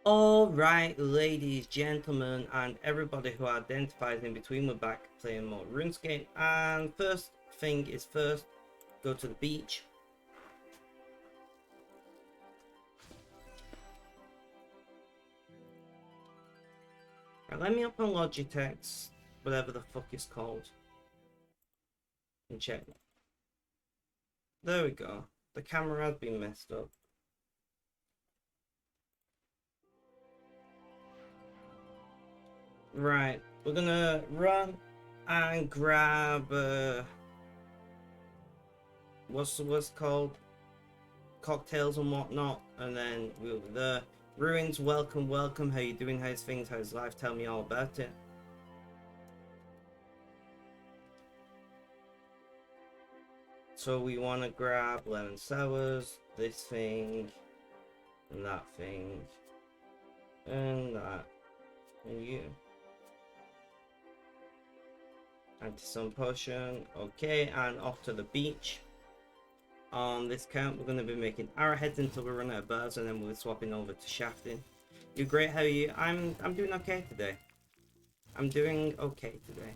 Alright, ladies, gentlemen, and everybody who identifies in between, we're back playing more Runescape. And first thing is first, go to the beach. And let me up on Logitech's, whatever the fuck it's called, and check. There we go. The camera has been messed up. Right, we're gonna run and grab what's called cocktails and whatnot, and then we'll be there. Ruins, welcome. How you doing? How's things? How's life? Tell me all about it. So we want to grab lemon sours, this thing, and that thing, and that, and you. Anti-sun potion, okay, and off to the beach. On this count, we're going to be making arrowheads until we run out of birds, and then we're swapping over to shafting. You're great, how are you? I'm doing okay today. I'm doing okay today.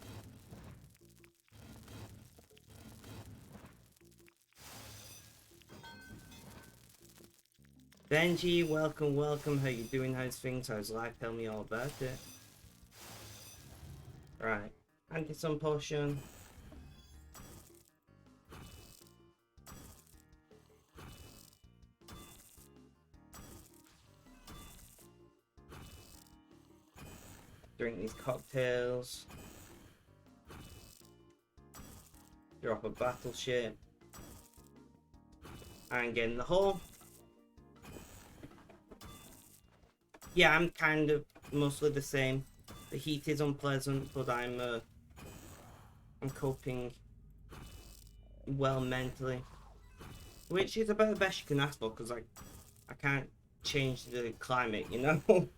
Benji, welcome. How you doing? How's things? How's life? Tell me all about it. Right, anti-sun potion. Drink these cocktails. Drop a battleship. And get in the hole. Yeah, I'm kind of mostly the same. The heat is unpleasant, but I'm coping well mentally, which is about the best you can ask for, because I can't change the climate, you know.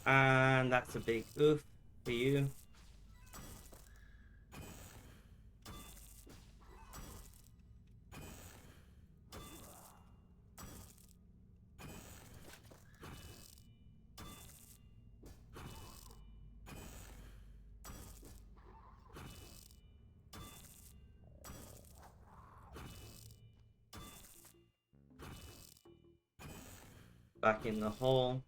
And that's a big oof for you. Back in the hole.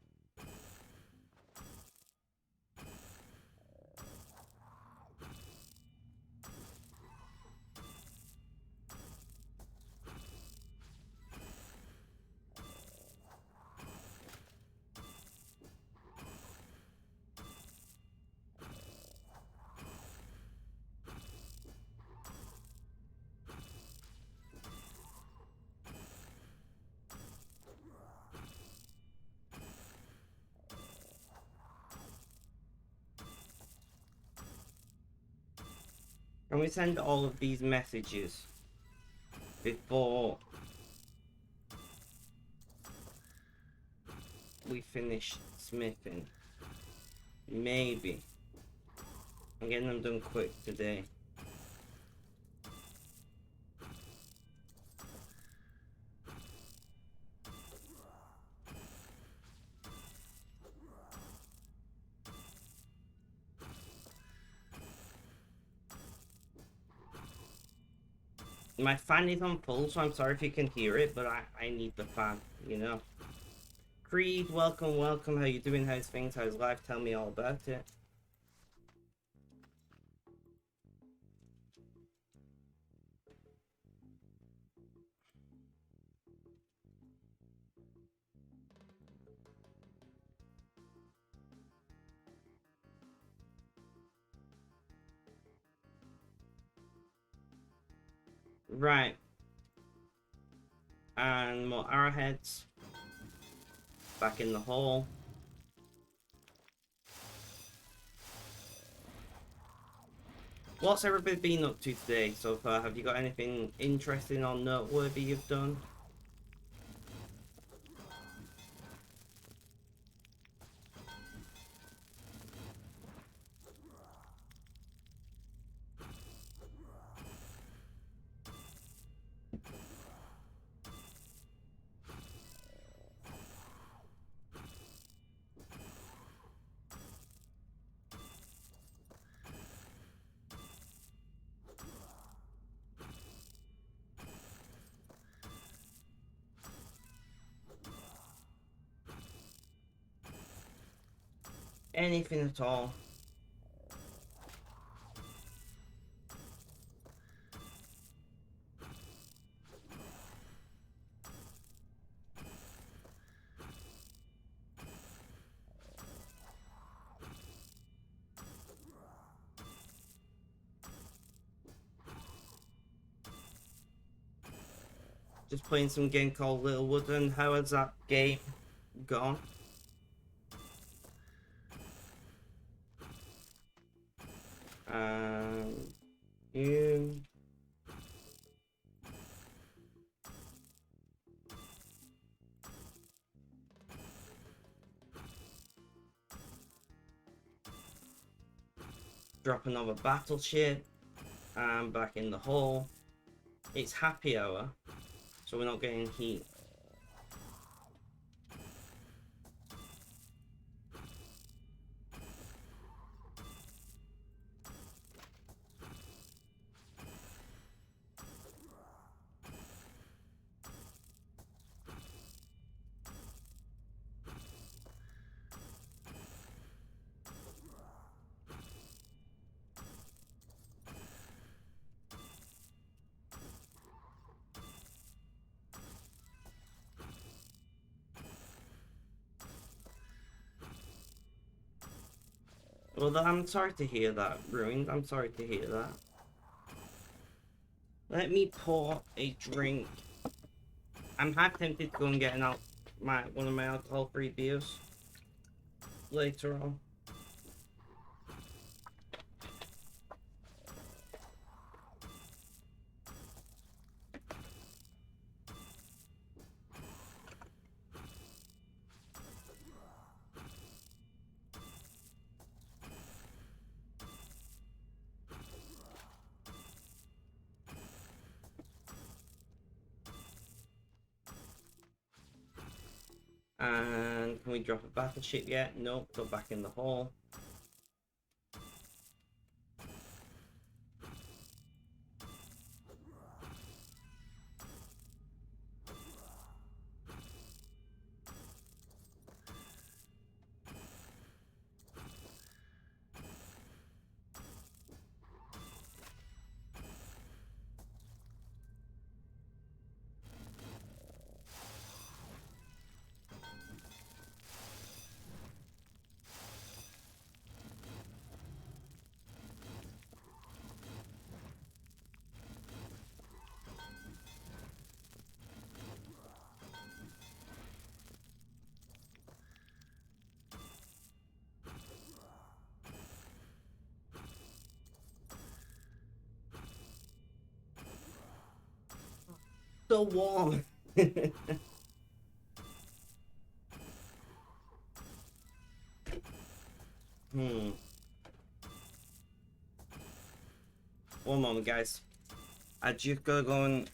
And we send all of these messages before we finish smithing. Maybe. I'm getting them done quick today. My fan is on full, so I'm sorry if you can hear it, but I need the fan, you know. Creed, welcome. How you doing? How's things? How's life? Tell me all about it. Right. And more arrowheads. Back in the hole. What's everybody been up to today so far? Have you got anything interesting or noteworthy you've done? Anything at all? Just playing some game called Little Wooden. How has that game gone? You... Drop another battleship. And back in the hole. It's happy hour, so we're not getting heat. Well, I'm sorry to hear that, Ruined. I'm sorry to hear that. Let me pour a drink. I'm half tempted to go and get one of my alcohol-free beers later on. And can we drop a battleship yet? Nope, go back in the hole. So warm. One moment, guys. I just gotta go and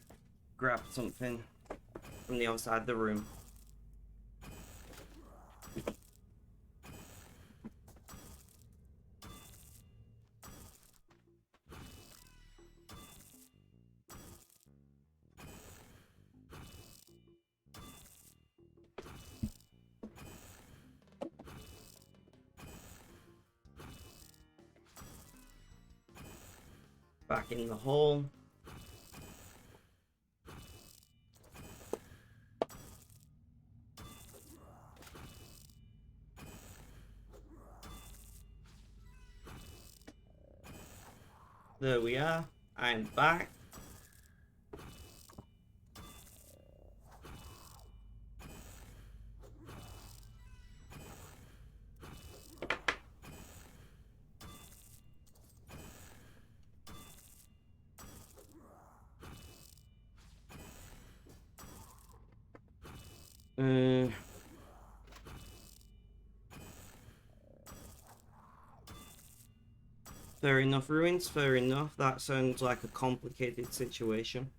grab something from the outside of the room. Back in the hole. There we are. I'm back. Uh, Fair enough, ruins. Fair enough. That sounds like a complicated situation.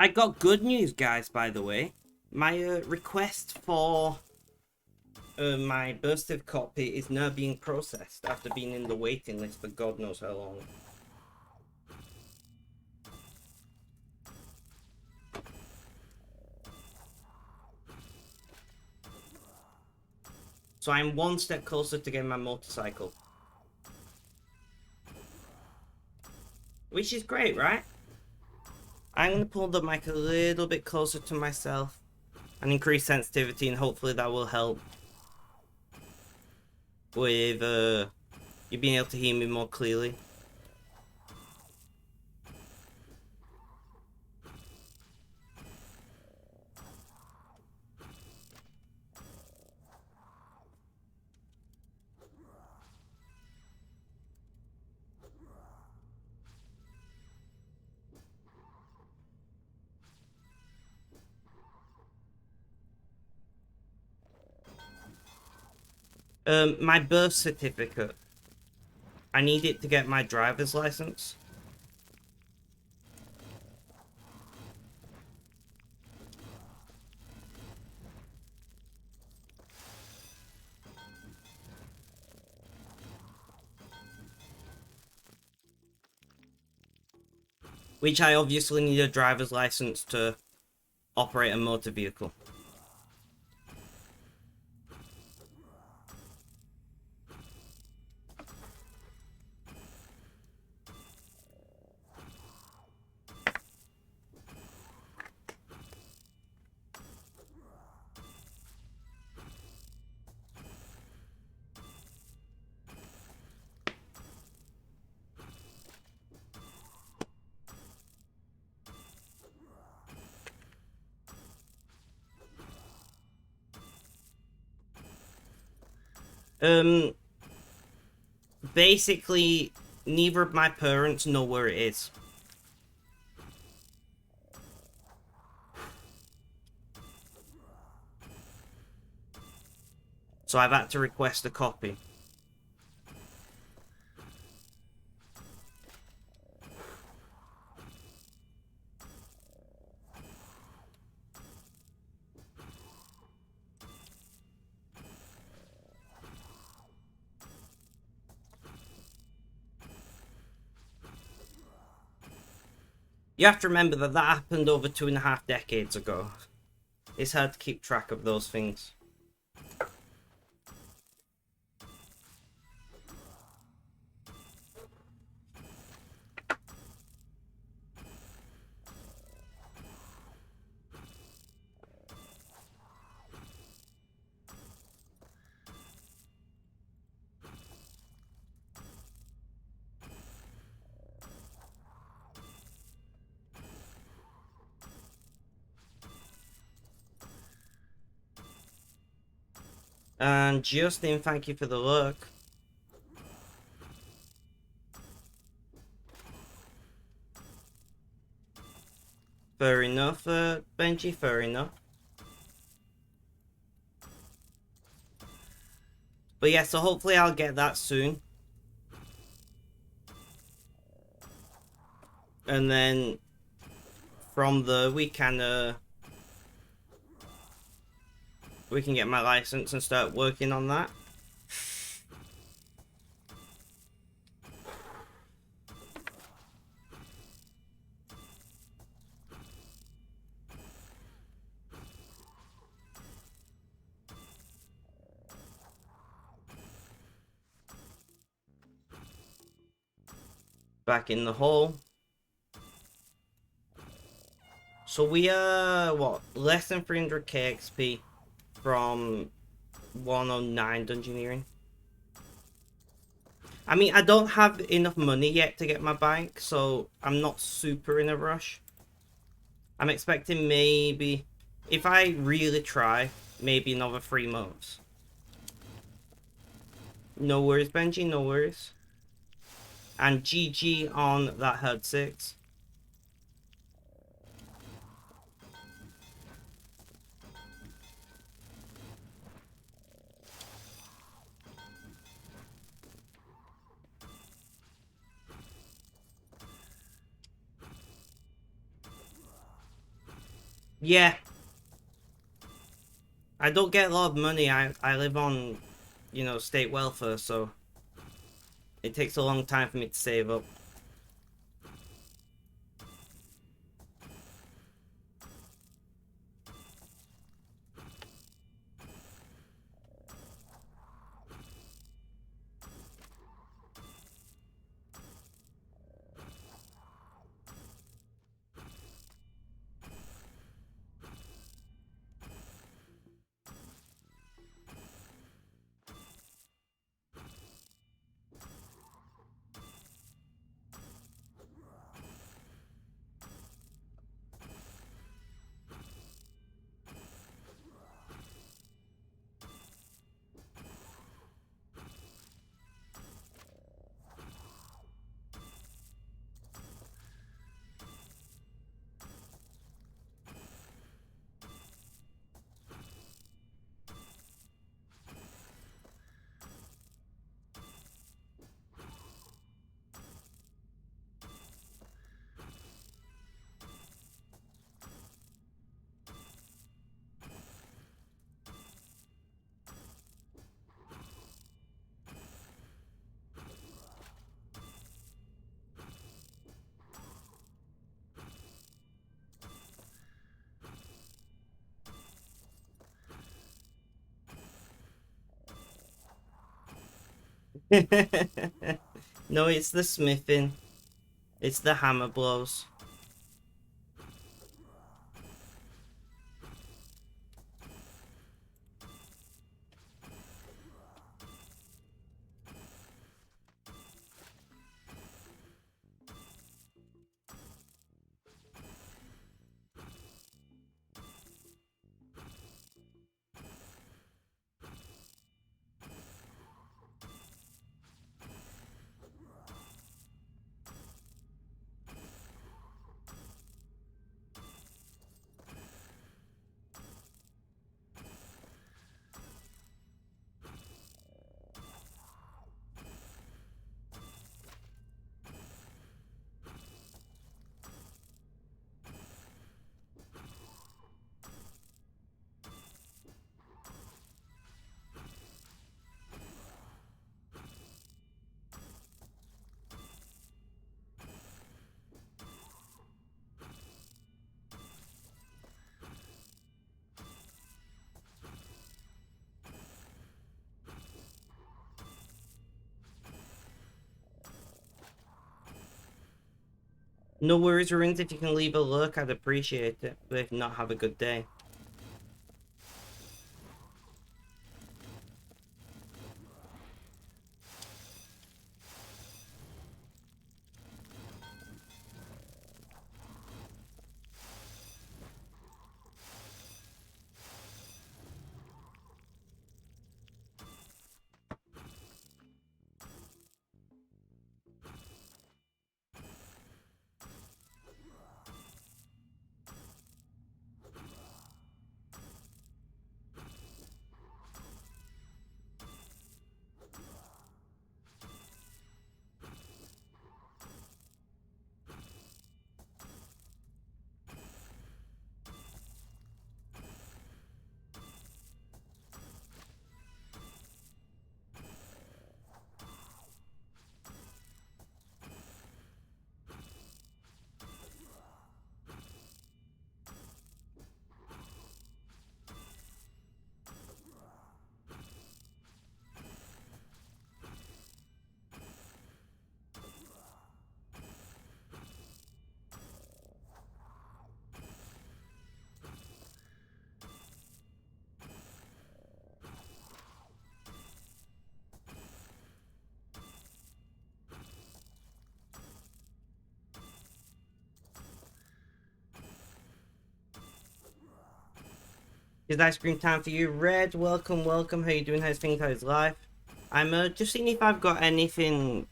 I got good news, guys, by the way. My request for my birth certificate copy is now being processed after being in the waiting list for God knows how long. So I'm one step closer to getting my motorcycle. Which is great, right? I'm going to pull the mic a little bit closer to myself and increase sensitivity, and hopefully that will help with you being able to hear me more clearly. My birth certificate. I need it to get my driver's license. Which I obviously need a driver's license to operate a motor vehicle. Basically, neither of my parents know where it is. So I've had to request a copy. You have to remember that that happened over 2.5 decades ago. It's hard to keep track of those things. And Justin, thank you for the look. Fair enough, Benji, fair enough. But yeah, so hopefully I'll get that soon. And then from there we can get my license and start working on that. Back in the hole. So we are, what, less than 300k XP from 109 dungeoneering. I mean, I don't have enough money yet to get my bike, so I'm not super in a rush. I'm expecting maybe, if I really try, maybe another 3 months. No worries, Benji, no worries. And GG on that herd 6. Yeah. I don't get a lot of money. I live on, you know, state welfare, so it takes a long time for me to save up. No, it's the smithing. It's the hammer blows. No worries, Ruins. If you can leave a look, I'd appreciate it. But if not, have a good day. It's ice cream time for you. Red, welcome, welcome. How you doing? How's things? How's life? I'm just seeing if I've got anything.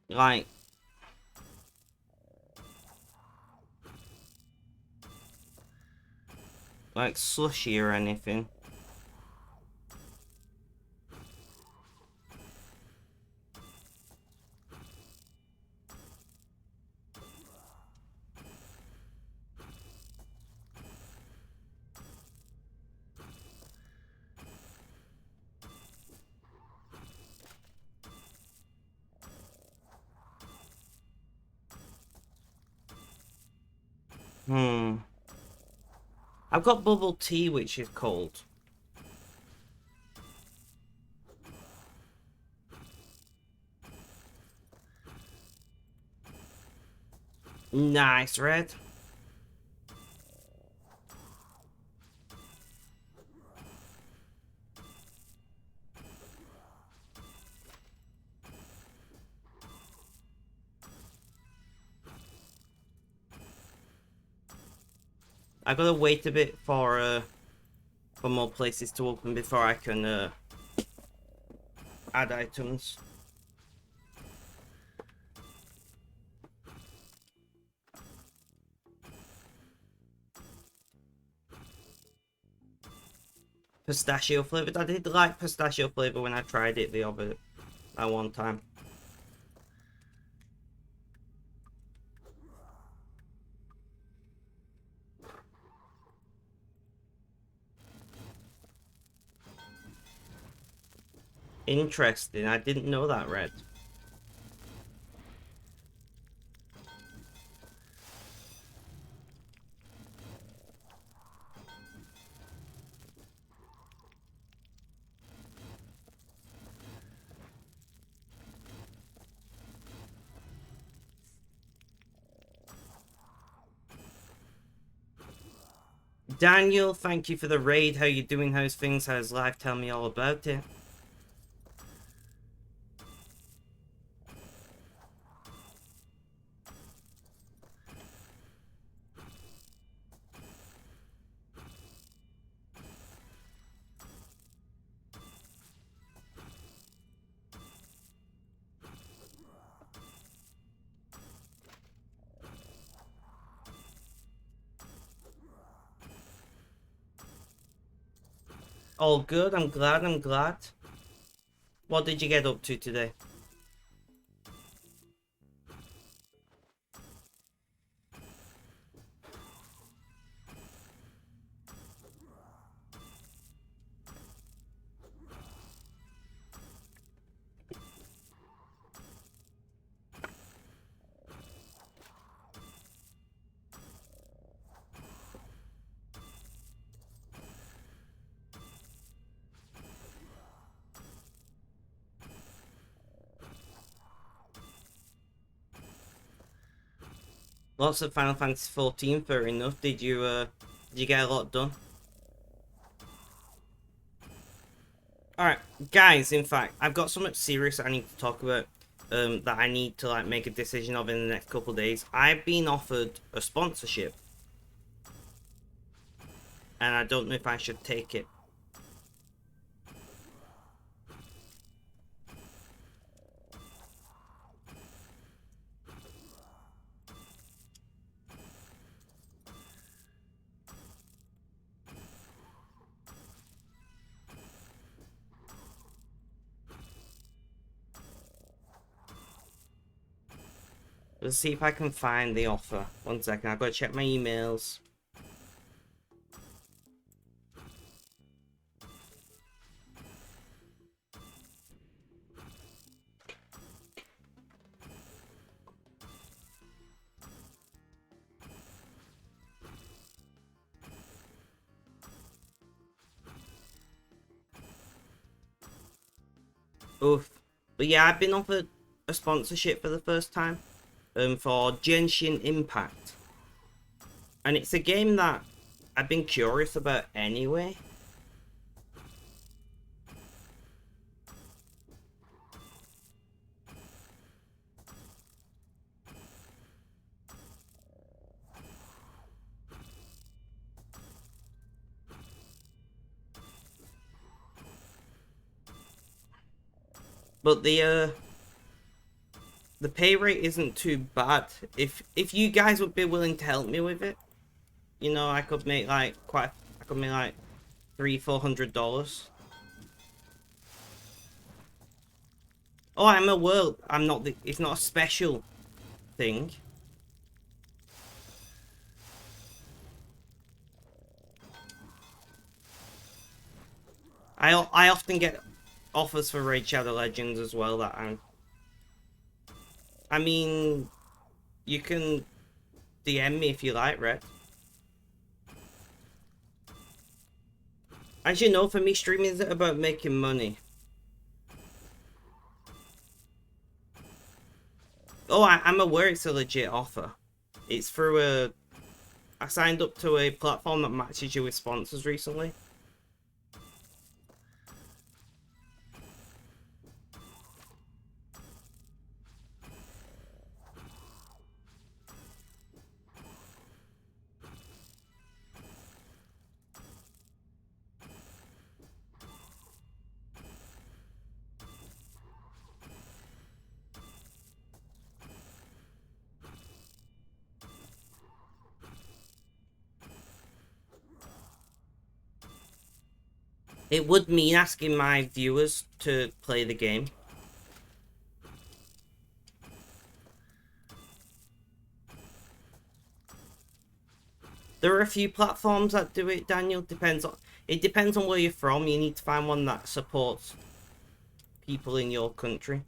Like slushy or anything. I've got bubble tea, which is cold. Nice, Red. I gotta wait a bit for more places to open before I can add items. Pistachio flavored. I did like pistachio flavor when I tried it that one time. Interesting. I didn't know that, Red. Daniel, thank you for the raid. How you doing? How's things? How's life? Tell me all about it. All good. I'm glad. I'm glad. What did you get up to today? Lots of Final Fantasy 14, fair enough. Did you get a lot done? Alright, guys, in fact, I've got something serious I need to talk about. That I need to like make a decision of in the next couple of days. I've been offered a sponsorship. And I don't know if I should take it. Let's see if I can find the offer. One second, I've got to check my emails. Oof. But yeah, I've been offered a sponsorship for the first time. For Genshin Impact. And it's a game that I've been curious about anyway. But the pay rate isn't too bad. If you guys would be willing to help me with it, you know, I could make like I could make like $300-400. Oh, I'm aware. I'm not. It's not a special thing. I often get offers for Raid Shadow Legends as well. I mean, you can DM me if you like, Red. As you know, for me, streaming isn't about making money. Oh, I'm aware it's a legit offer. It's through a... I signed up to a platform that matches you with sponsors recently. It would mean asking my viewers to play the game. There are a few platforms that do it, Daniel. It depends on where you're from. You need to find one that supports people in your country.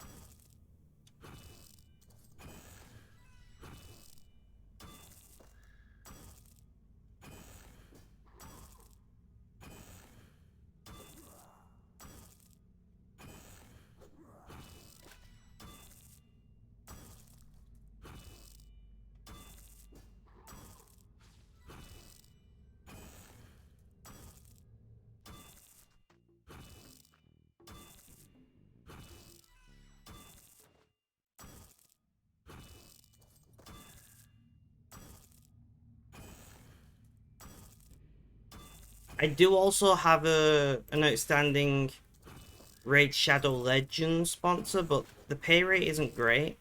I do also have an outstanding Raid Shadow Legends sponsor, but the pay rate isn't great.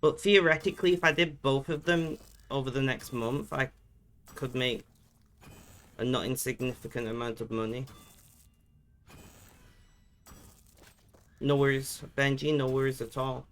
But theoretically, if I did both of them over the next month, I could make a not insignificant amount of money. No worries, Benji, no worries at all.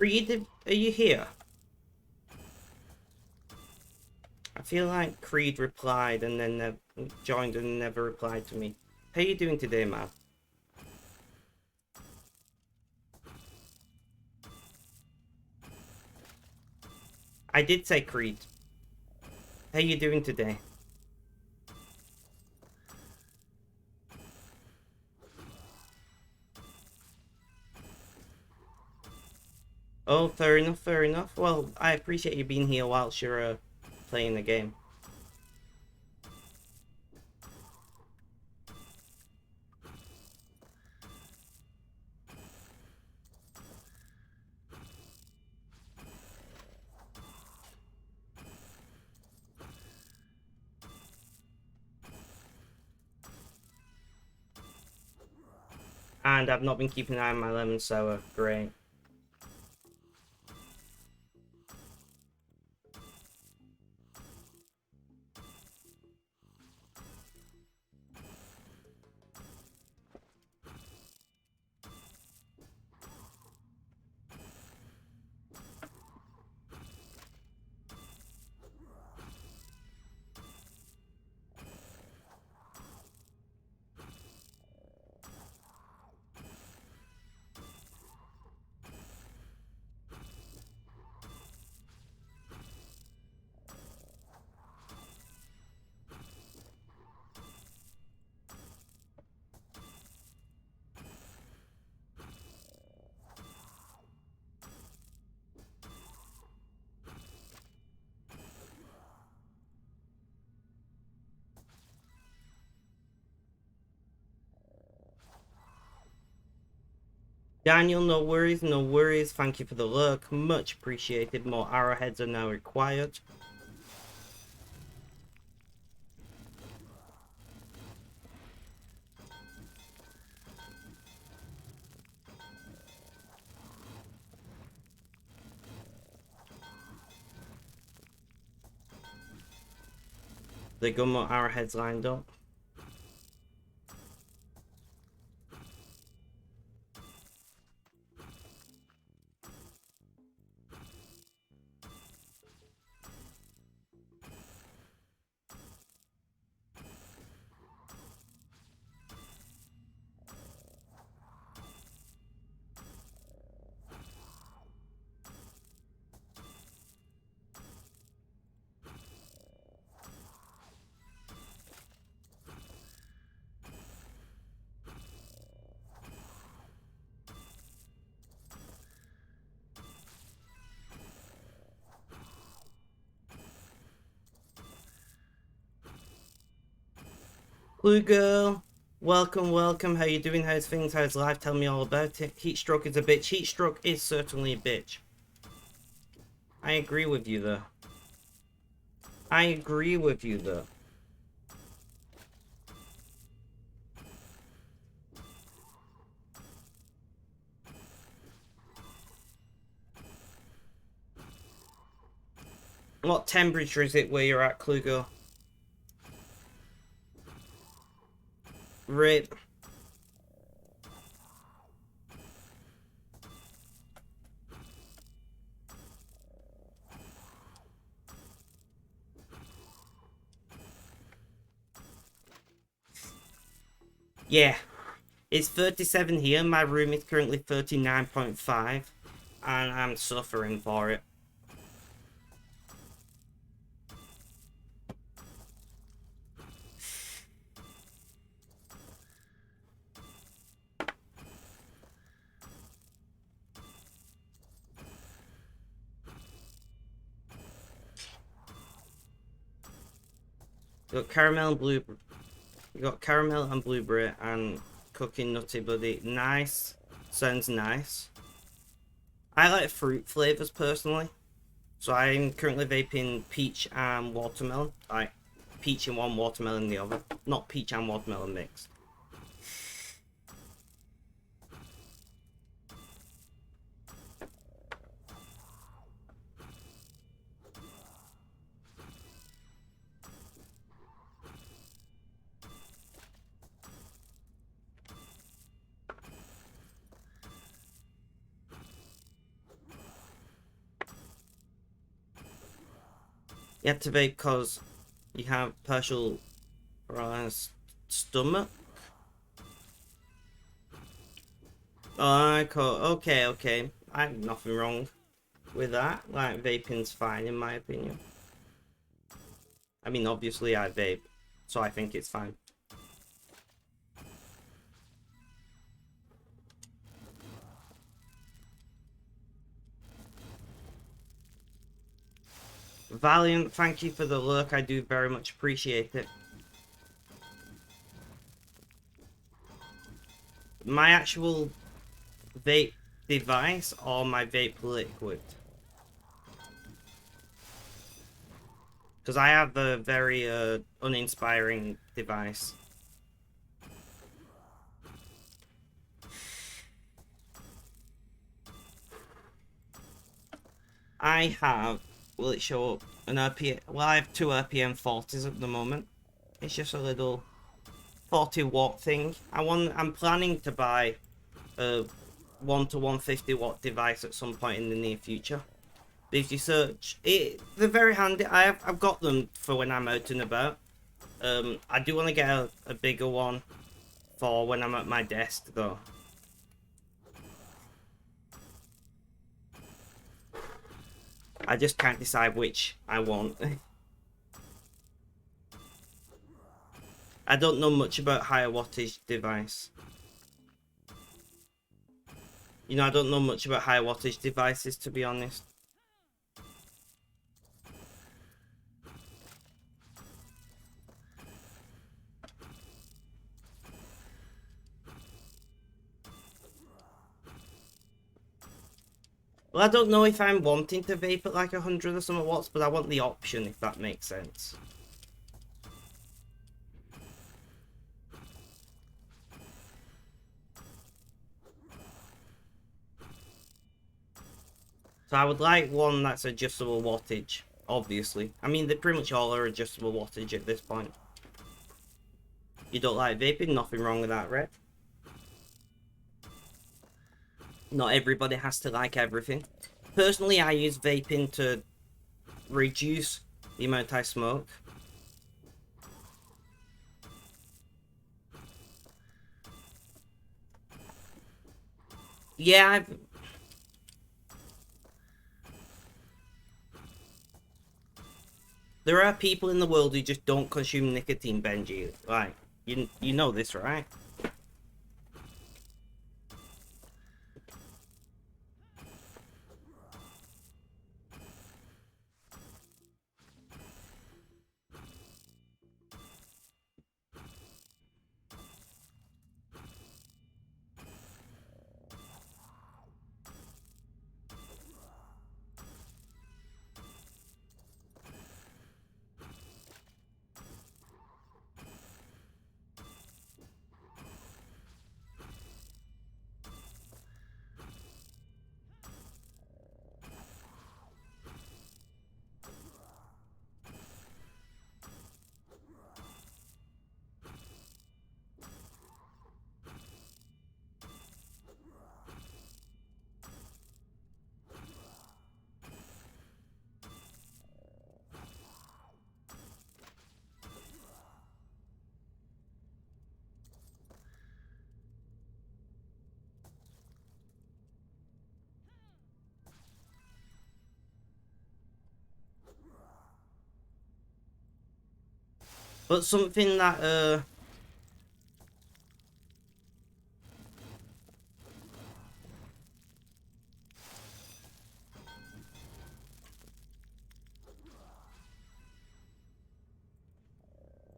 Creed, are you here? I feel like Creed replied and then joined and never replied to me. How you doing today, man? I did say Creed. How you doing today? Oh, fair enough, fair enough. Well, I appreciate you being here whilst you're playing the game. And I've not been keeping an eye on my lemon sour. Great. Daniel, no worries, no worries. Thank you for the lurk. Much appreciated. More arrowheads are now required. They got more arrowheads lined up. Blue girl, welcome, welcome. How you doing? How's things? How's life? Tell me all about it. Heatstroke is a bitch. Heatstroke is certainly a bitch. I agree with you though. I agree with you though. What temperature is it where you're at, Klugo? Rip. Yeah. It's 37 here. My room is currently 39.5. And I'm suffering for it. You got caramel and blue. You got caramel and blueberry and cooking nutty buddy. Nice. Sounds nice. I like fruit flavors personally. So I'm currently vaping peach and watermelon. Like peach in one, watermelon in the other. Not peach and watermelon mixed. You have to vape because you have partial stomach. Oh, cool. Okay, okay. I have nothing wrong with that. Like, vaping's fine in my opinion. I mean, obviously I vape, so I think it's fine. Valiant, thank you for the lurk. I do very much appreciate it. My actual vape device or my vape liquid? Because I have a very uninspiring device. I have, will it show up, an RPM, well I have two RPM 40s at the moment. It's just a little 40 watt thing. I'm planning to buy a 1 to 150 watt device at some point in the near future. But if you search it, they're very handy. I've got them for when I'm out and about. I do want to get a bigger one for when I'm at my desk though. I just can't decide which I want. I don't know much about higher wattage device. You know, I don't know much about higher wattage devices, to be honest. Well, I don't know if I'm wanting to vape at like 100 or something watts, but I want the option, if that makes sense. So I would like one that's adjustable wattage, obviously. I mean, they pretty much all are adjustable wattage at this point. You don't like vaping? Nothing wrong with that, right? Not everybody has to like everything. Personally, I use vaping to reduce the amount I smoke. Yeah, there are people in the world who just don't consume nicotine, Benji. Like, you know this, right? But something that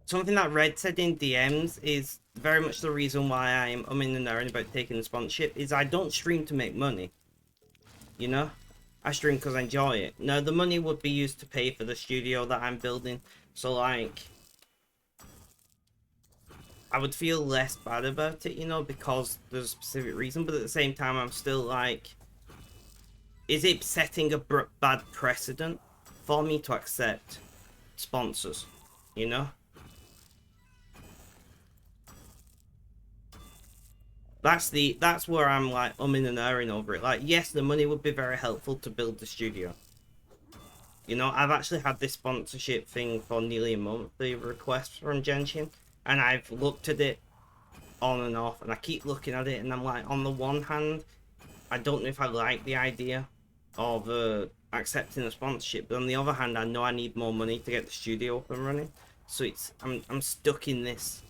something that Red said in DMs is very much the reason why I'm in the knowing about taking the sponsorship is I don't stream to make money. You know? I stream because I enjoy it. Now, the money would be used to pay for the studio that I'm building. So, like, I would feel less bad about it, you know, because there's a specific reason. But at the same time, I'm still like, is it setting a bad precedent for me to accept sponsors, you know? That's where I'm like in and erring over it. Like, yes, the money would be very helpful to build the studio. You know, I've actually had this sponsorship thing for nearly a month, the request from Genshin, and I've looked at it on and off, and I keep looking at it, and I'm like, on the one hand, I don't know if I like the idea of accepting a sponsorship, but on the other hand, I know I need more money to get the studio up and running, so I'm stuck in this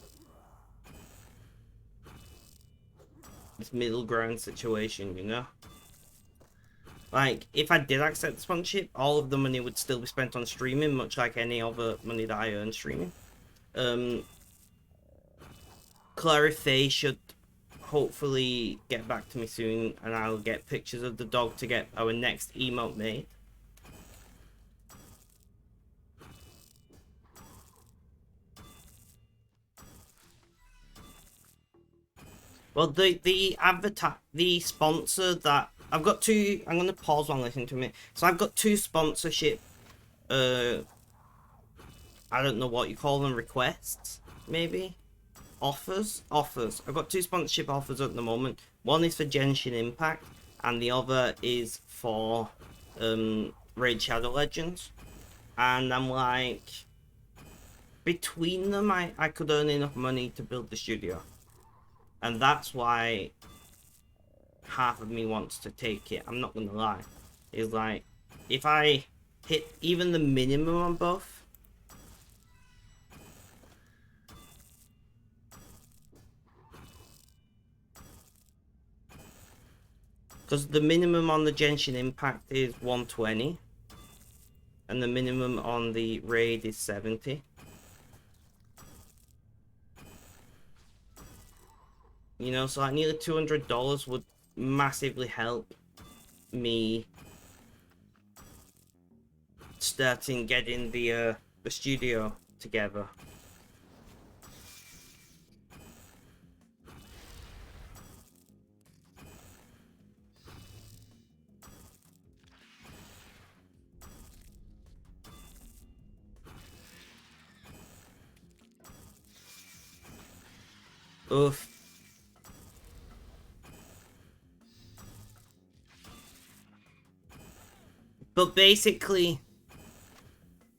middle ground situation, you know. Like, if I did accept the sponsorship, all of the money would still be spent on streaming, much like any other money that I earn streaming. Clarife should hopefully get back to me soon, and I'll get pictures of the dog to get our next emote made. Well, the sponsor that I've got two. I'm gonna pause while listening to me. So I've got two sponsorship. I don't know what you call them. Requests, maybe. Offers. I've got two sponsorship offers at the moment. One is for Genshin Impact, and the other is for Raid Shadow Legends. And I'm like, between them, I could earn enough money to build the studio, and that's why half of me wants to take it. I'm not gonna lie. Is like, if I hit even the minimum on both. Because the minimum on the Genshin Impact is 120. And the minimum on the Raid is 70. You know, so like nearly $200 would massively help me starting getting the studio together. Oof. But basically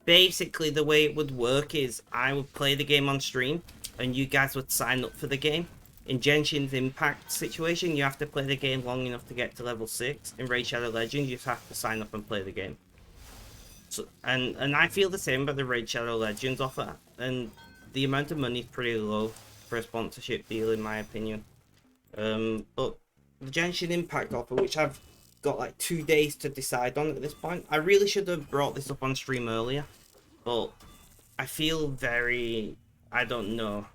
the way it would work is I would play the game on stream and you guys would sign up for the game. In Genshin's Impact situation, you have to play the game long enough to get to level 6. In Raid Shadow Legends, you just have to sign up and play the game. So, and I feel the same about the Raid Shadow Legends offer, and the amount of money is pretty low for a sponsorship deal in my opinion. But the Genshin Impact offer, which I've got like 2 days to decide on at this point, I really should have brought this up on stream earlier, but I feel very, I don't know.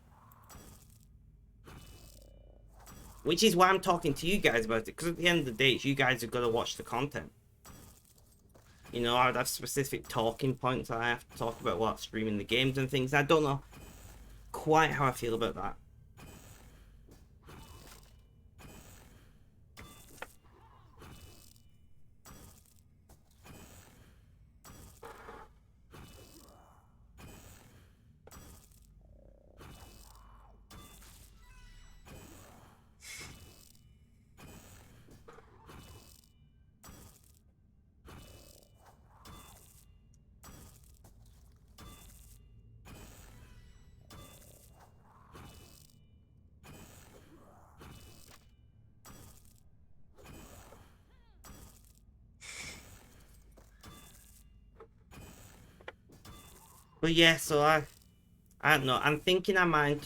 Which is why I'm talking to you guys about it, because at the end of the day, it's you guys who've got to watch the content. You know, I would have specific talking points that I have to talk about while streaming the games and things. I don't know quite how I feel about that. But yeah, so I don't know. I'm thinking I might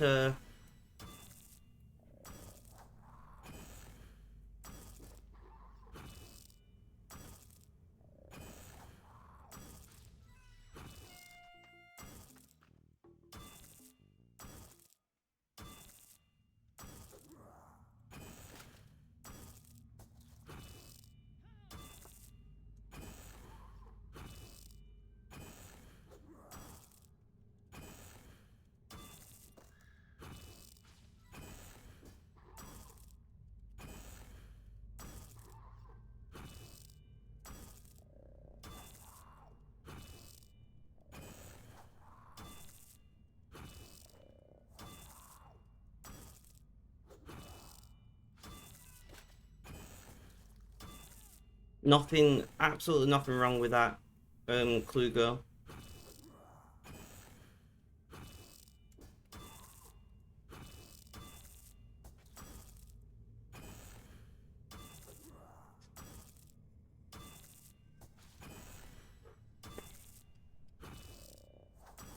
nothing, absolutely nothing wrong with that. Clue girl.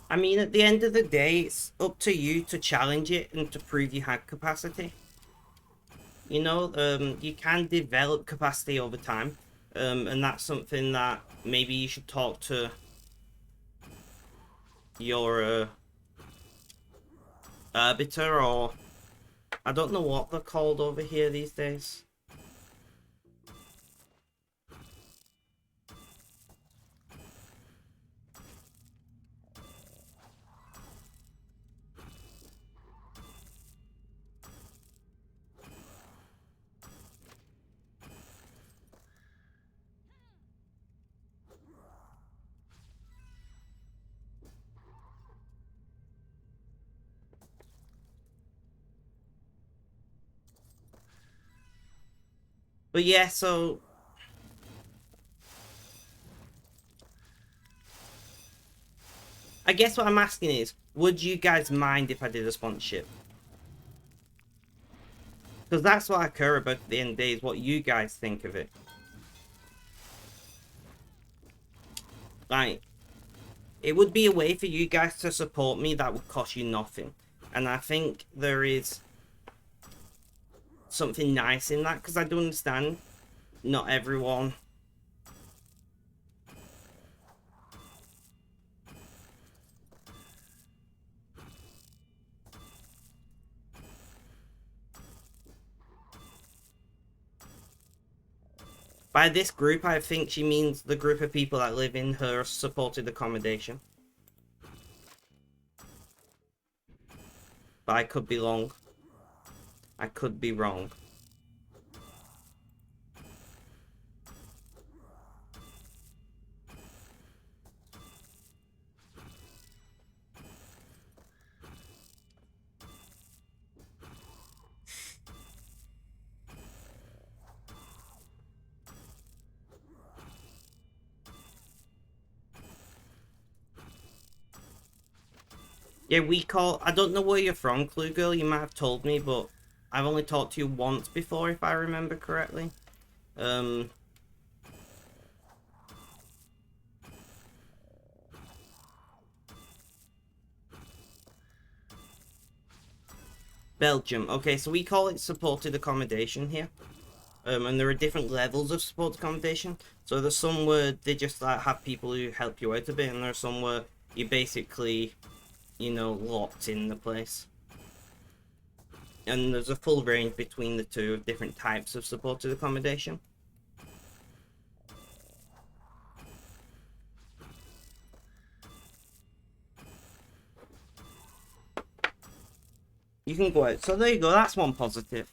I mean, at the end of the day, it's up to you to challenge it and to prove you had capacity. You know, you can develop capacity over time, and that's something that maybe you should talk to your arbiter, or I don't know what they're called over here these days. But yeah, so I guess what I'm asking is, would you guys mind if I did a sponsorship? Because that's what I care about at the end of the day, is what you guys think of it. Like, it would be a way for you guys to support me that would cost you nothing. And I think there is something nice in that, because I do understand not everyone by this group. I think she means the group of people that live in her supported accommodation, but I could be wrong. I could be wrong. Yeah, we call. I don't know where you're from, Clue Girl. You might have told me, but I've only talked to you once before, if I remember correctly. Um, Belgium. Okay, so we call it supported accommodation here. And there are different levels of supported accommodation. So there's some where they just like have people who help you out a bit, and there's some where you basically, you know, locked in the place. And there's a full range between the two of different types of supported accommodation. You can go out. So there you go. That's one positive.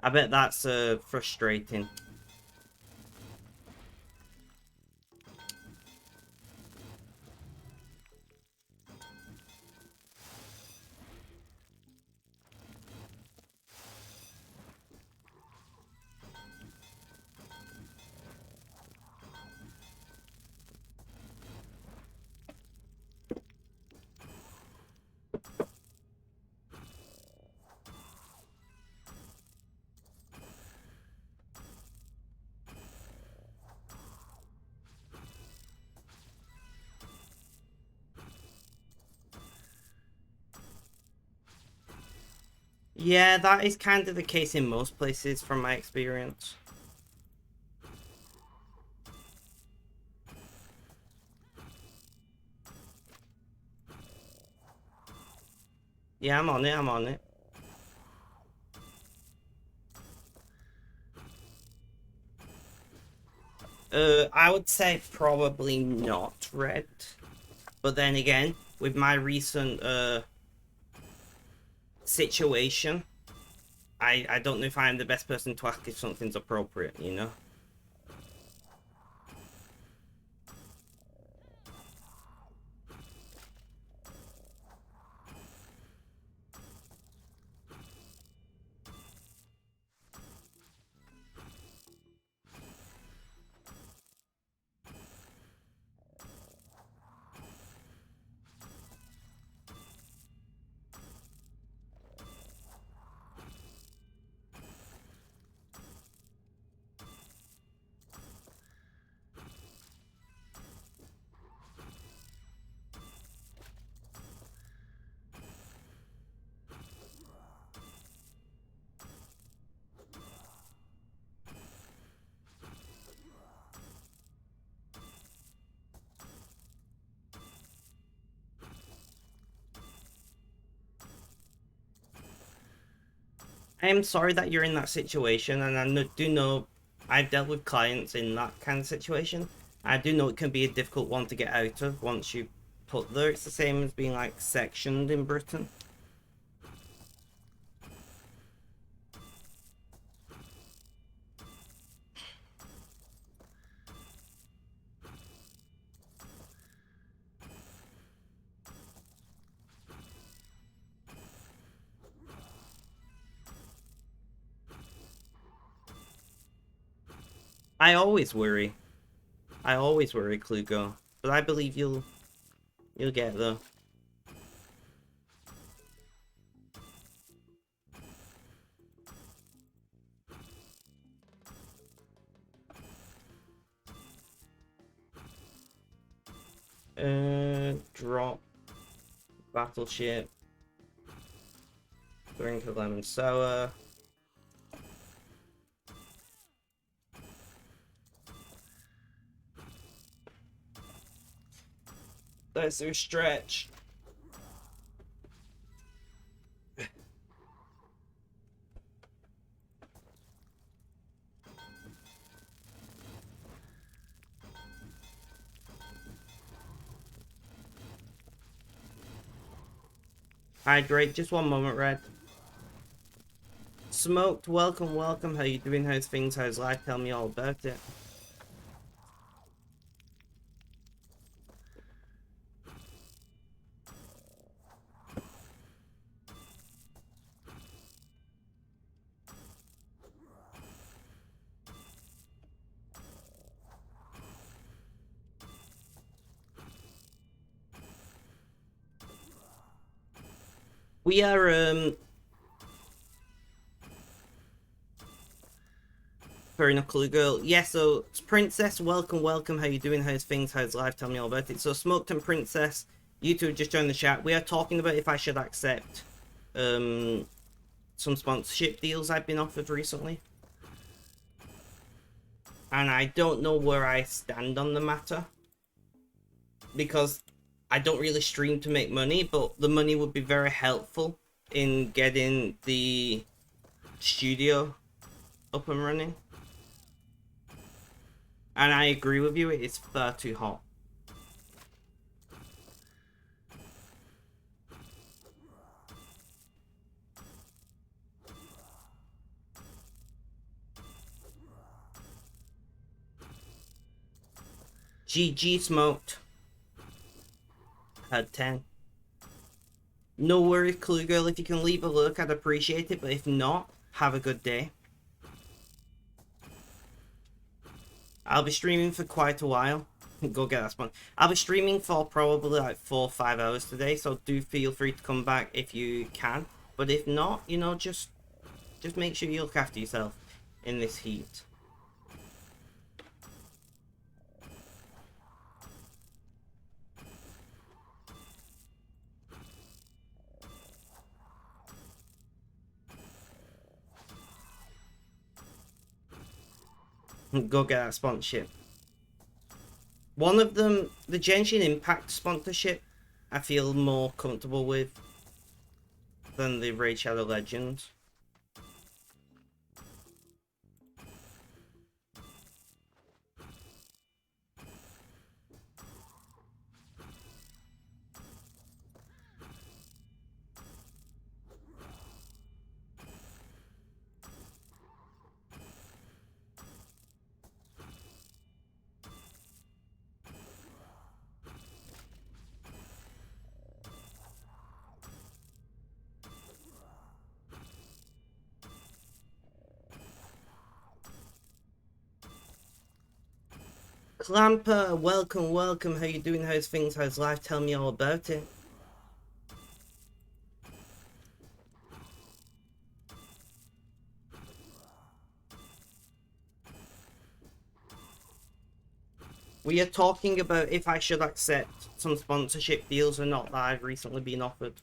I bet that's frustrating. Yeah, that is kind of the case in most places from my experience. Yeah, I'm on it, I'm on it. I would say probably not red. But then again, with my recent situation, I don't know if I'm the best person to ask if something's appropriate, you know? I am sorry that you're in that situation, and do know I've dealt with clients in that kind of situation. I do know it can be a difficult one to get out of once you put there. It's the same as being like sectioned in Britain. I always worry. I always worry, Klugo. But I believe you'll get there. Drop battleship. Drink of lemon sour. Let's do a stretch. Hydrate. Just one moment, Red. Smoked. Welcome, welcome. How you doing? How's things? How's life? Tell me all about it. We are Fair enough, Clue Girl. Yeah, so Princess, welcome, welcome. How you doing? How's things? How's life? Tell me all about it. So Smoked and Princess, you two just joined the chat. We are talking about if I should accept some sponsorship deals I've been offered recently. And I don't know where I stand on the matter. Because I don't really stream to make money, but the money would be very helpful in getting the studio up and running. And I agree with you, it is far too hot. GG Smoked. Had 10. No worries, Clue Girl. If you can leave a look, I'd appreciate it. But if not, have a good day. I'll be streaming for quite a while. Go get that spawn. I'll be streaming for probably like 4 or 5 hours today. So do feel free to come back if you can. But if not, you know, just make sure you look after yourself in this heat. Go get that sponsorship. One of them, the Genshin Impact sponsorship, I feel more comfortable with than the Raid Shadow Legends. Clamper, welcome, welcome. How you doing? How's things? How's life? Tell me all about it. We are talking about if I should accept some sponsorship deals or not that I've recently been offered.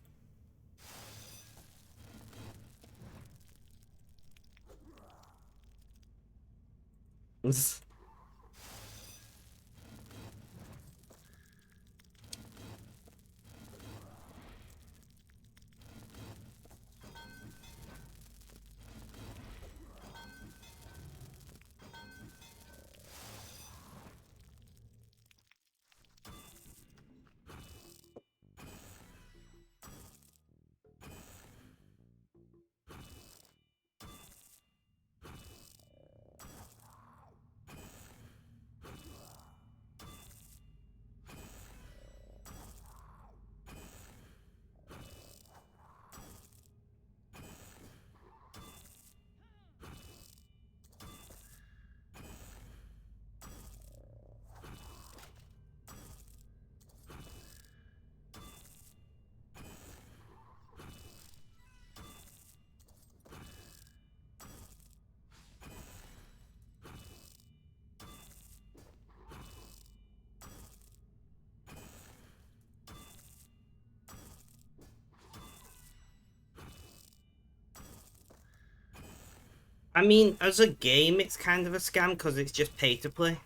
I mean, as a game, it's kind of a scam because it's just pay to play.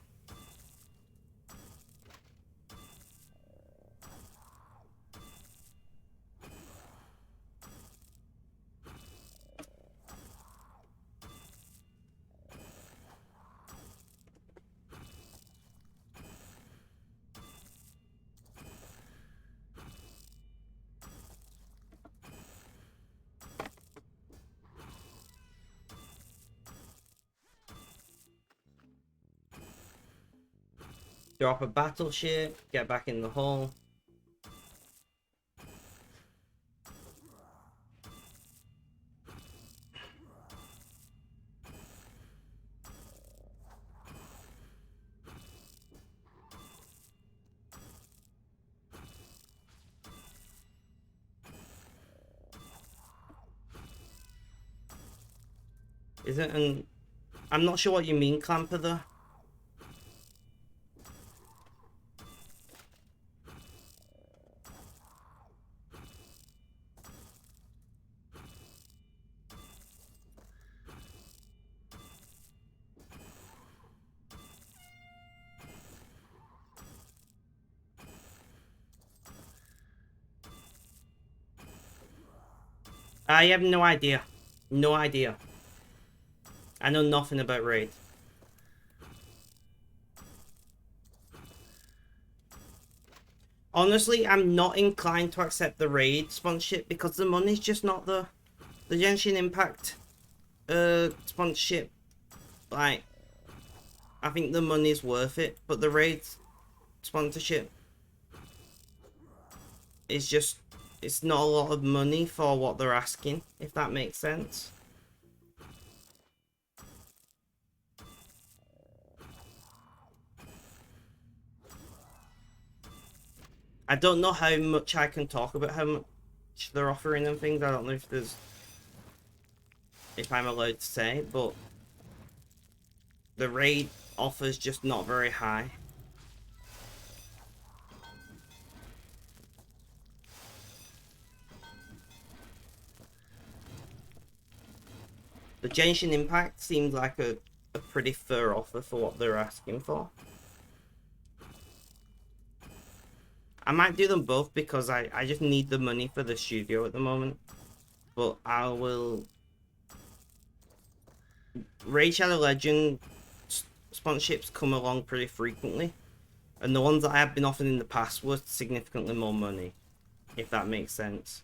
Drop a battleship, get back in the hole. Isn't an... I'm not sure what you mean, Clamper, though. I have no idea. No idea. I know nothing about Raid. Honestly, I'm not inclined to accept the Raid sponsorship because the money's just not the Genshin Impact sponsorship. Like, I think the money's worth it, but the Raid sponsorship is just, it's not a lot of money for what they're asking, if that makes sense. I don't know how much I can talk about how much they're offering and things. I don't know if I'm allowed to say, but the Raid offer's just not very high. The Genshin Impact seems like a a pretty fair offer for what they're asking for. I might do them both because I just need the money for the studio at the moment. But I will... Raid Shadow Legend sponsorships come along pretty frequently. And the ones that I have been offered in the past were significantly more money. If that makes sense.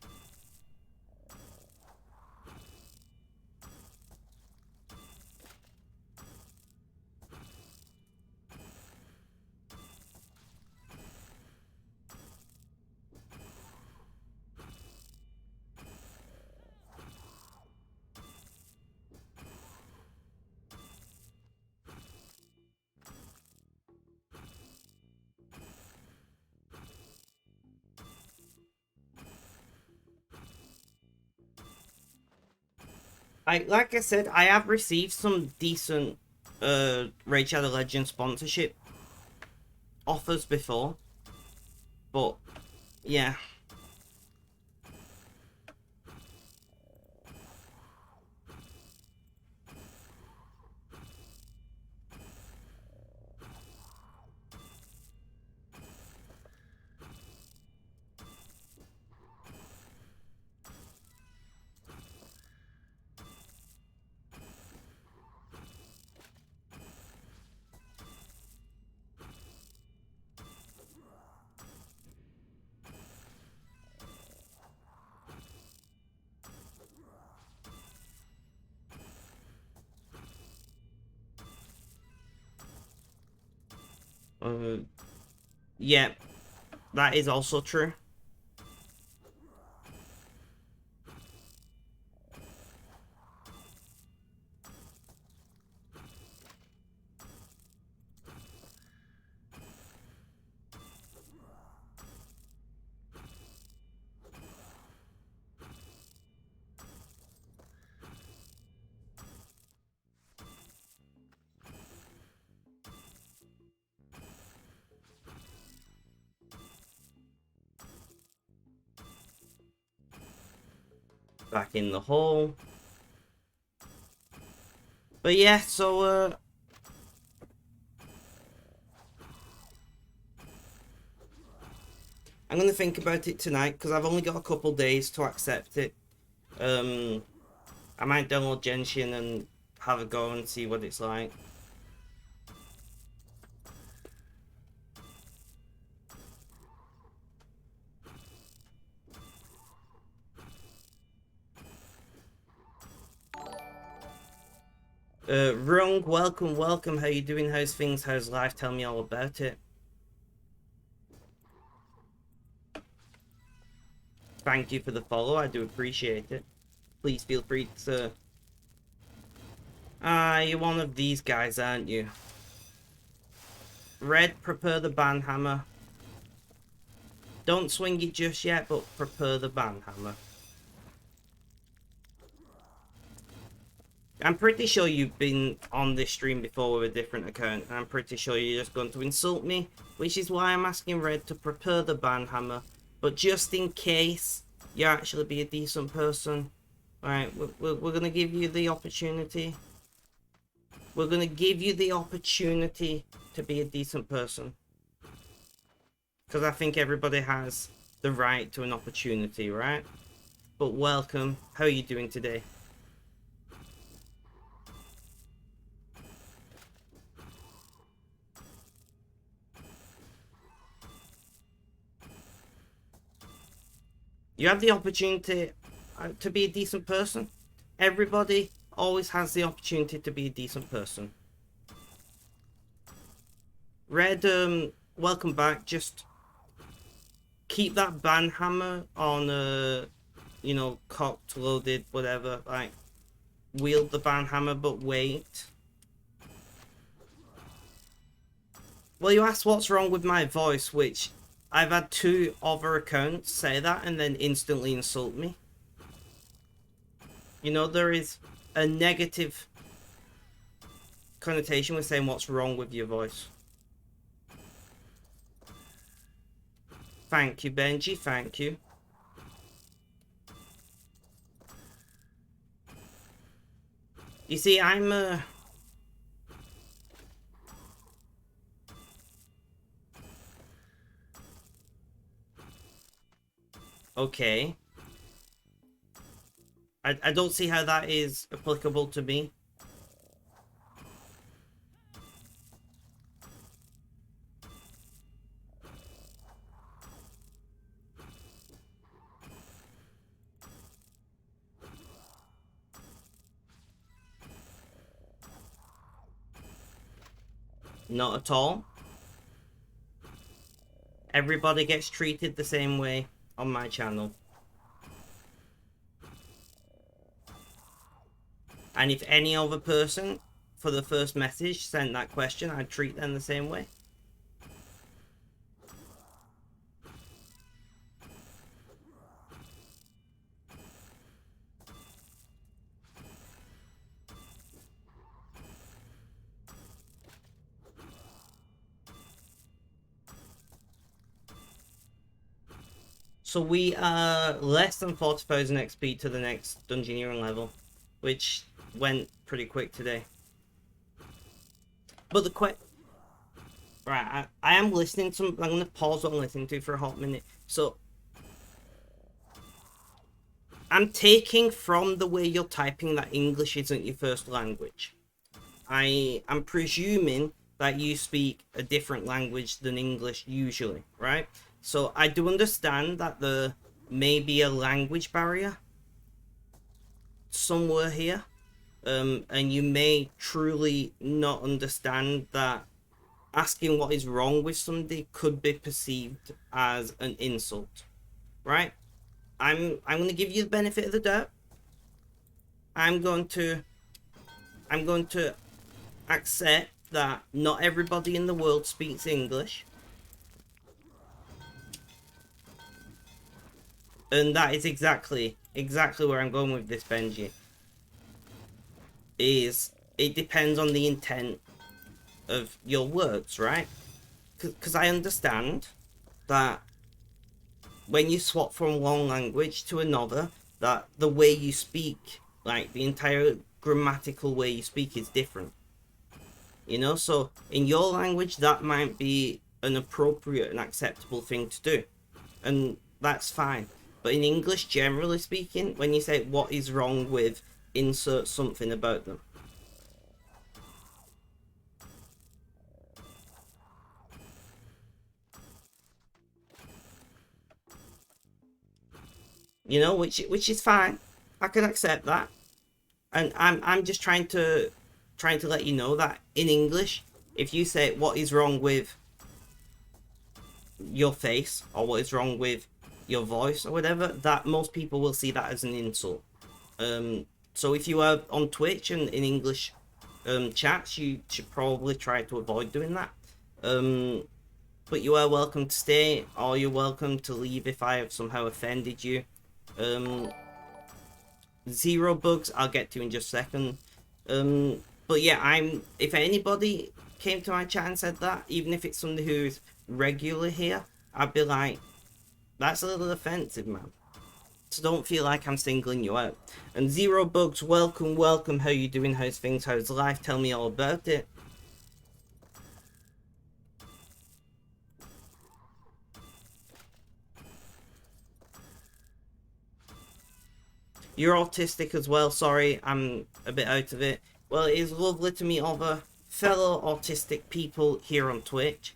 Like I said, I have received some decent Raid Shadow Legends sponsorship offers before. But yeah. Yeah, that is also true. Back in the hole. But yeah, so I'm gonna think about it tonight because I've only got a couple days to accept it. I might download Genshin and have a go and see what it's like. Rung, welcome. How you doing? How's things? How's life? Tell me all about it. Thank you for the follow. I do appreciate it. Please feel free to... you're one of these guys, aren't you? Red, prepare the banhammer. Don't swing it just yet, but prepare the banhammer. I'm pretty sure you've been on this stream before with a different account, and I'm pretty sure you're just going to insult me, which is why I'm asking Red to prepare the banhammer. But just in case you actually be a decent person, alright, we're going to give you the opportunity. We're going to give you the opportunity to be a decent person. Because I think everybody has the right to an opportunity, right? But welcome. How are you doing today? You have the opportunity to be a decent person. Everybody always has the opportunity to be a decent person. Red, welcome back. Just keep that banhammer on, you know, cocked, loaded, whatever. Like, wield the banhammer, but wait. Well, you asked what's wrong with my voice, which I've had 2 other accounts say that and then instantly insult me. You know, there is a negative connotation with saying what's wrong with your voice. Thank you, Benji, thank you. You see, I'm Okay. I don't see how that is applicable to me. Not at all. Everybody gets treated the same way on my channel. And if any other person for the first message sent that question, I'd treat them the same way. So we are less than 40,000 XP to the next dungeoneering level, which went pretty quick today. But the right, I am listening to. I'm gonna pause what I'm listening to for a hot minute. So I'm taking from the way you're typing that English isn't your first language. I'm presuming that you speak a different language than English usually, right? So I do understand that there may be a language barrier somewhere here, and you may truly not understand that asking what is wrong with somebody could be perceived as an insult, right? I'm going to give you the benefit of the doubt. I'm going to accept that not everybody in the world speaks English. And that is exactly where I'm going with this, Benji. Is it depends on the intent of your words, right? Because I understand that when you swap from one language to another, that the way you speak, like the entire grammatical way you speak, is different. You know, so in your language, that might be an appropriate and acceptable thing to do, and that's fine. But in English, generally speaking, when you say what is wrong with, insert something about them. You know, which is fine. I can accept that. And I'm just trying to let you know that in English, if you say what is wrong with your face or what is wrong with your voice or whatever, that most people will see that as an insult. So if you are on Twitch and in English chats, you should probably try to avoid doing that. But you are welcome to stay, or you're welcome to leave if I have somehow offended you. Zero bugs, I'll get to in just a second. But yeah, if anybody came to my chat and said that, even if it's somebody who's regular here, I'd be like, that's a little offensive, man. So don't feel like I'm singling you out. And Zero Bugs, welcome. How you doing? How's things? How's life? Tell me all about it. You're autistic as well. Sorry, I'm a bit out of it. Well, it is lovely to meet other fellow autistic people here on Twitch.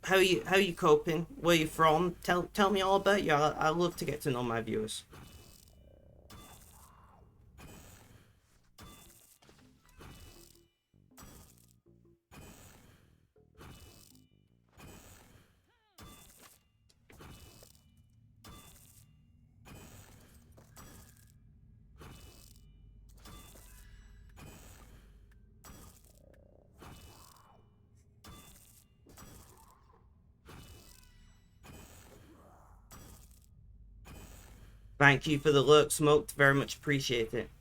How you coping? Where you from? Tell me all about you. I love to get to know my viewers. Thank you for the lurk, Smoked. Very much appreciate it.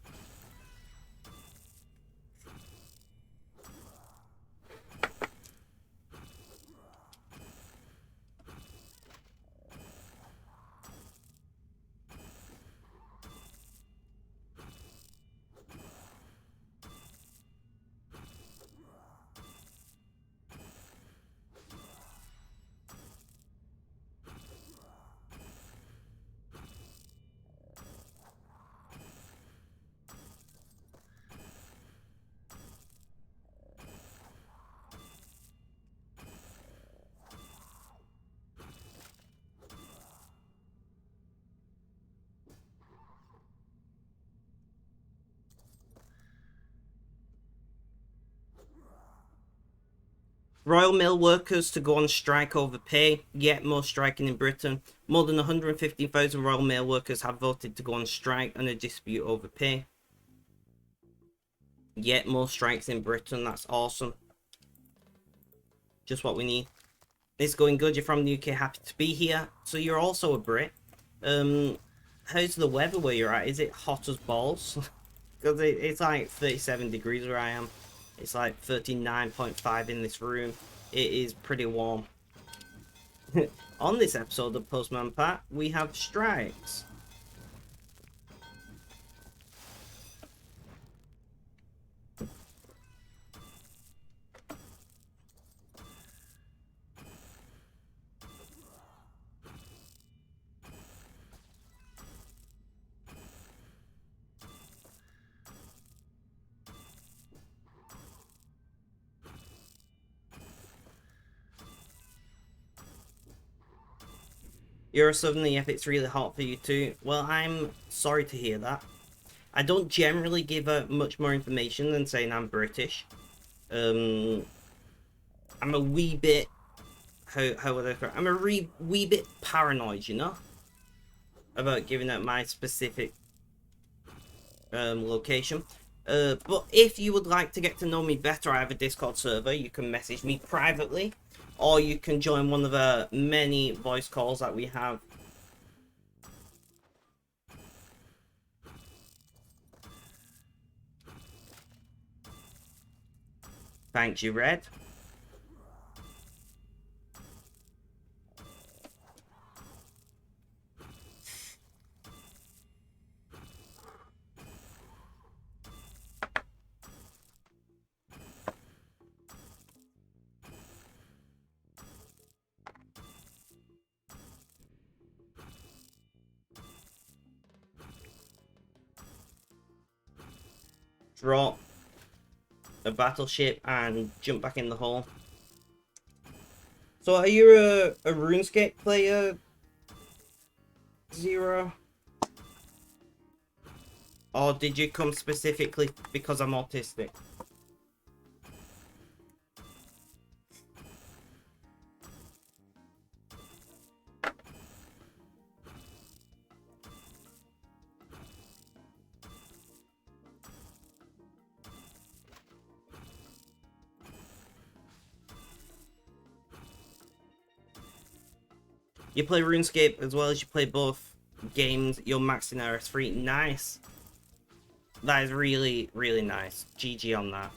Royal Mail workers to go on strike over pay, yet more striking in Britain. More than 115,000 Royal Mail workers have voted to go on strike and a dispute over pay. Yet more strikes in Britain, that's awesome. Just what we need. It's going good, you're from the UK, happy to be here. So you're also a Brit. How's the weather where you're at? Is it hot as balls? Because it's like 37 degrees where I am. It's like 39.5 in this room. It is pretty warm. On this episode of Postman Pat, we have strikes. You're a southerny if it's really hot for you too. Well, I'm sorry to hear that. I don't generally give out much more information than saying I'm British. I'm a wee bit... How would I put it? I'm a wee bit paranoid, you know? About giving out my specific location. But if you would like to get to know me better, I have a Discord server. You can message me privately. Or you can join one of the many voice calls that we have. Thank you, Red. Drop a battleship and jump back in the hole. So are you a Runescape player, Zero? Or did you come specifically because I'm autistic? You play RuneScape as well as you play both games. You're maxing RS3. Nice. That is really, really nice. GG on that.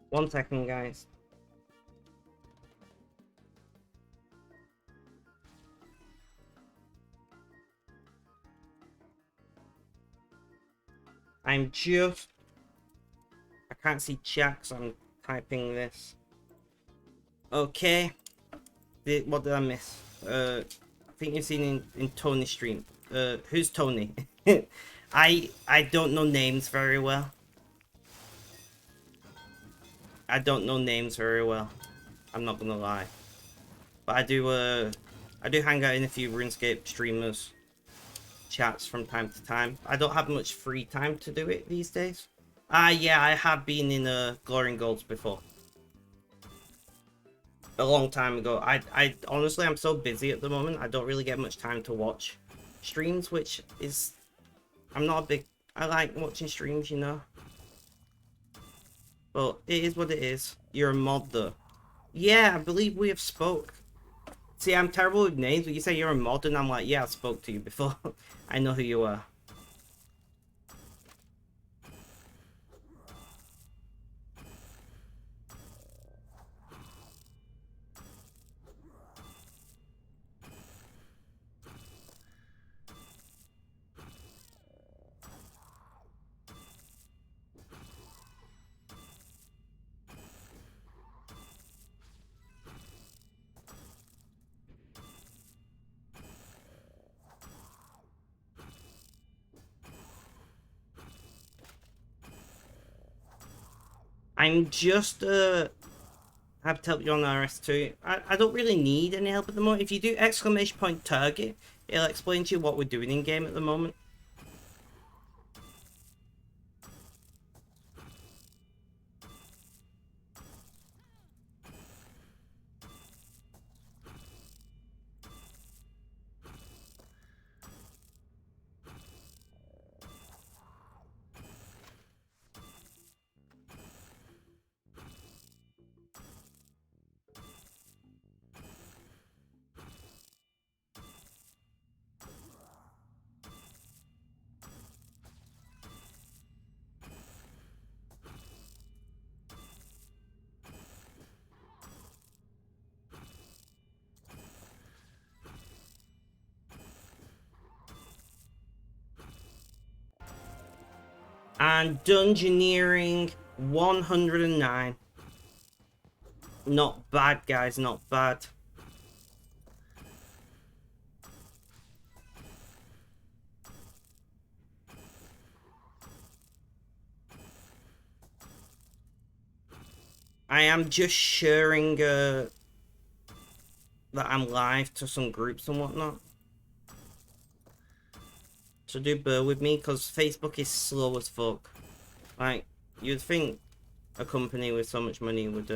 One second, guys. I'm just... I can't see chat, so I'm typing this. Okay. What did I miss? I think you've seen in Tony's stream. Who's Tony? I don't know names very well. I don't know names very well. I'm not gonna lie. But I do hang out in a few RuneScape streamers chats from time to time. I don't have much free time to do it these days. Yeah, I have been in Glory and Golds before. A long time ago. I honestly, I'm so busy at the moment, I don't really get much time to watch streams, which is... I'm not a big... I like watching streams, you know? But it is what it is. You're a mod, though. Yeah, I believe we have spoke. See, I'm terrible with names, but you say you're a mod, and I'm like, yeah, I spoke to you before. I know who you are. I'm just, have to help you on RS2. I don't really need any help at the moment. If you do exclamation point target, it'll explain to you what we're doing in game at the moment. And Dungeoneering 109. Not bad, guys, not bad. I am just sharing that I'm live to some groups and whatnot. So do bear with me, because Facebook is slow as fuck. Like, you'd think a company with so much money would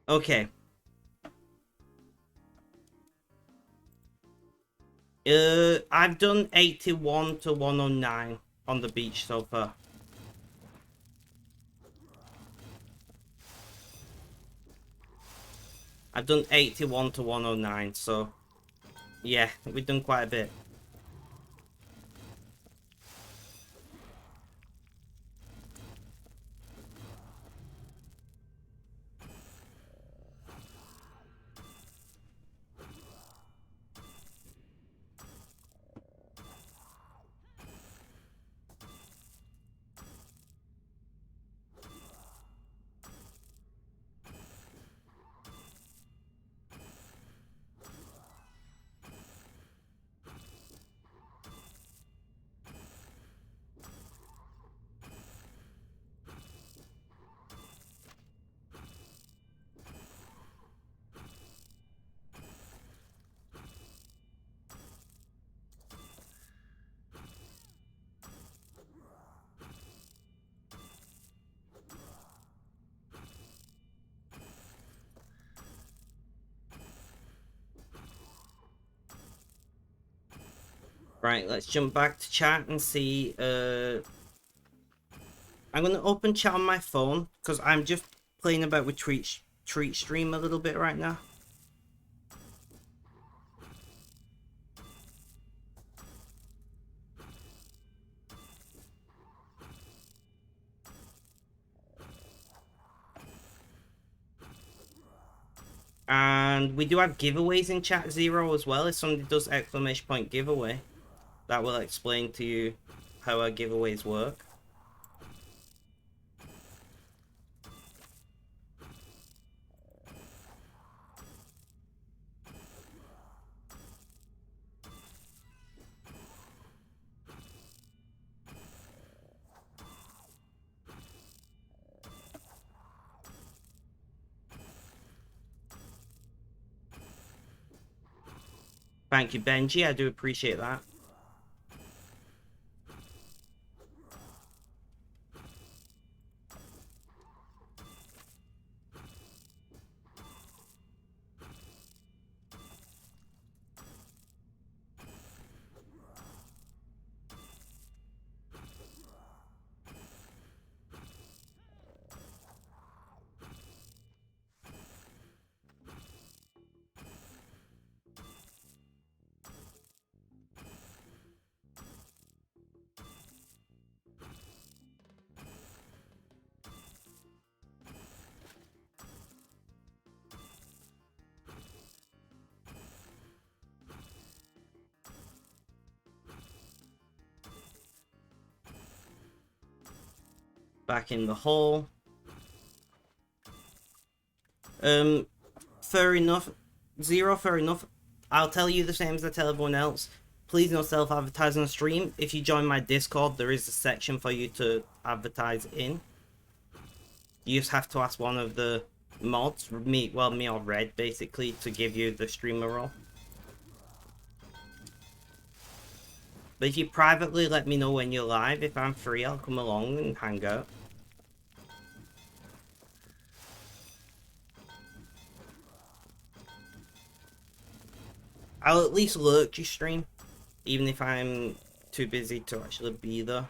Okay. I've done 81 to 109 on the beach so far. I've done 81 to 109, so yeah, we've done quite a bit. Right, let's jump back to chat and see. I'm gonna open chat on my phone because I'm just playing about with treat stream a little bit right now. And we do have giveaways in chat zero as well. If somebody does exclamation point giveaway, that will explain to you how our giveaways work. Thank you, Benji. I do appreciate that. Back in the hole. Fair enough. Zero, fair enough. I'll tell you the same as I tell everyone else. Please no self-advertise on stream. If you join my Discord, there is a section for you to advertise in. You just have to ask one of the mods, me or Red, basically, to give you the streamer role. But if you privately let me know when you're live, if I'm free, I'll come along and hang out. I'll at least lurk your stream, even if I'm too busy to actually be there.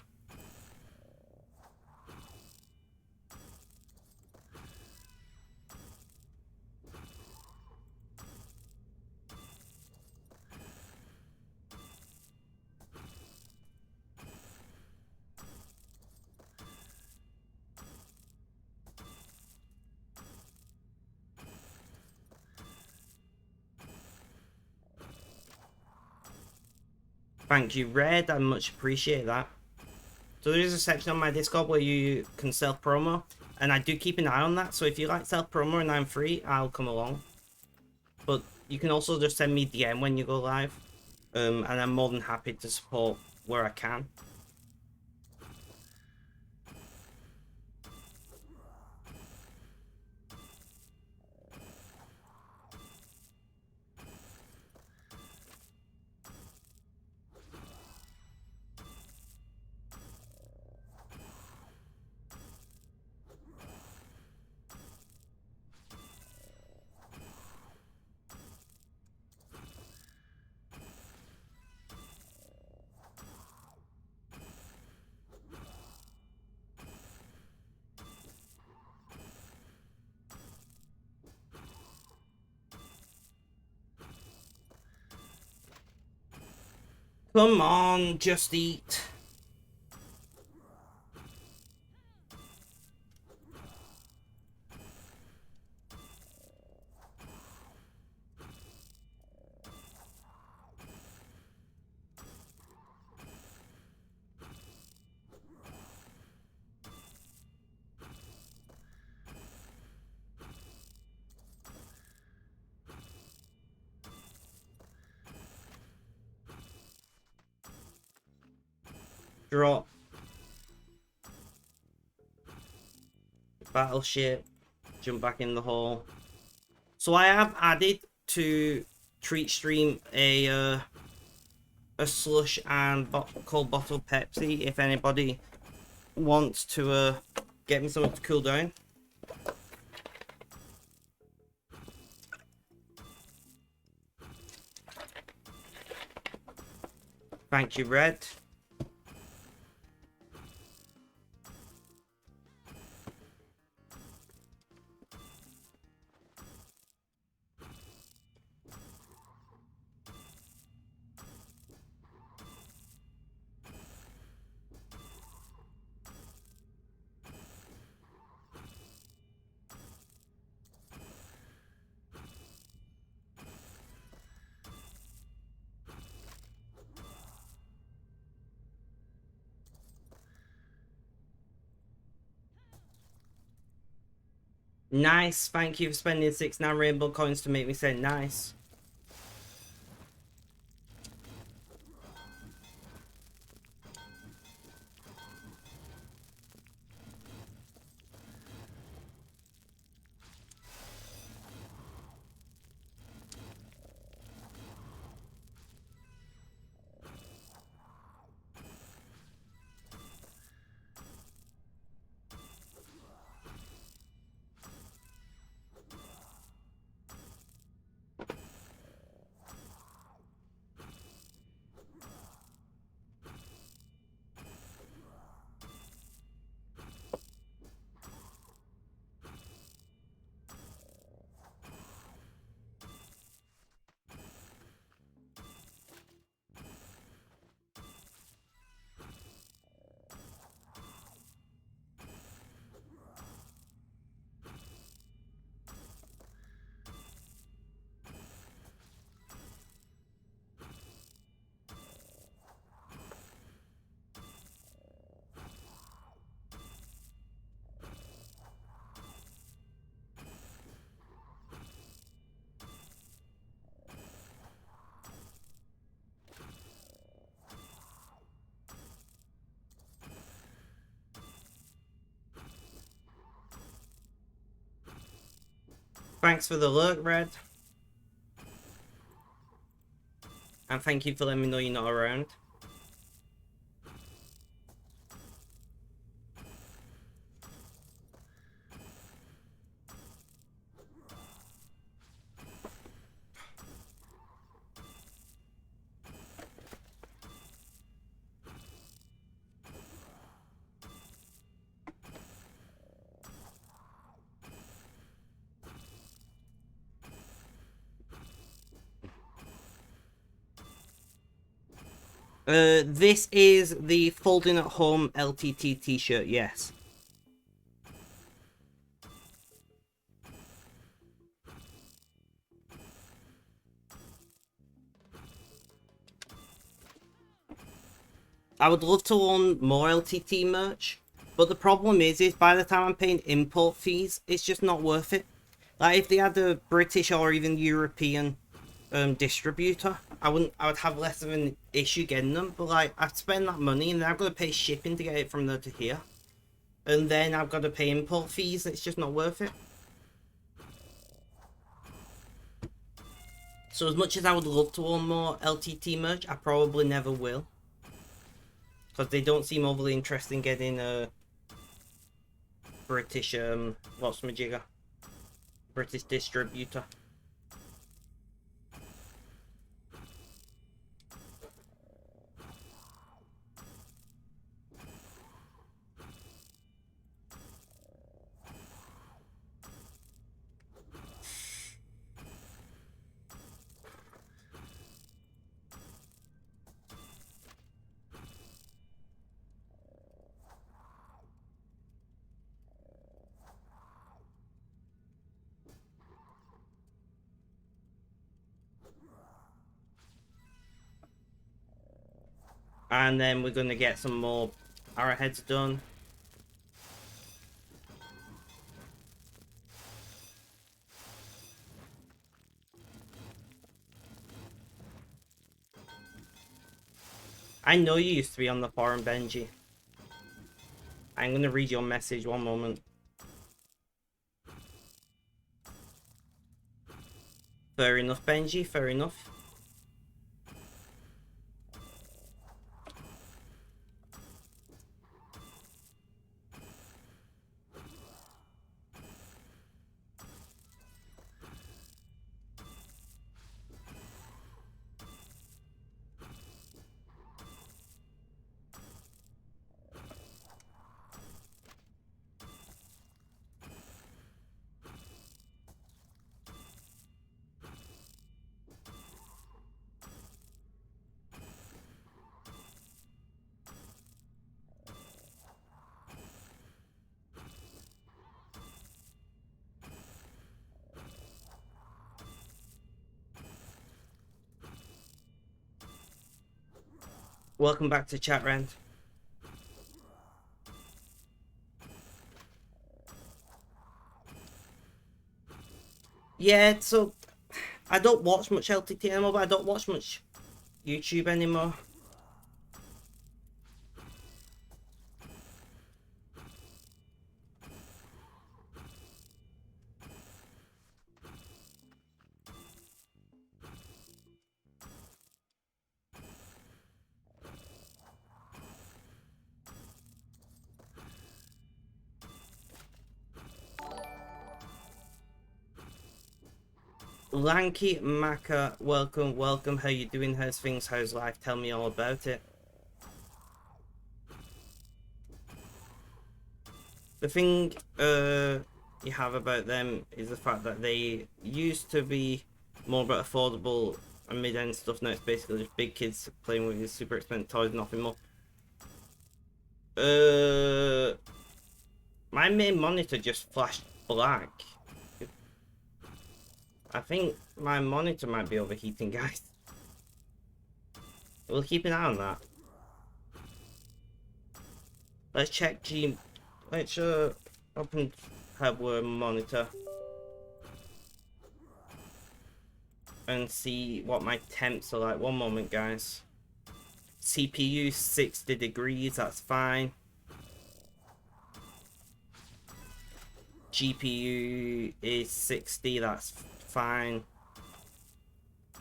Thank you, Red. I much appreciate that. So there is a section on my Discord where you can self-promo, and I do keep an eye on that. So if you like self-promo and I'm free, I'll come along. But you can also just send me DM when you go live, and I'm more than happy to support where I can. Come on, just eat. Drop. Battleship. Jump back in the hole. So I have added to Treat Stream a slush and cold bottle Pepsi if anybody wants to get me something to cool down. Thank you, Red. Nice. Thank you for spending 69 rainbow coins to make me say nice. Thanks for the lurk, Red. And thank you for letting me know you're not around. This is the folding at home LTT t-shirt, yes. I would love to own more LTT merch, but the problem is by the time I'm paying import fees, it's just not worth it. Like, if they had a British or even European distributor, I would have less of an issue getting them, but like, I'd spend that money and then I've got to pay shipping to get it from there to here. And then I've got to pay import fees, it's just not worth it. So as much as I would love to own more LTT merch, I probably never will. Because they don't seem overly interested in getting a British, what's my jigger? British distributor. And then we're gonna get some more arrowheads done. I know you used to be on the forum, Benji. I'm gonna read your message, one moment. Fair enough, Benji, fair enough. Welcome back to chat rant. Yeah, so I don't watch much LTT anymore, but I don't watch much YouTube anymore. Lanky Maka, welcome, welcome. How you doing? How's things? How's life? Tell me all about it. The thing you have about them is the fact that they used to be more about affordable and mid-end stuff. Now it's basically just big kids playing with these super expensive toys, nothing more. My main monitor just flashed black. I think my monitor might be overheating, guys. We'll keep an eye on that. Let's check G. Let's open hardware monitor and see what my temps are like. One moment, guys. CPU 60 degrees, that's fine. GPU is 60, that's fine.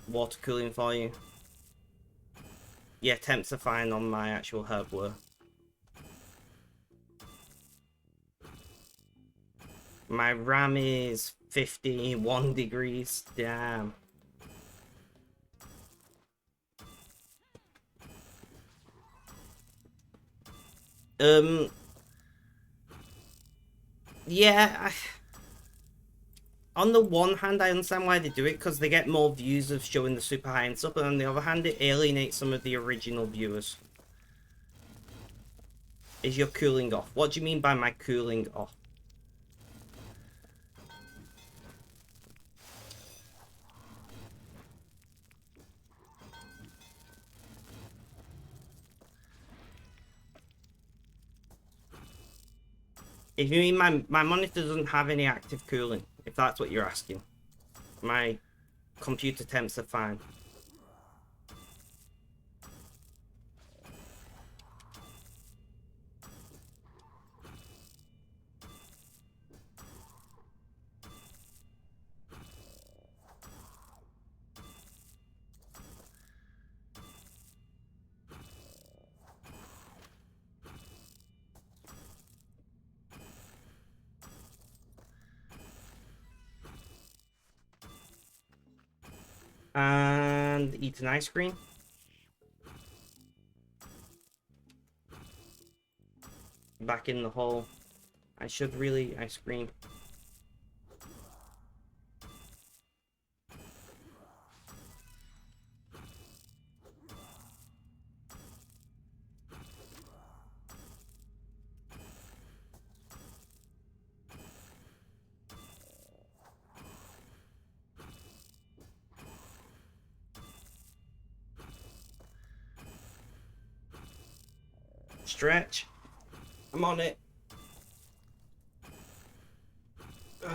Water cooling for you. Yeah, temps are fine on my actual hardware. My RAM is 51 degrees, damn. Yeah, on the one hand, I understand why they do it, because they get more views of showing the super high end stuff, but on the other hand, it alienates some of the original viewers. Is your cooling off? What do you mean by my cooling off? If you mean my monitor doesn't have any active cooling, if that's what you're asking. My computer temps are fine. And eat an ice cream. Back in the hole. I should really ice cream. Stretch. I'm on it. Ugh.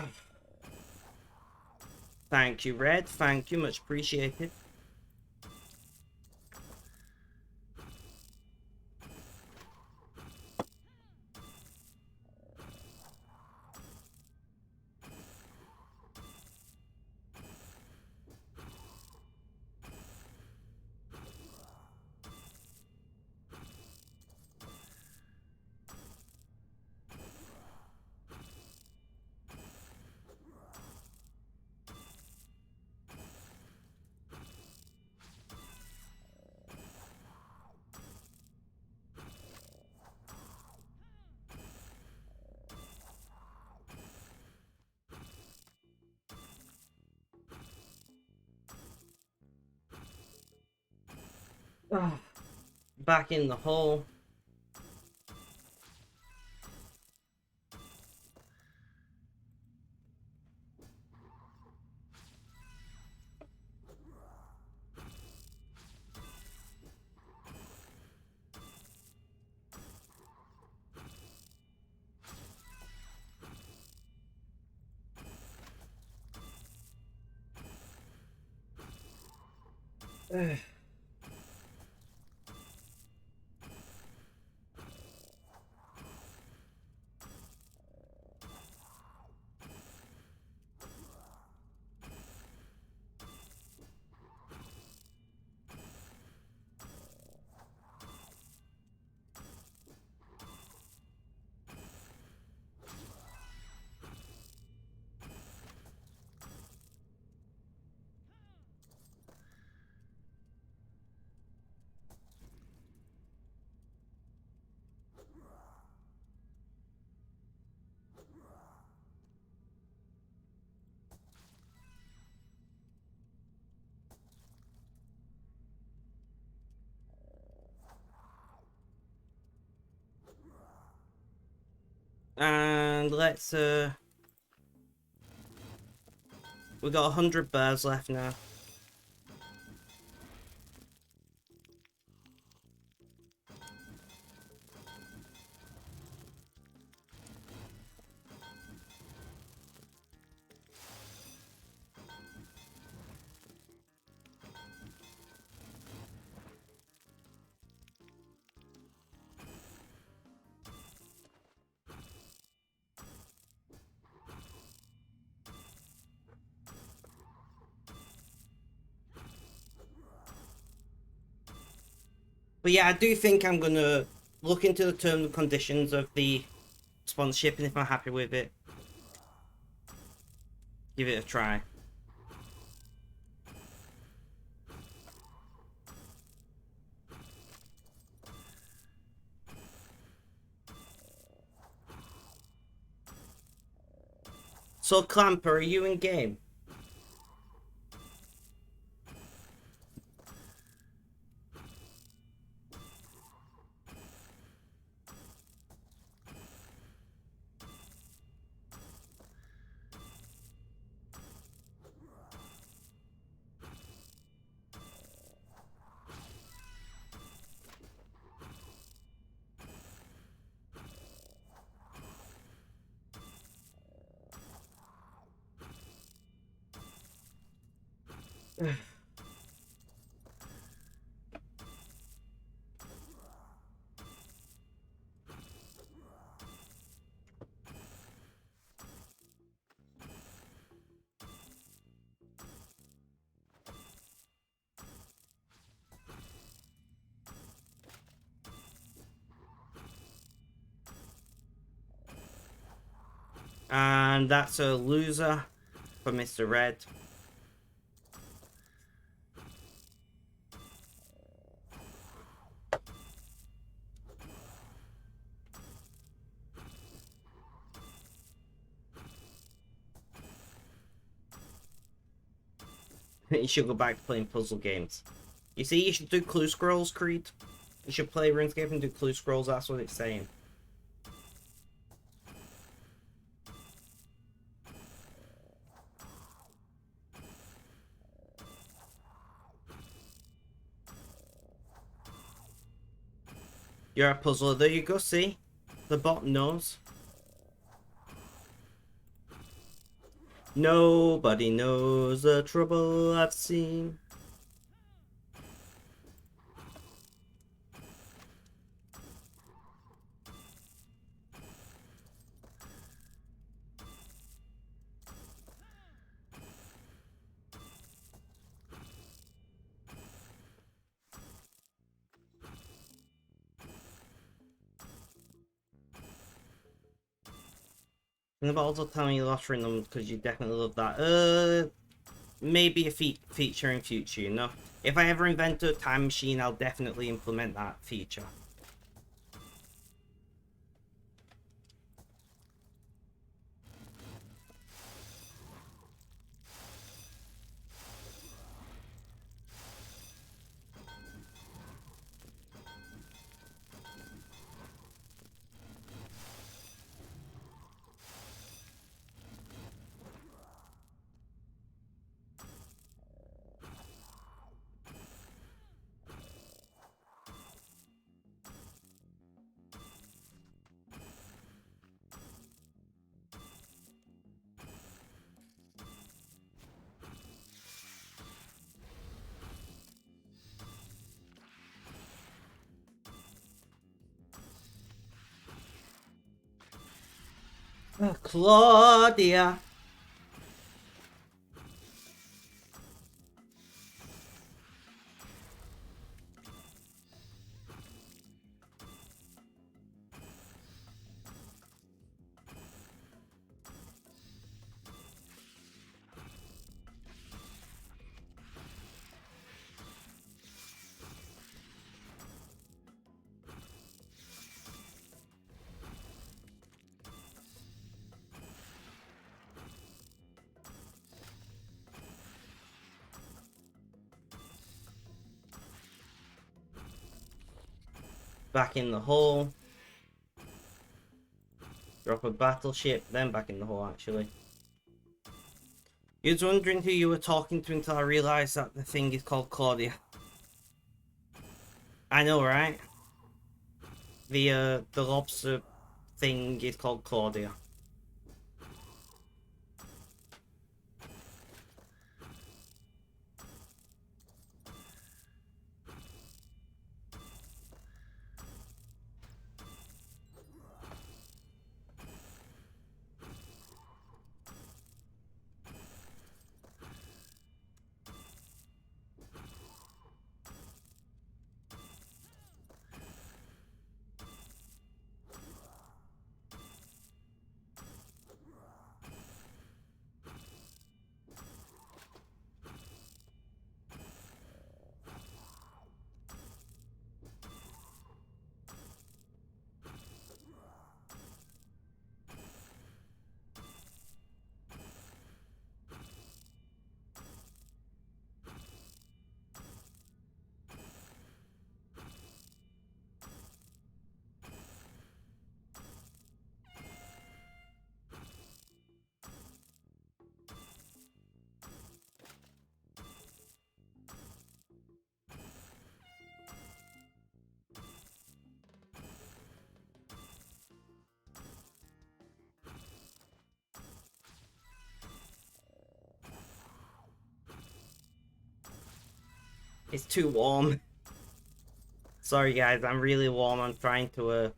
Thank you, Red. Thank you. Much appreciated. Ugh. Back in the hole. And let's we got 100 bears left now. But yeah, I do think I'm gonna look into the terms and conditions of the sponsorship, and if I'm happy with it, give it a try. So Clamper, are you in game? And that's a loser for Mr. Red. You should go back to playing puzzle games. You see, you should do clue scrolls, Creed. You should play RuneScape and do clue scrolls, that's what it's saying. You're a puzzler, there you go, see? The bot knows. Nobody knows the trouble I've seen. And the bottles will tell me you're offering them because you definitely love that. Maybe a feature in future, you know? If I ever invent a time machine, I'll definitely implement that feature. Claudia. Back in the hole. Drop a battleship, then back in the hole actually. You was wondering who you were talking to until I realised that the thing is called Claudia. I know, right? The lobster thing is called Claudia. It's too warm. Sorry guys, I'm really warm. I'm trying to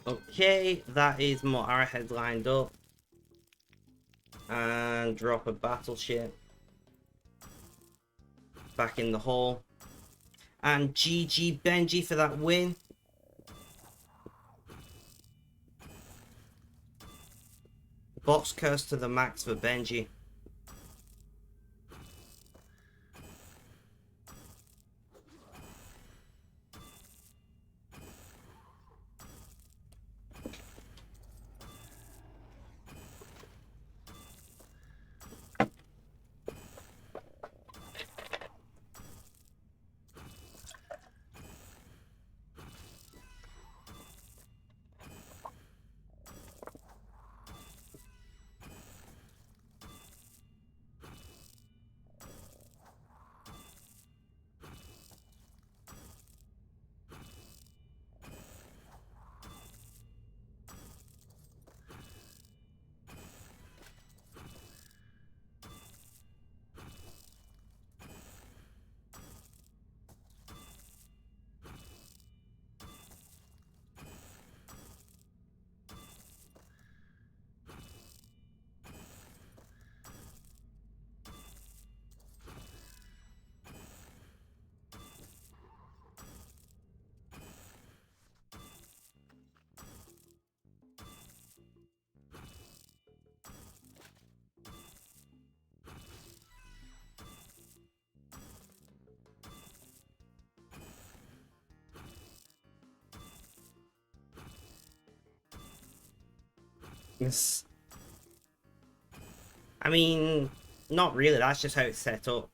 Okay, that is more arrowheads lined up. And drop a battleship. Back in the hole. And GG Benji for that win. Box curse to the max for Benji. Yes. I mean, not really. That's just how it's set up.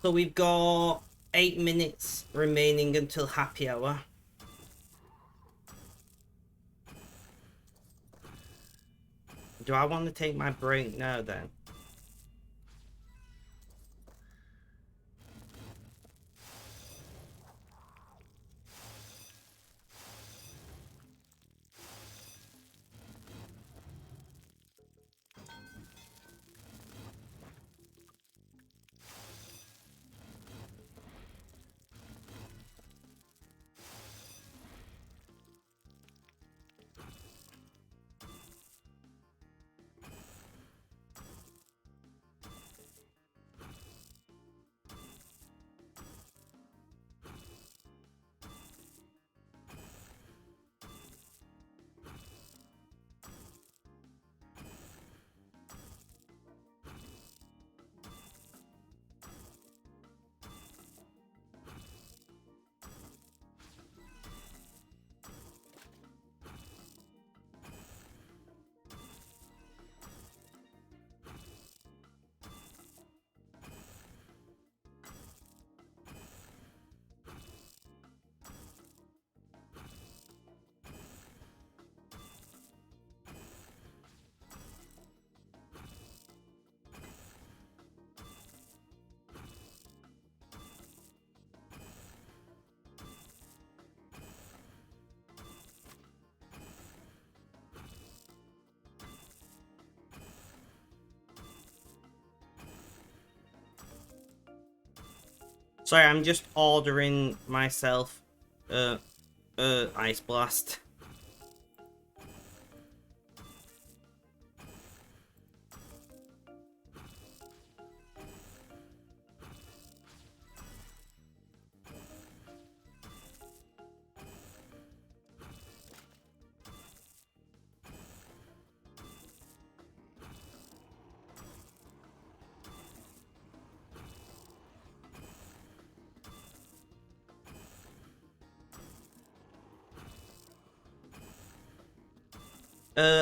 So we've got 8 minutes remaining until happy hour. Do I want to take my break now then? Sorry, I'm just ordering myself Ice Blast.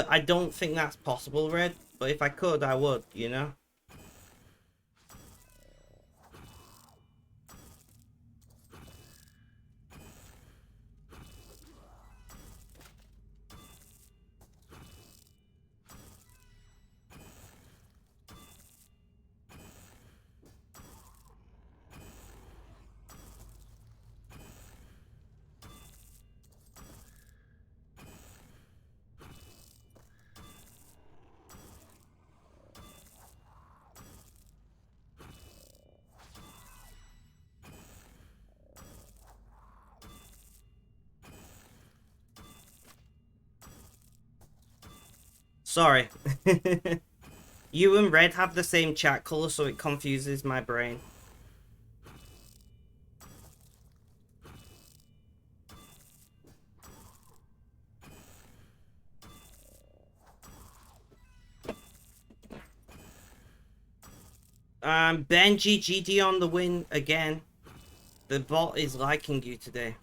I don't think that's possible, Red, but if I could, I would, you know? Sorry. You and Red have the same chat color, so it confuses my brain. Benji GD on the win again. The bot is liking you today.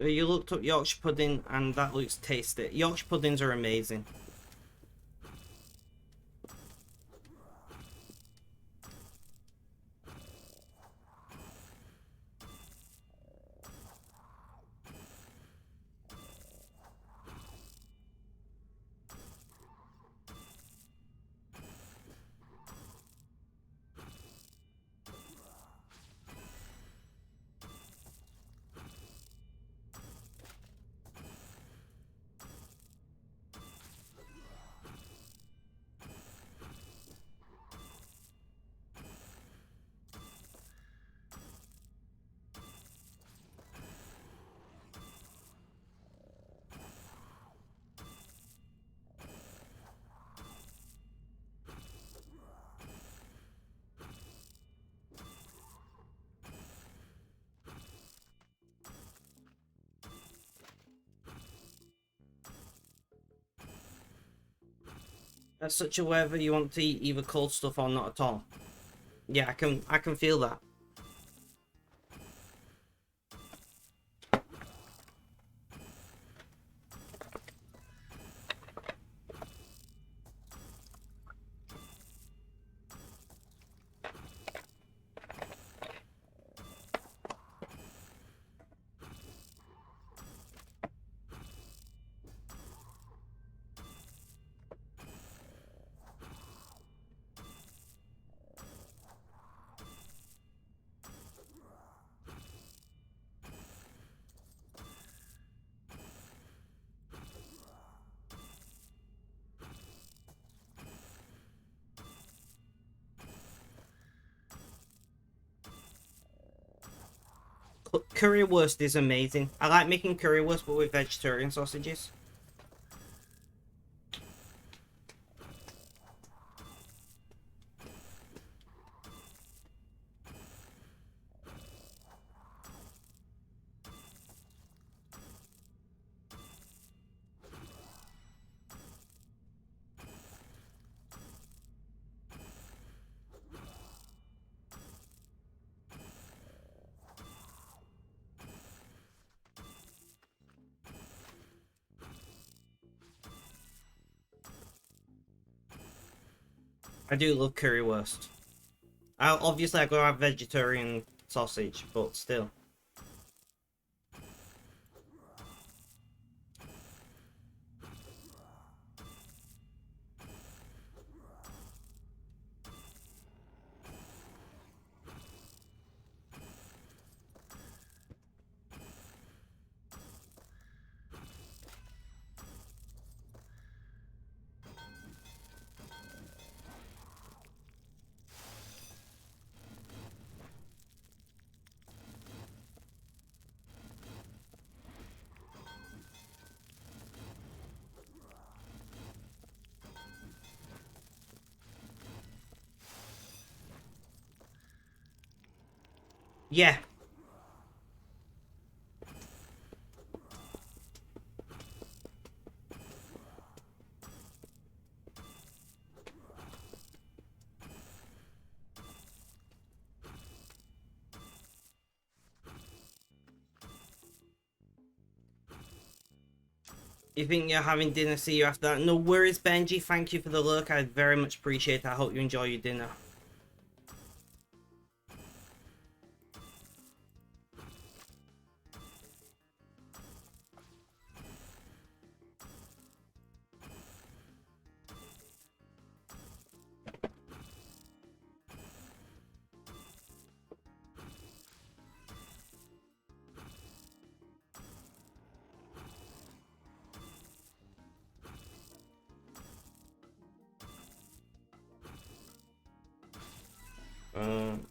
You looked up Yorkshire pudding and that looks tasty. Yorkshire puddings are amazing. That's such a whether you want to eat either cold stuff or not at all. Yeah, I can feel that. Currywurst is amazing. I like making currywurst but with vegetarian sausages. I do love currywurst. Obviously I gotta have vegetarian sausage, but still. Yeah. You think you're having dinner, see you after that. No worries, Benji. Thank you for the look. I very much appreciate it. I hope you enjoy your dinner. Um,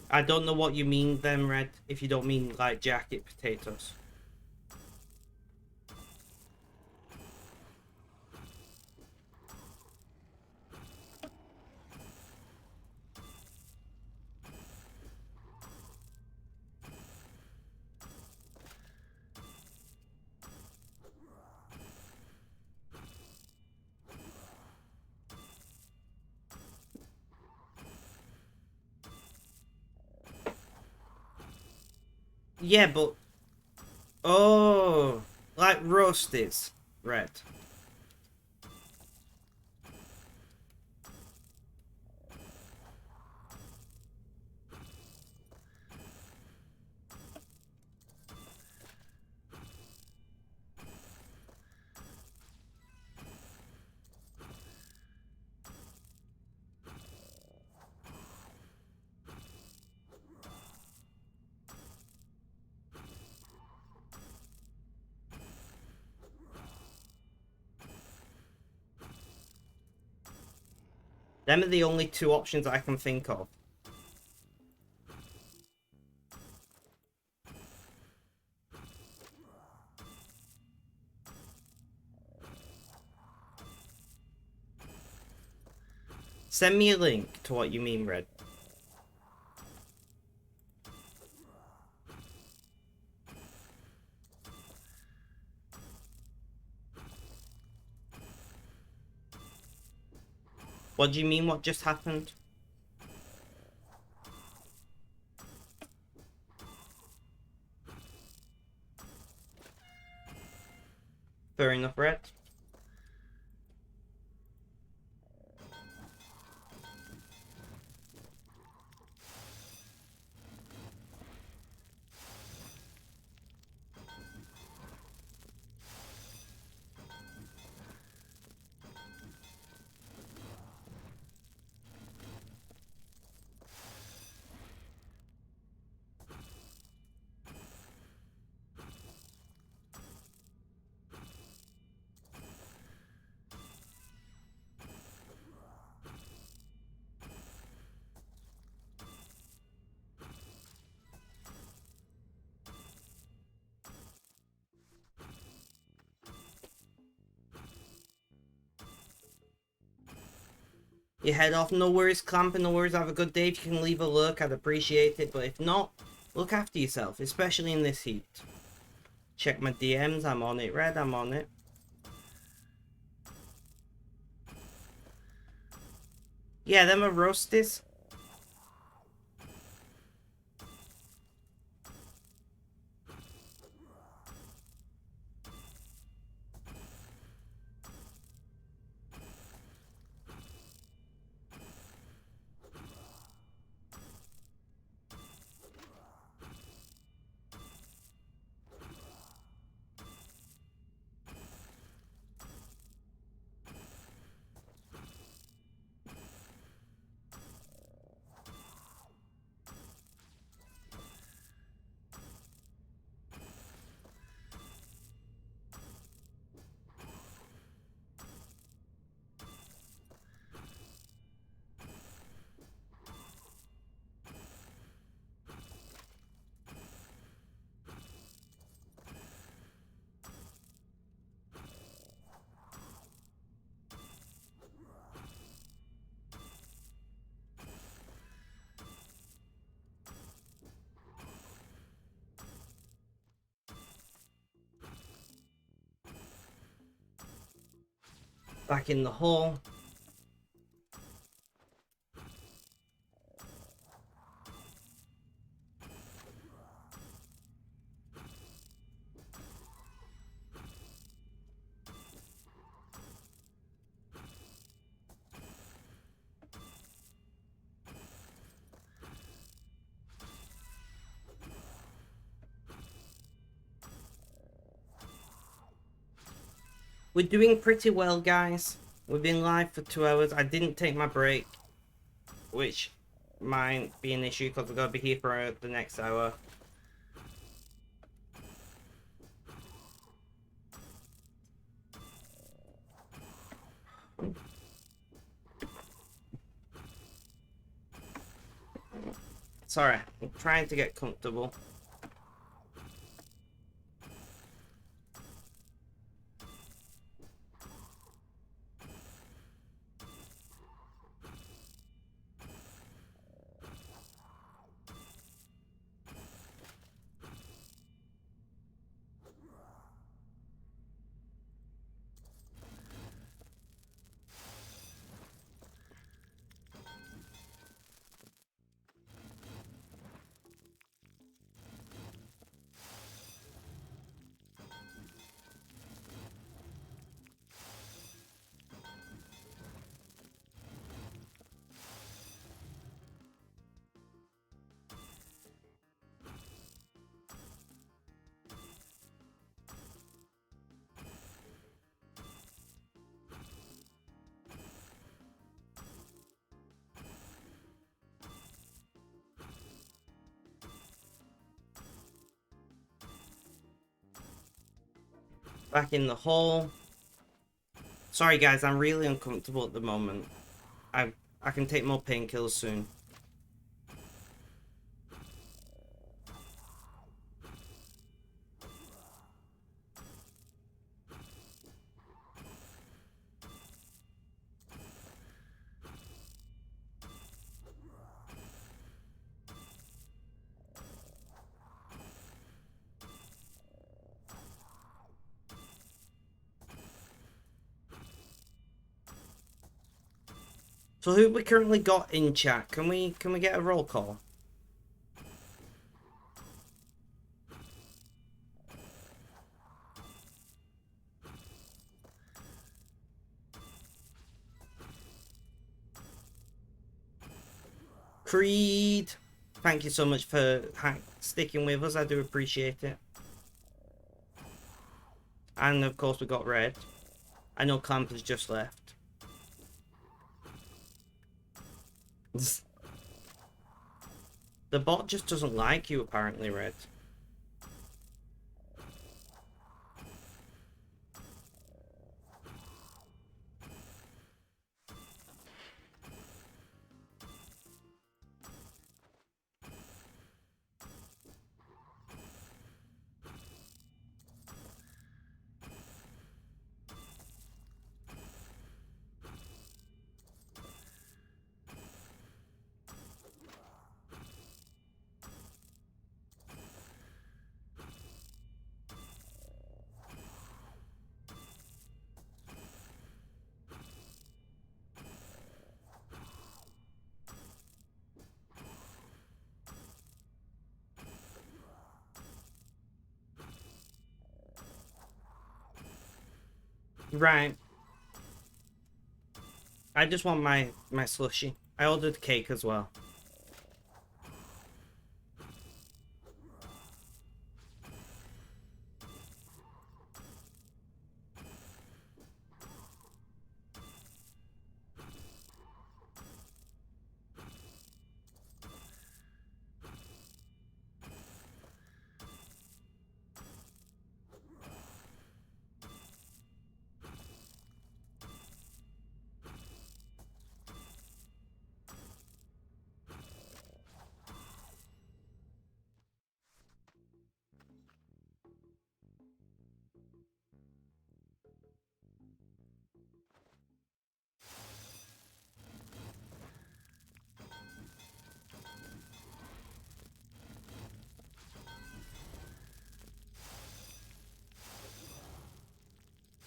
I don't know what you mean then, Red, if you don't mean like jacket potatoes. Yeah, but... Oh, like roasties. Red. Them are the only two options I can think of. Send me a link to what you mean, Red. What do you mean what just happened? Fair enough, Red. You head off, no worries, Clamp, no worries, have a good day. If you can leave a look, I'd appreciate it. But if not, look after yourself, especially in this heat. Check my DMs, I'm on it, Red, I'm on it. Yeah, them are roasties. Back in the hall. We're doing pretty well, guys. We've been live for 2 hours. I didn't take my break, which might be an issue because we're going to be here for the next hour. Sorry, I'm trying to get comfortable. Back in the hole. Sorry guys, I'm really uncomfortable at the moment. I can take more painkillers soon. So who we currently got in chat? Can we get a roll call? Creed, thank you so much for sticking with us. I do appreciate it. And of course we got Red. I know Clamp has just left. The bot just doesn't like you apparently, Red. Right. I just want my slushy. I ordered cake as well.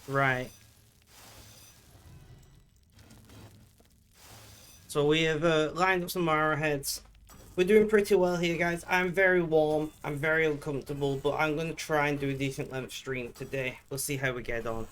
Right. So we have lined up some arrowheads. We're doing pretty well here, guys. I'm very warm. I'm very uncomfortable, but I'm going to try and do a decent length stream today. We'll see how we get on.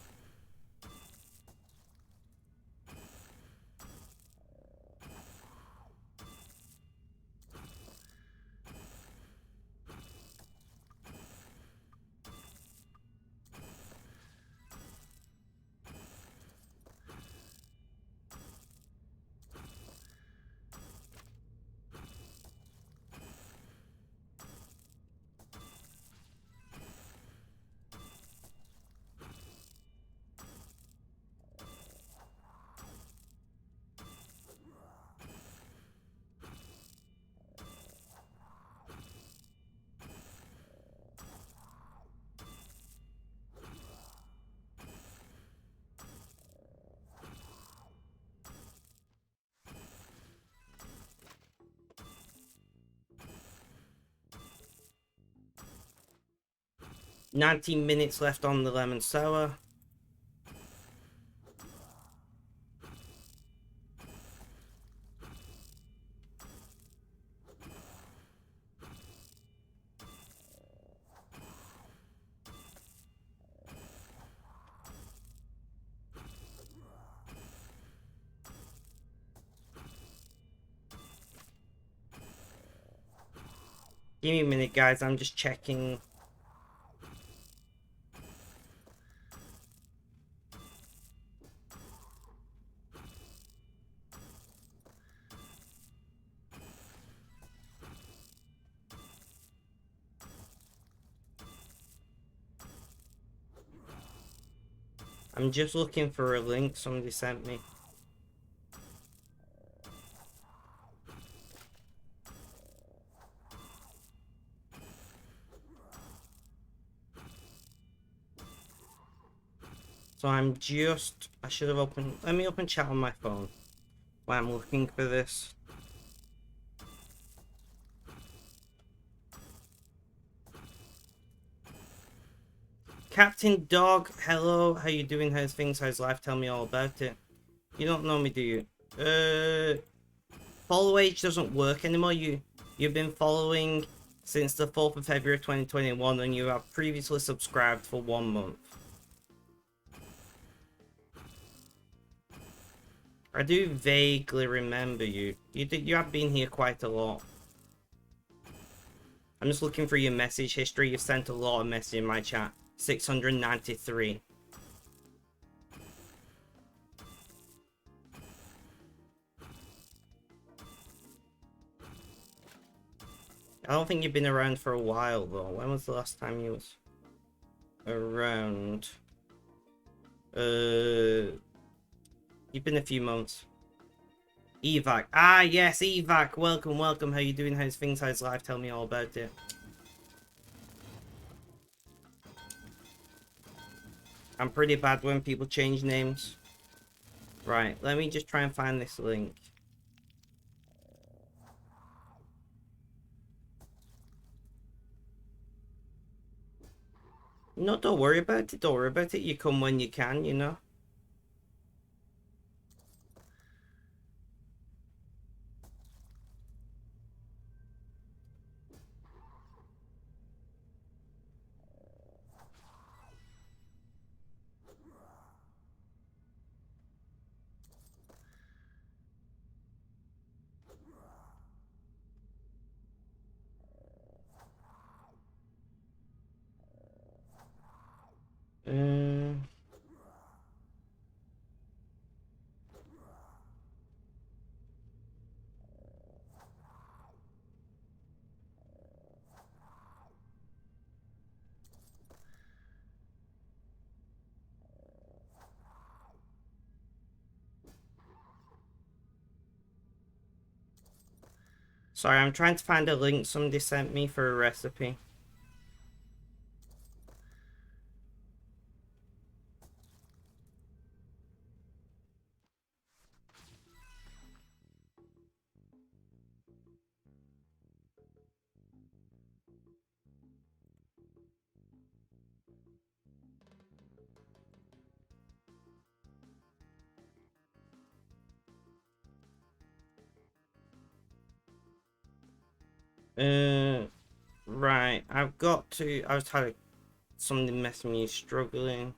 "19 minutes left on the lemon sour." Give me a minute, guys. I'm just checking. I'm just looking for a link somebody sent me. So I should have opened, let me open chat on my phone while I'm looking for this. Captain Dog, hello, how you doing? How's things? How's life? Tell me all about it. You don't know me, do you? Follow age doesn't work anymore. You've been following since the 4th of February 2021 and you have previously subscribed for 1 month. I do vaguely remember you. You have been here quite a lot. I'm just looking for your message history. You've sent a lot of messages in my chat. 693. I don't think you've been around for a while though. When was the last time you was around? You've been a few months. Evac. Ah, yes, Evac. Welcome, welcome. How you doing? How's things? How's life? Tell me all about it. I'm pretty bad when people change names. Right, let me just try and find this link. No, don't worry about it. Don't worry about it. You come when you can, you know. Uh, Sorry, I'm trying to find a link somebody sent me for a recipe. Right, I've got to. I was having something messing me struggling.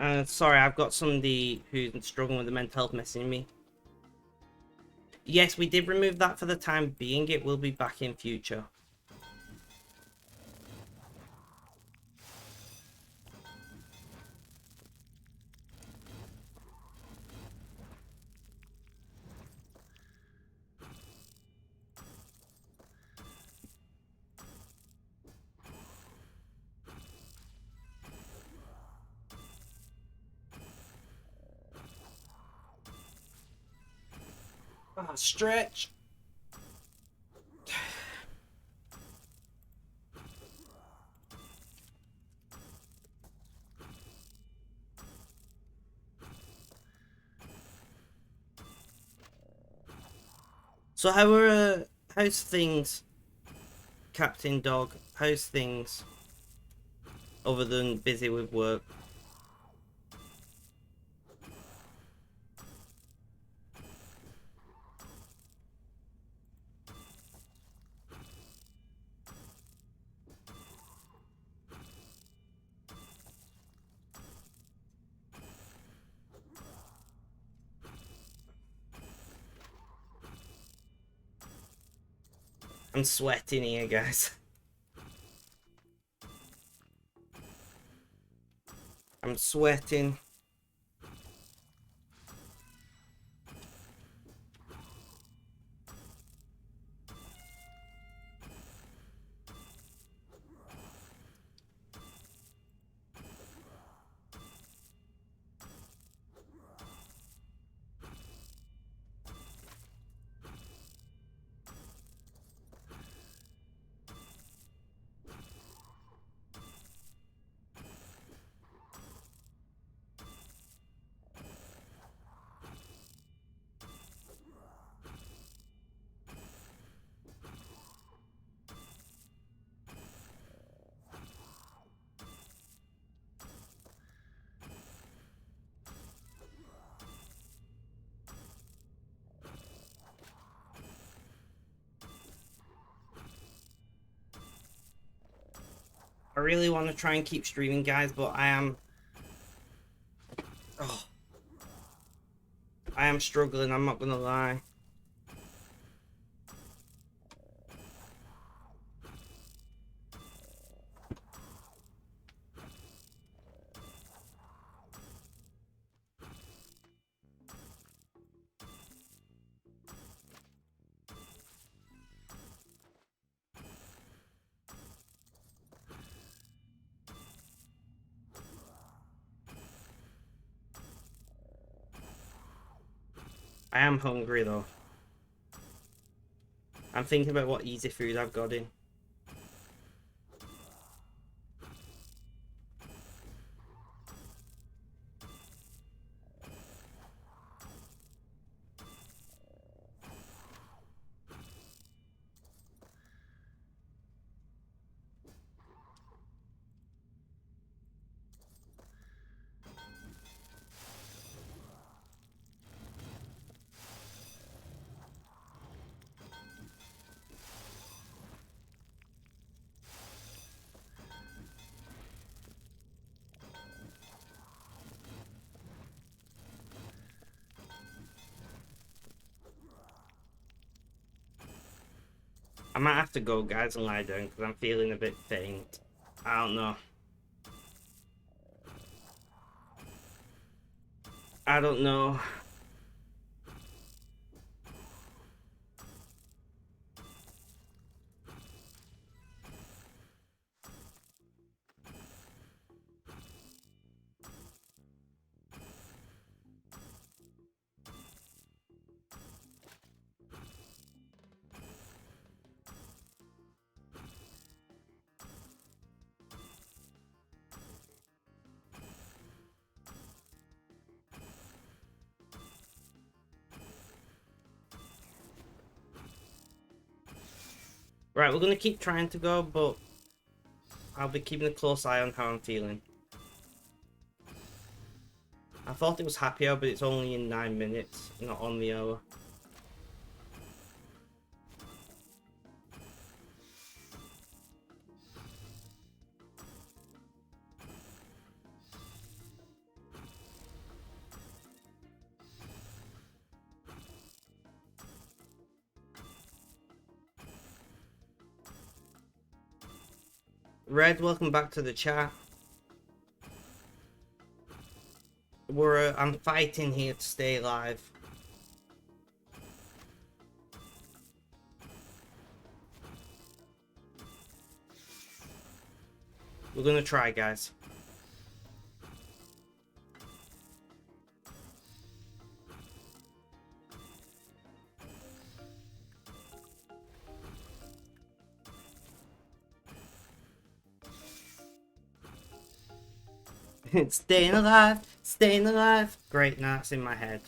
Uh, sorry, I've got somebody who's struggling with the mental health messaging me. Yes, we did remove that for the time being. It will be back in future. Ah, stretch. So how's things, Captain Dog. How's things? Other than busy with work. I'm sweating here, guys. I'm sweating. I really want to try and keep streaming, guys, but I am... Oh. I am struggling, I'm not gonna lie. I am hungry though. I'm thinking about what easy food I've got in. I might have to go, guys, and lie down because I'm feeling a bit faint. I don't know. I don't know. Right, we're gonna keep trying to go, but I'll be keeping a close eye on how I'm feeling. I thought it was happy hour, but it's only in 9 minutes, not on the hour. Red, welcome back to the chat. I'm fighting here to stay alive. We're gonna try, guys. Staying alive, staying alive. Great, now it's in my head.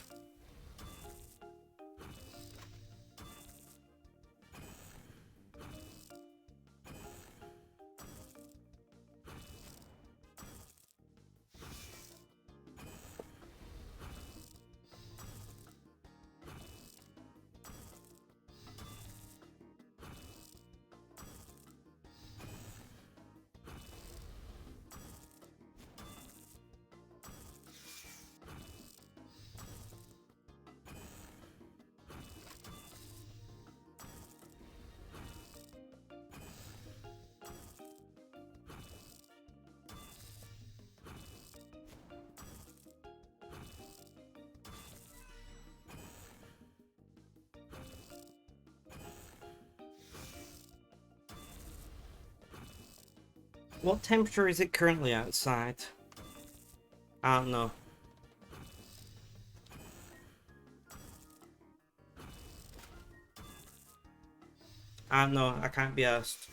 What temperature is it currently outside? I don't know. I don't know. I can't be asked.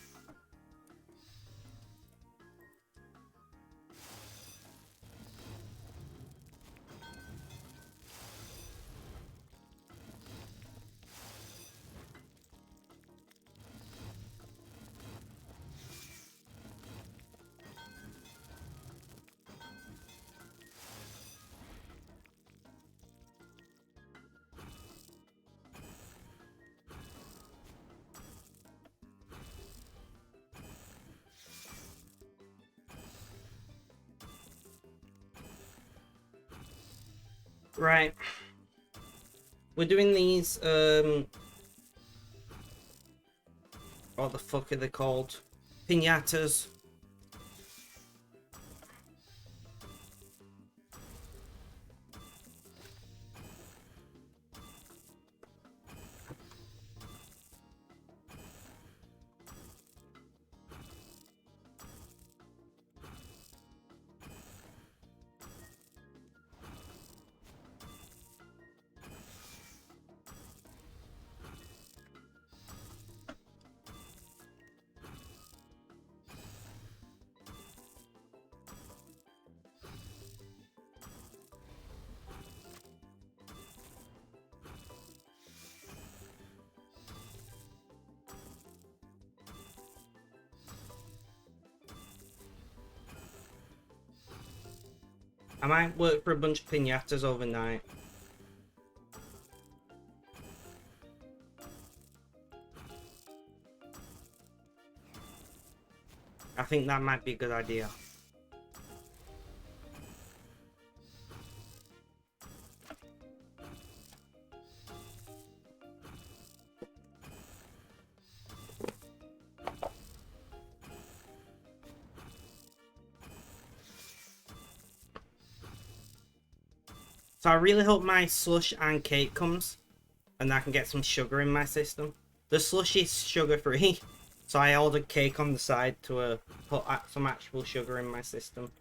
Right. We're doing these, what the fuck are they called? Pinatas. I might work for a bunch of pinatas overnight. I think that might be a good idea. So I really hope my slush and cake comes and I can get some sugar in my system. The slush is sugar free, so I ordered cake on the side to put some actual sugar in my system.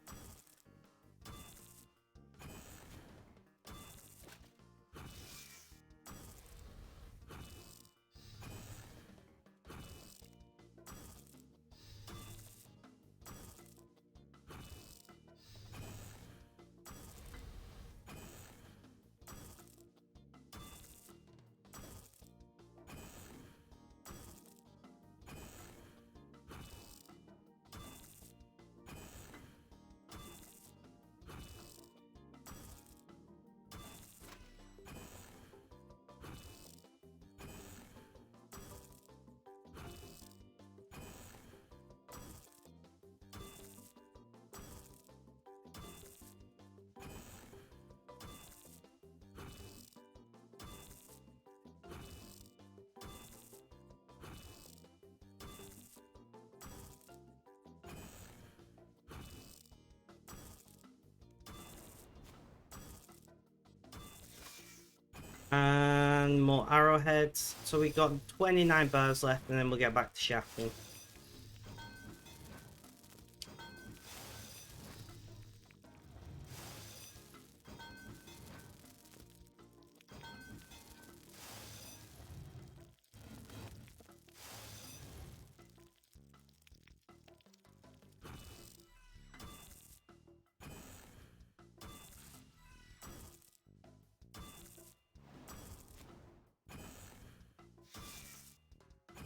And more arrowheads. So we got 29 bars left and then we'll get back to shafting.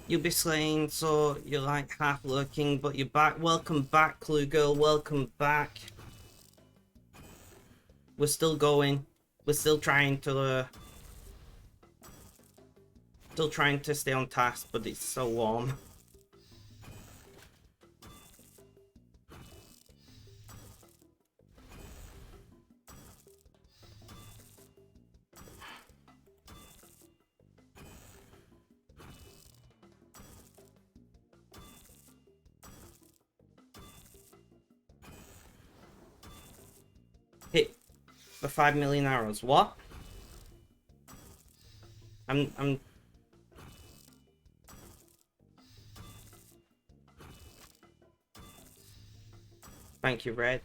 You'll be slain, so you're like half lurking, but you're back. Welcome back, Clue Girl. Welcome back. We're still going. We're still trying to stay on task, but it's so warm. Hit the 5 million arrows. What? I'm Thank you, Red.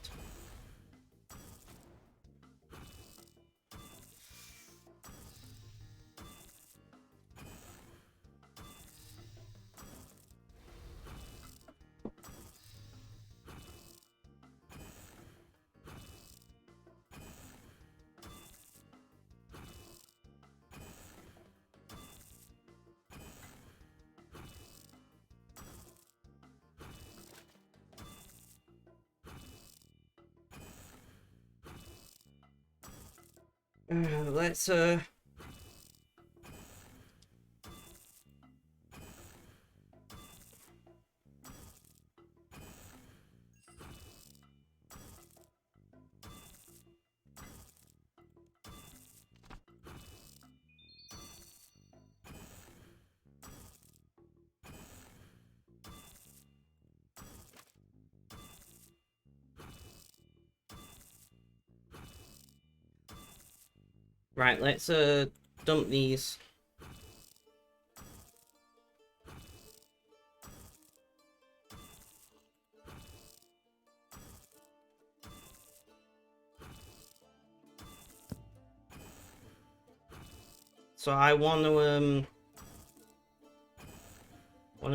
Let's right, let's dump these. So I want to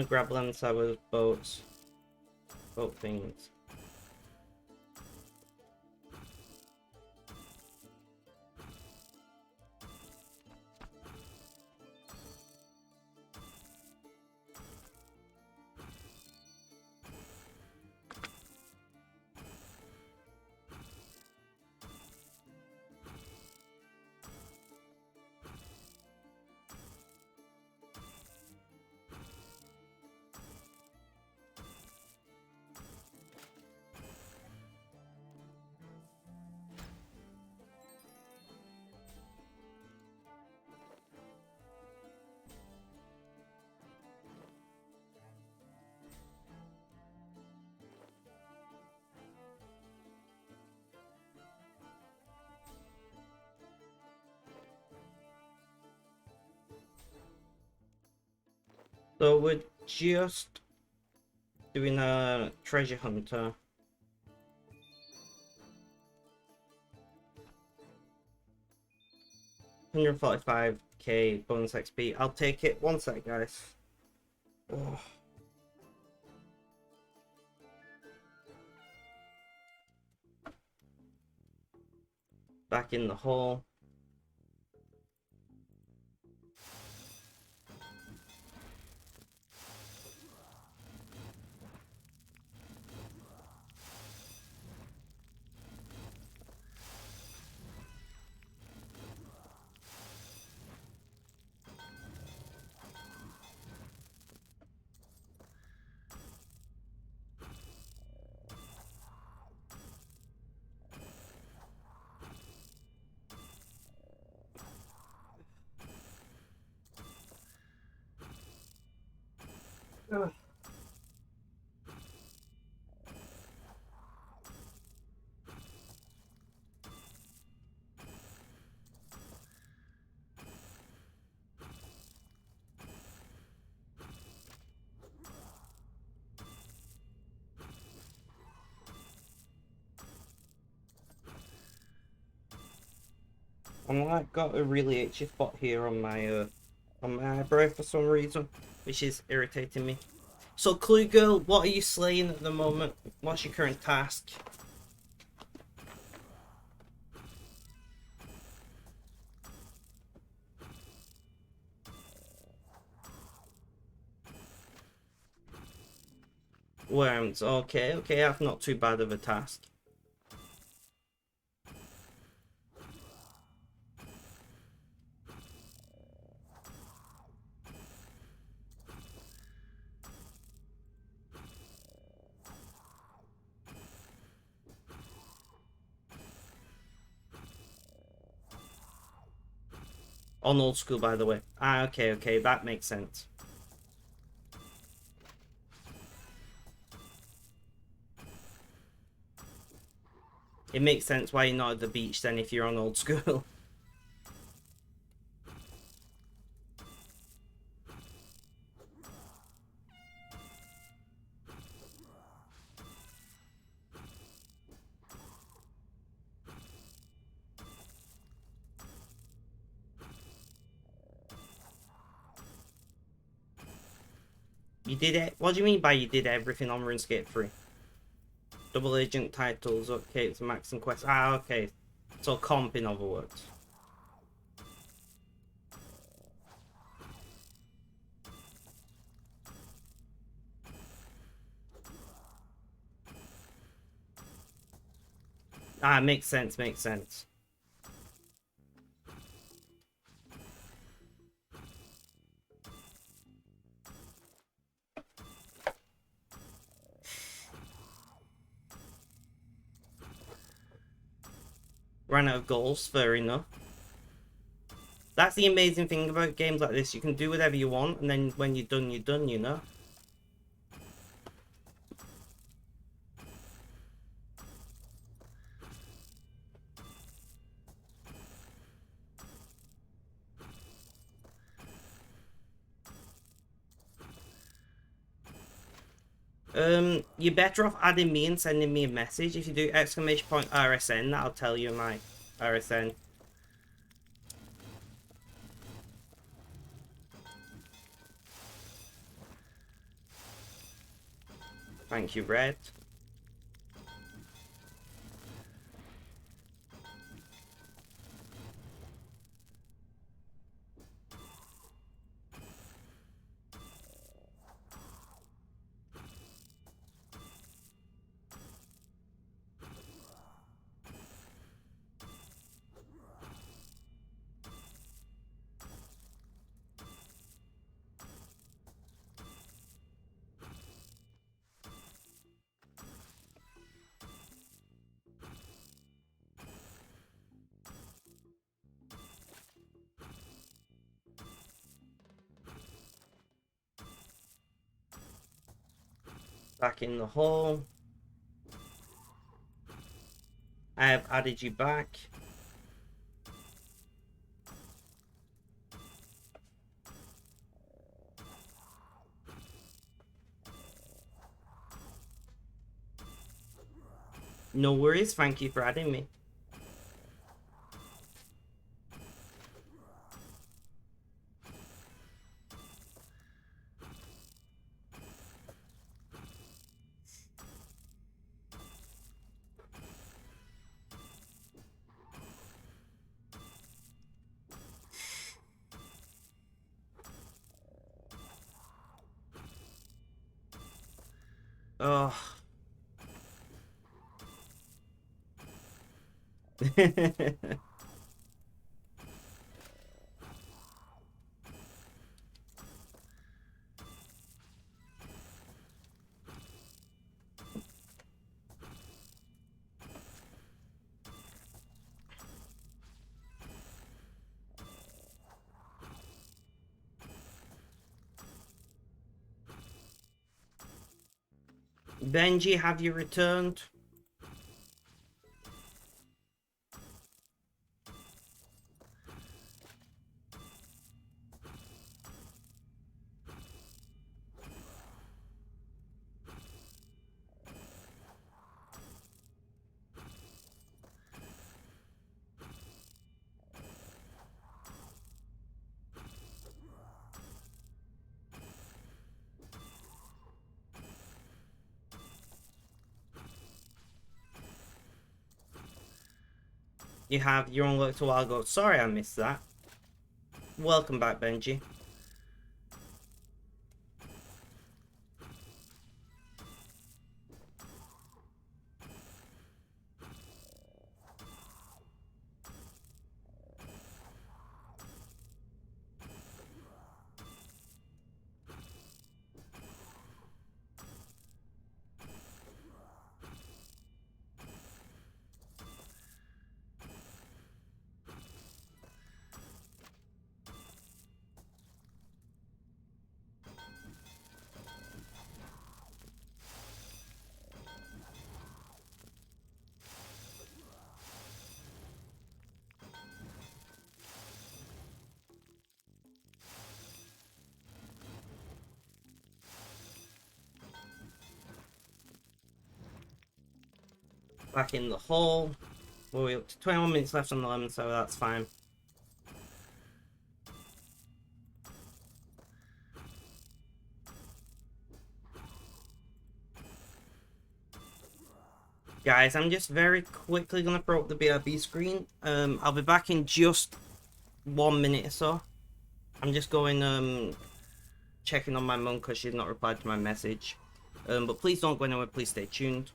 grab Landsauer's boat things. So we're just doing a treasure hunter. $145k bonus XP. I'll take it. One sec, guys. Oh. Back in the hole. Ugh. I'm like got a really itchy spot here on my eyebrow for some reason, which is irritating me. So Clue Girl, what are you slaying at the moment? What's your current task? Worms. Okay, okay, that's not too bad of a task. On old school, by the way. Ah, okay, okay, that makes sense. It makes sense why you're not at the beach then if you're on old school. You did it. What do you mean by you did everything on RuneScape 3? Double agent titles, okay, it's max and quest. Ah, okay. So comp in other words. Ah, makes sense, makes sense. Ran out of goals, fair enough. That's the amazing thing about games like this. You can do whatever you want, and then when you're done, you know? You're better off adding me and sending me a message. If you do exclamation point RSN, that'll tell you my RSN. Thank you, Red. Back in the hole. I have added you back. No worries, thank you for adding me. Oh. Benji, have you returned? You have, you unlocked a while ago. Sorry I missed that. Welcome back, Benji. Back in the hole. We're up to 21 minutes left on the lemon, so that's fine. Guys, I'm just very quickly gonna throw up the BRB screen. I'll be back in just 1 minute or so. I'm just going checking on my mum because she's not replied to my message. But please don't go anywhere, please stay tuned.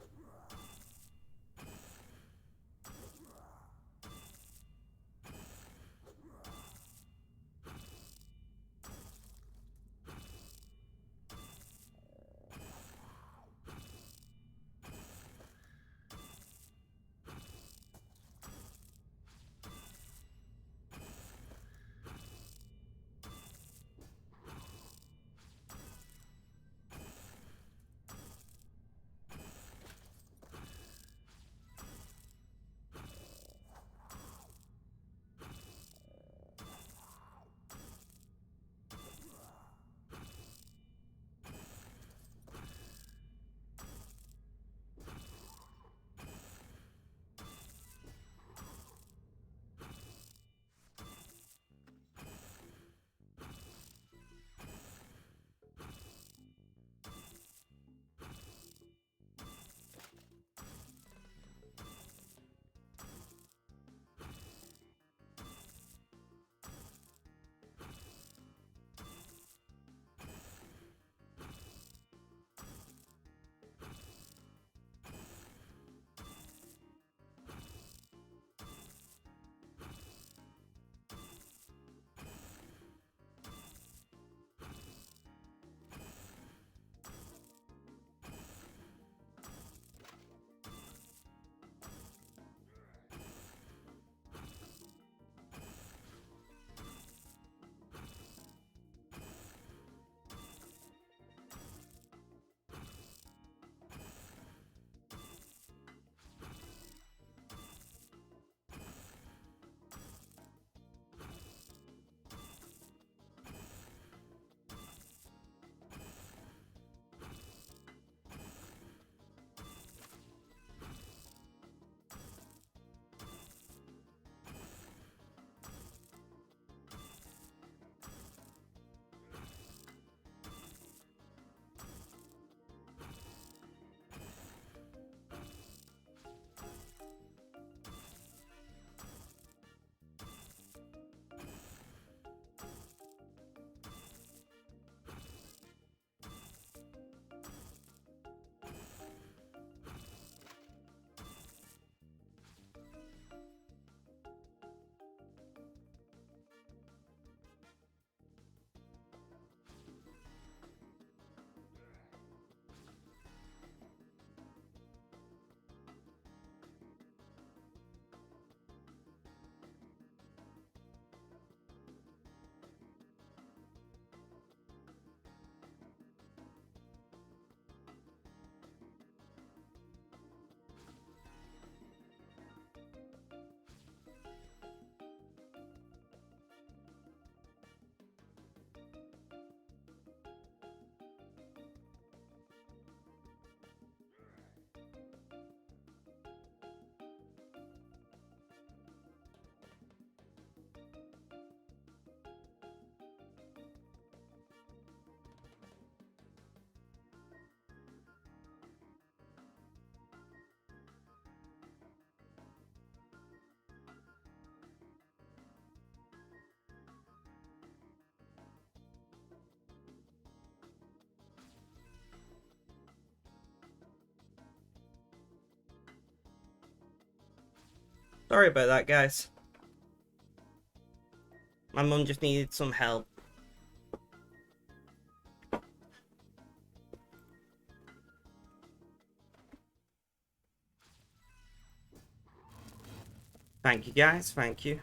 Sorry about that, guys. My mum just needed some help. Thank you, guys. Thank you.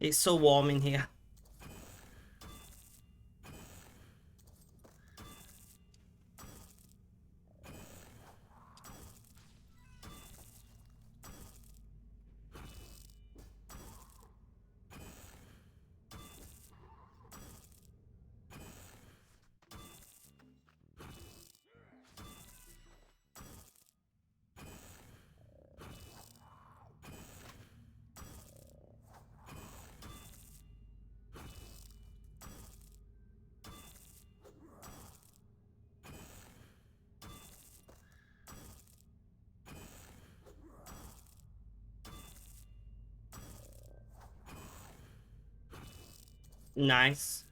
It's so warm in here. Nice.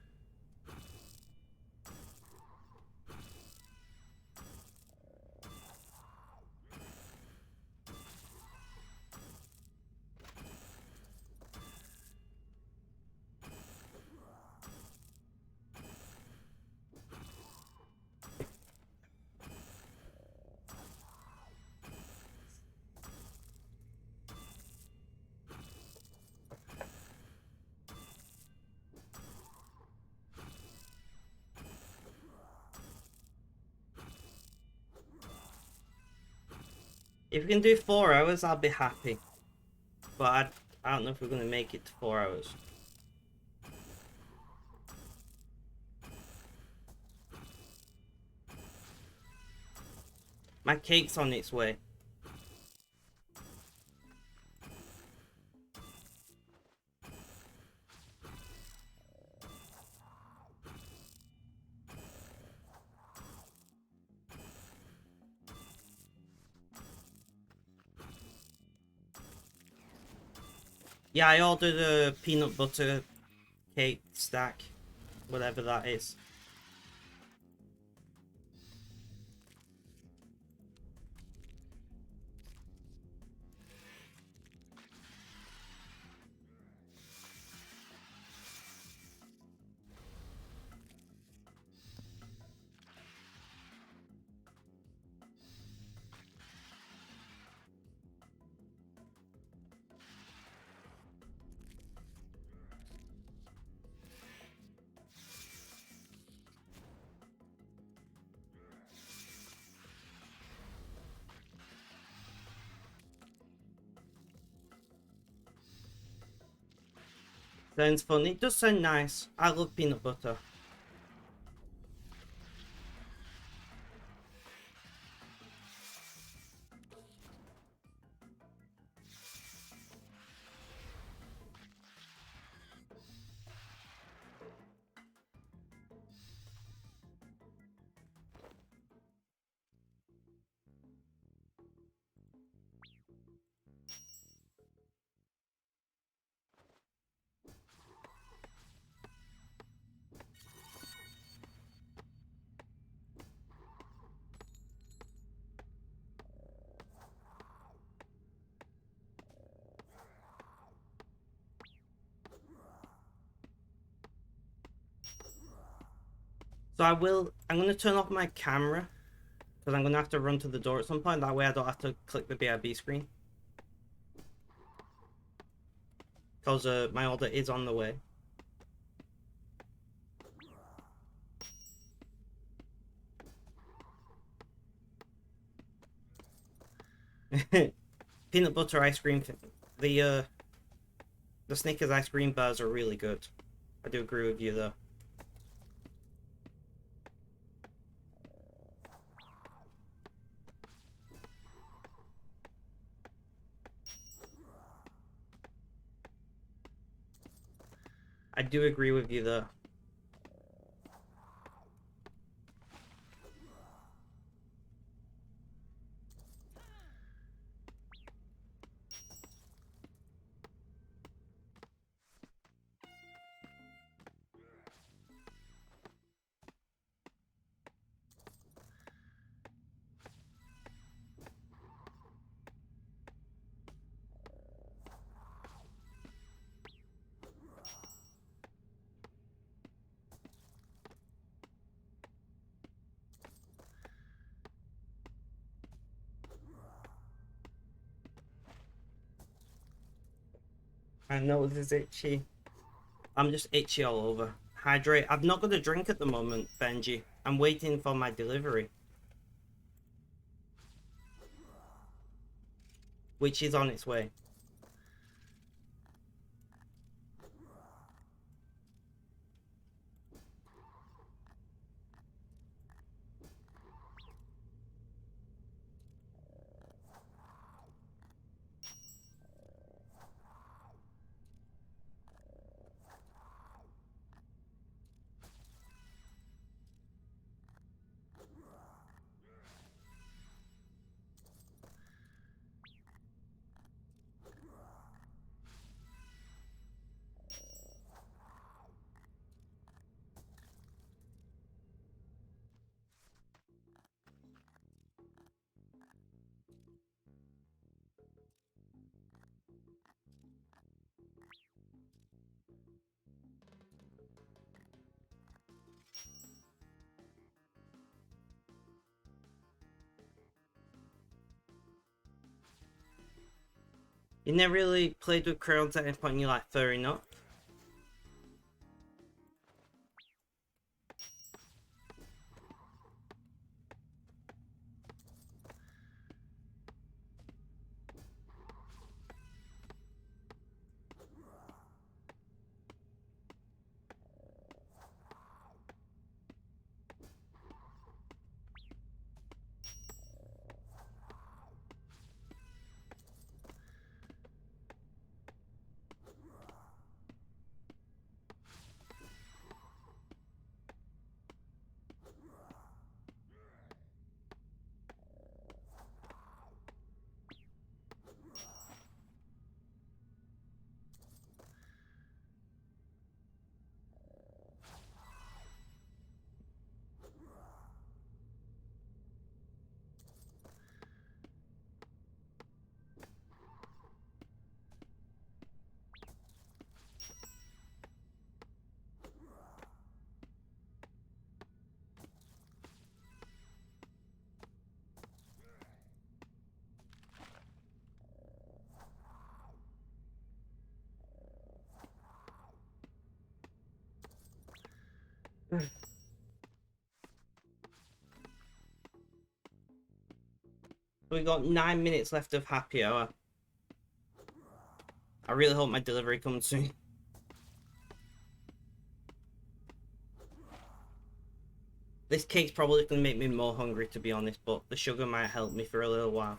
If we can do 4 hours, I'll be happy. But I don't know if we're going to make it to 4 hours. My cake's on its way. Yeah, I ordered a peanut butter cake stack, whatever that is. Sounds fun. It does sound nice. I love peanut butter. So I'm going to turn off my camera because I'm going to have to run to the door at some point. That way I don't have to click the BRB screen. Because my order is on the way. Peanut butter ice cream. The Snickers ice cream bars are really good. I do agree with you though. I do agree with you though. My nose is itchy. I'm just itchy all over. Hydrate. I've not got a drink at the moment, Benji. I'm waiting for my delivery, which is on its way. You never really played with crayons at any point in your life, fair enough. We got 9 minutes left of happy hour. I really hope my delivery comes soon. This cake's probably going to make me more hungry, to be honest, but the sugar might help me for a little while.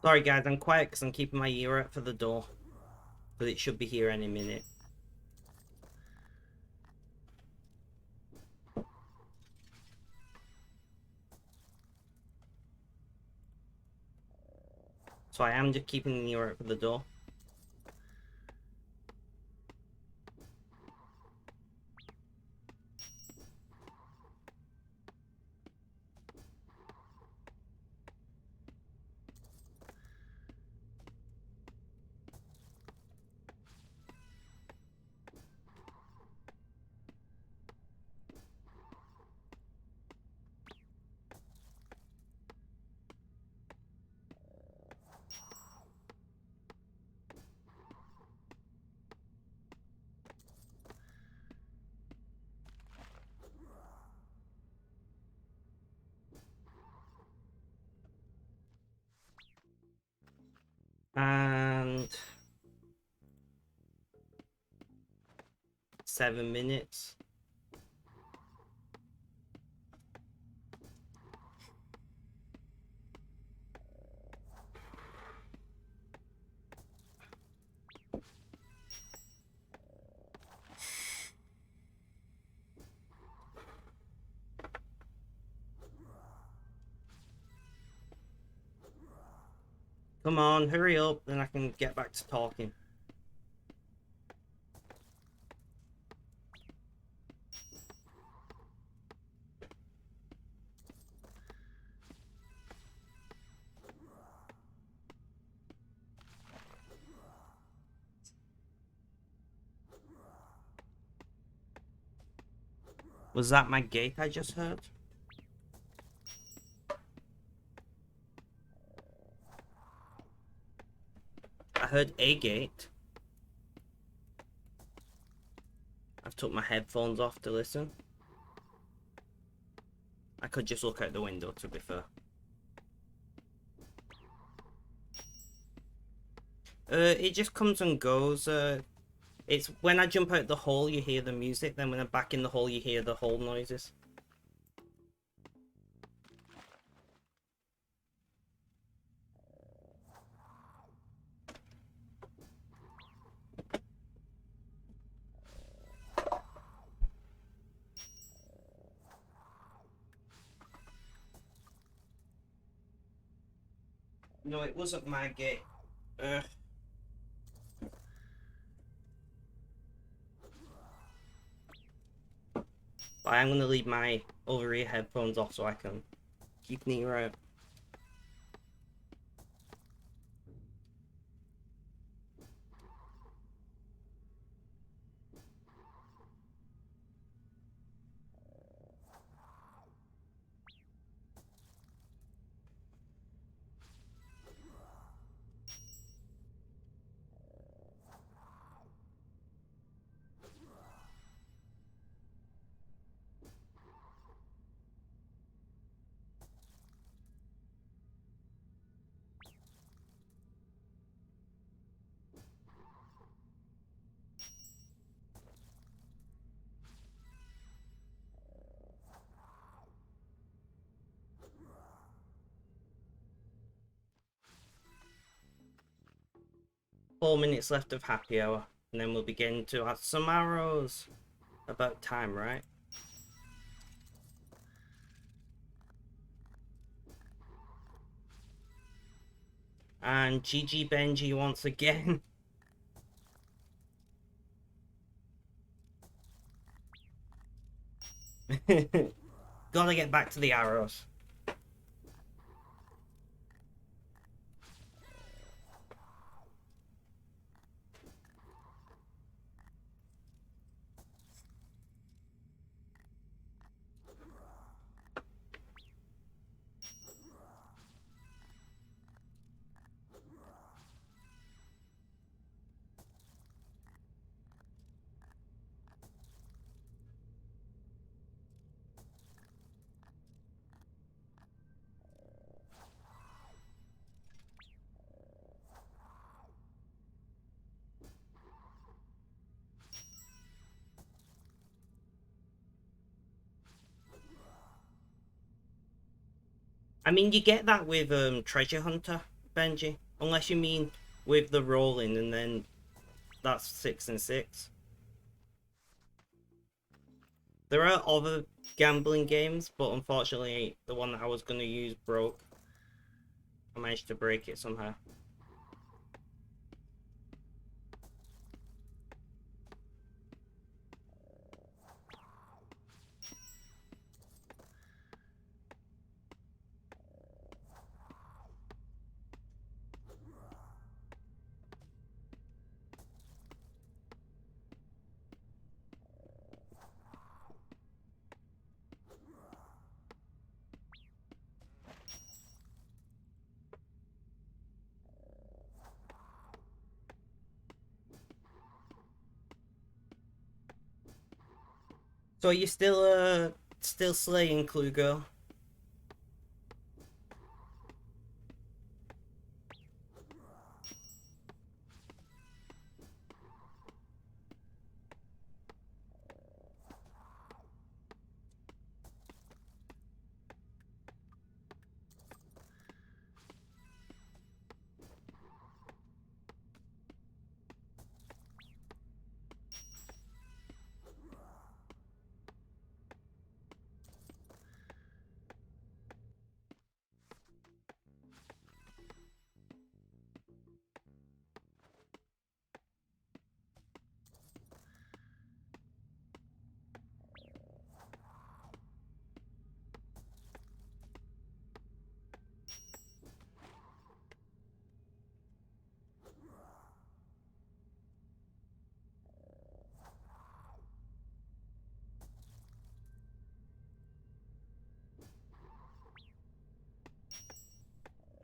Sorry guys, I'm quiet because I'm keeping my ear out for the door. But it should be here any minute. So I am just keeping an ear out for the door. 7 minutes. Come on, hurry up, then I can get back to talking. Was that my gate I just heard? I heard a gate. I've took my headphones off to listen. I could just look out the window, to be fair. It just comes and goes. It's when I jump out the hole, you hear the music. Then when I'm back in the hole, you hear the hole noises. No, it wasn't my gate. But I'm gonna leave my over-ear headphones off so I can keep an ear out. Four minutes left of happy hour, and then we'll begin to add some arrows. About time, right? And GG Benji once again. Gotta get back to the arrows. I mean, you get that with Treasure Hunter, Benji. Unless you mean with the rolling, and then that's 6 and 6. There are other gambling games, but unfortunately, the one that I was going to use broke. I managed to break it somehow. So are you still slaying Clue Girl?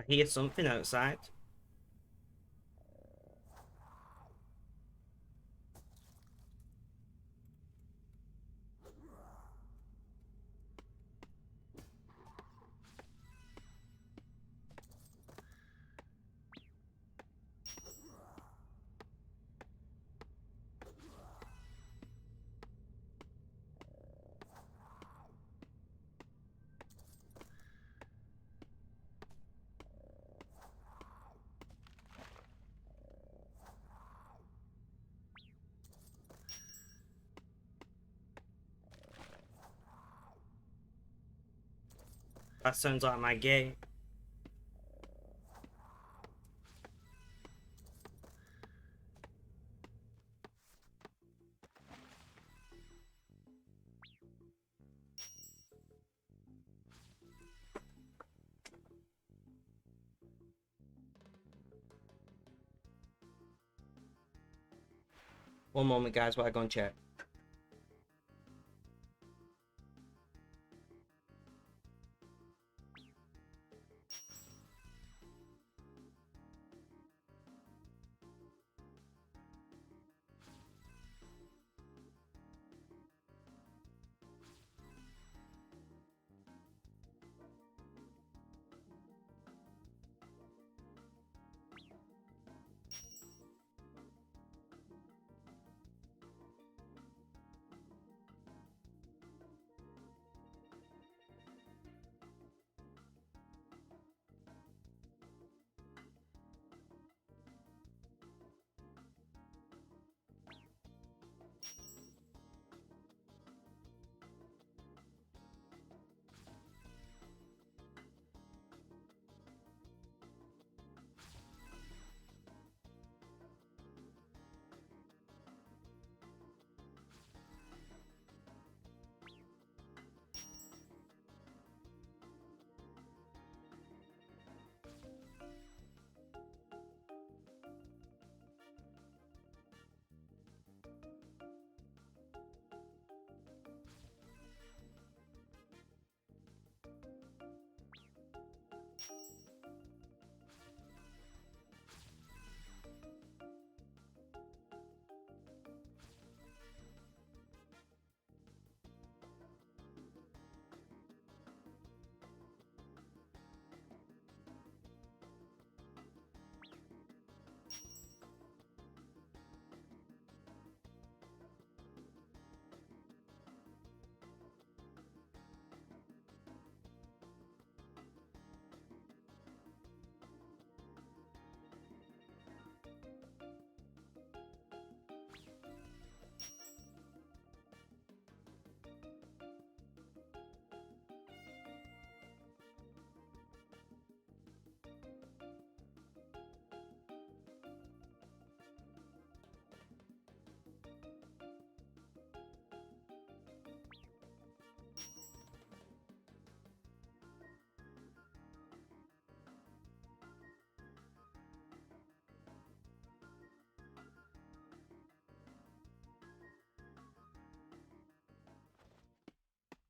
I hear something outside. That sounds like my gate. One moment, guys, while I go and check.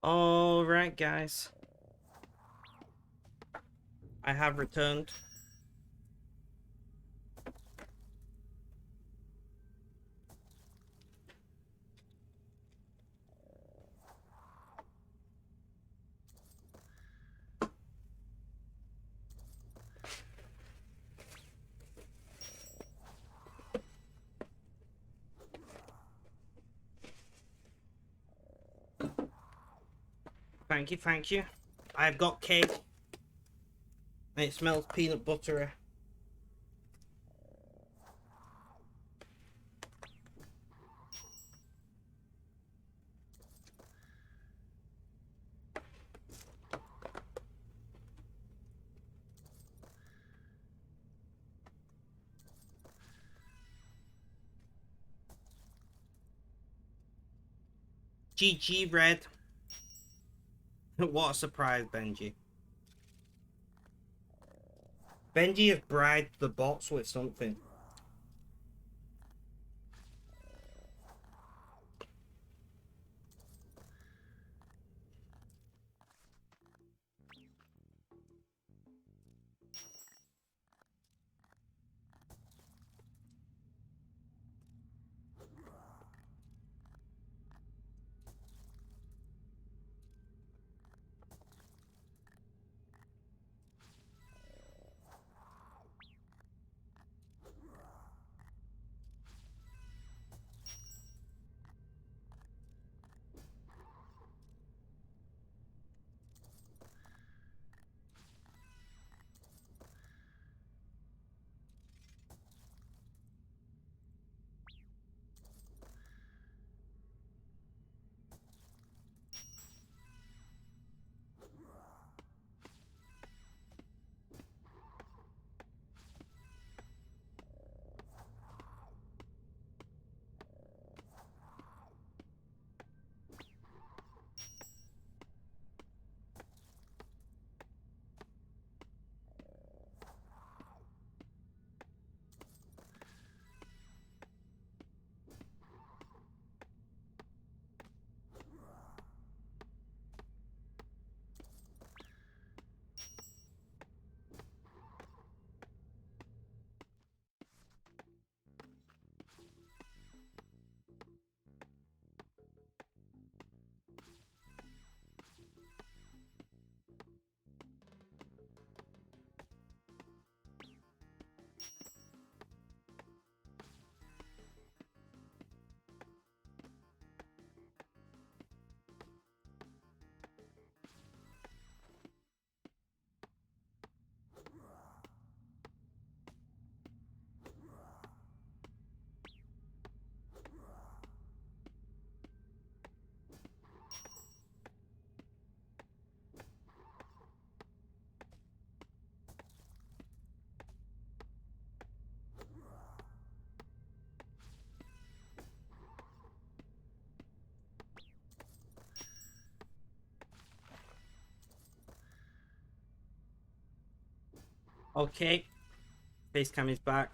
Alright, guys. I have returned. Thank you, thank you. I've got cake. And it smells peanut buttery. GG, Red. What a surprise, Benji. Benji has bribed the bots with something. Okay, face cam is back.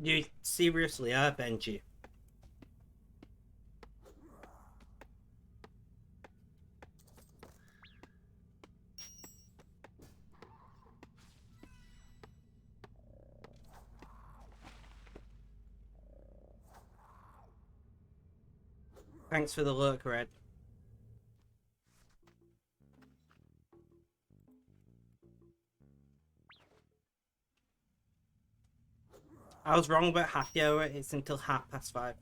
You seriously are, Benji. Thanks for the look, Red. I was wrong about happy hour. It's until 5:30.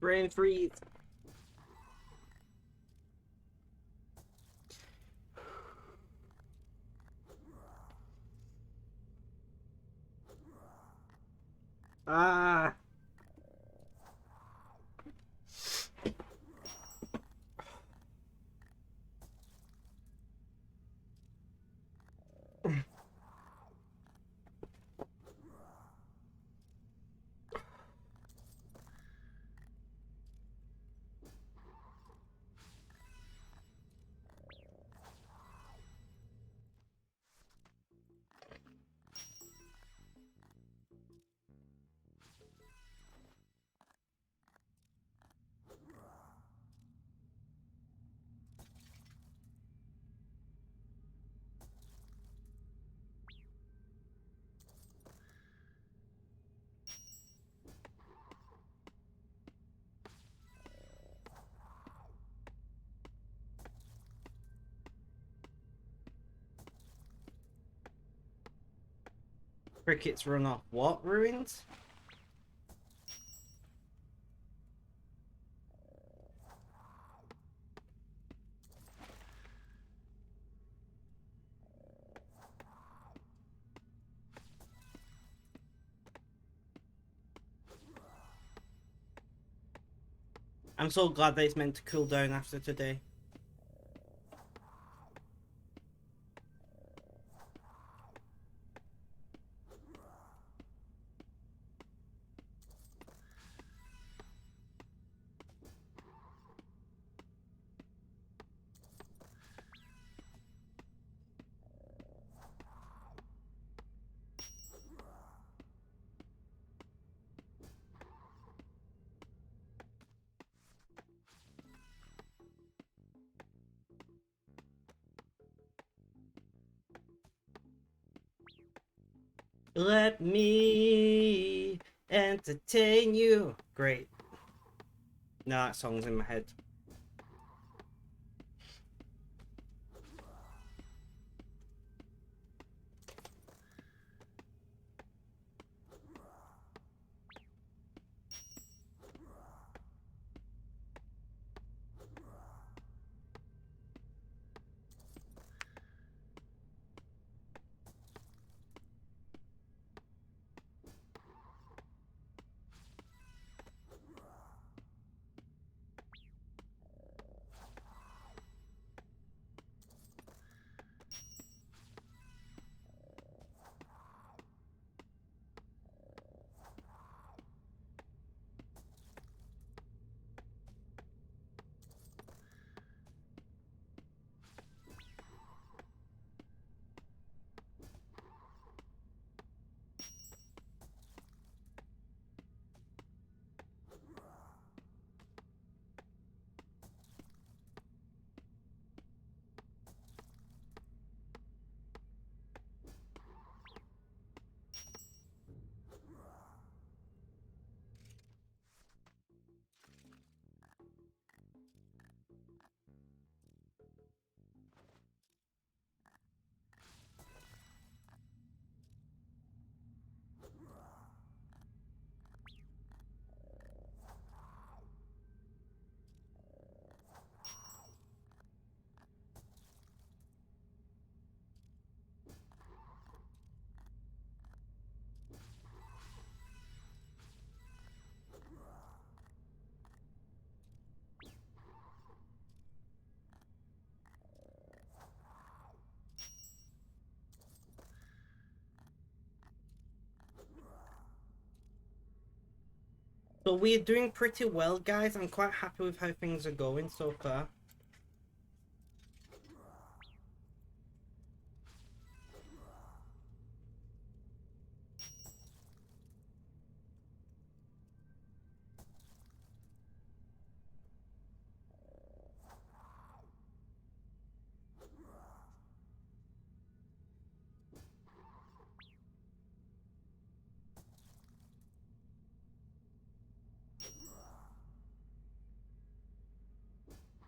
Brain freeze. Ah. Crickets run off what ruins? I'm so glad that it's meant to cool down after today. Let me entertain you. Great. No, that song's in my head. So we're doing pretty well, guys. I'm quite happy with how things are going so far.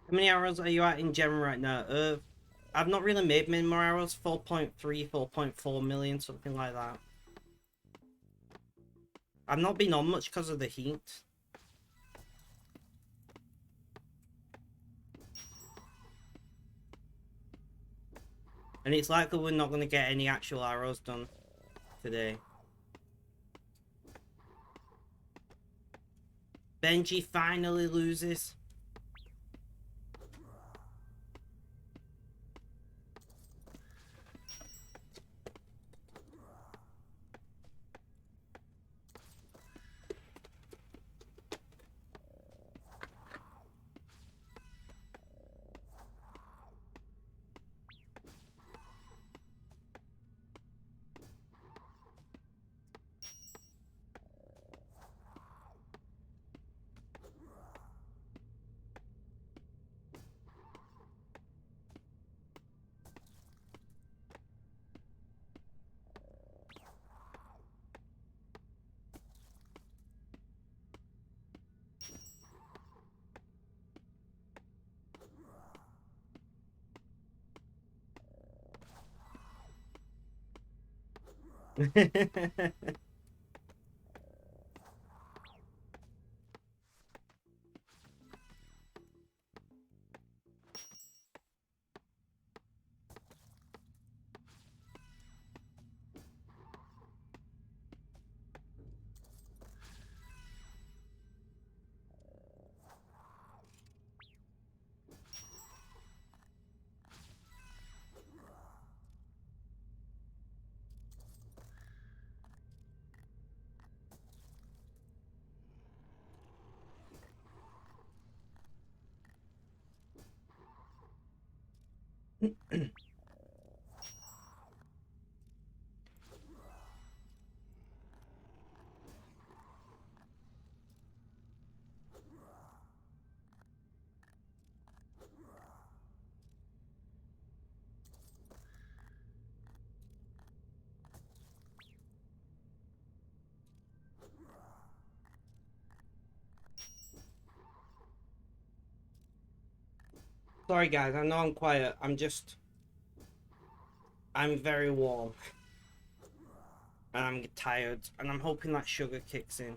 How many arrows are you at in gem right now? I've not really made many more arrows. 4.3, 4.4 million, something like that. I've not been on much because of the heat. And it's likely we're not going to get any actual arrows done today. Benji finally loses. Sorry guys, I know I'm quiet. I'm very warm. And I'm tired. And I'm hoping that sugar kicks in.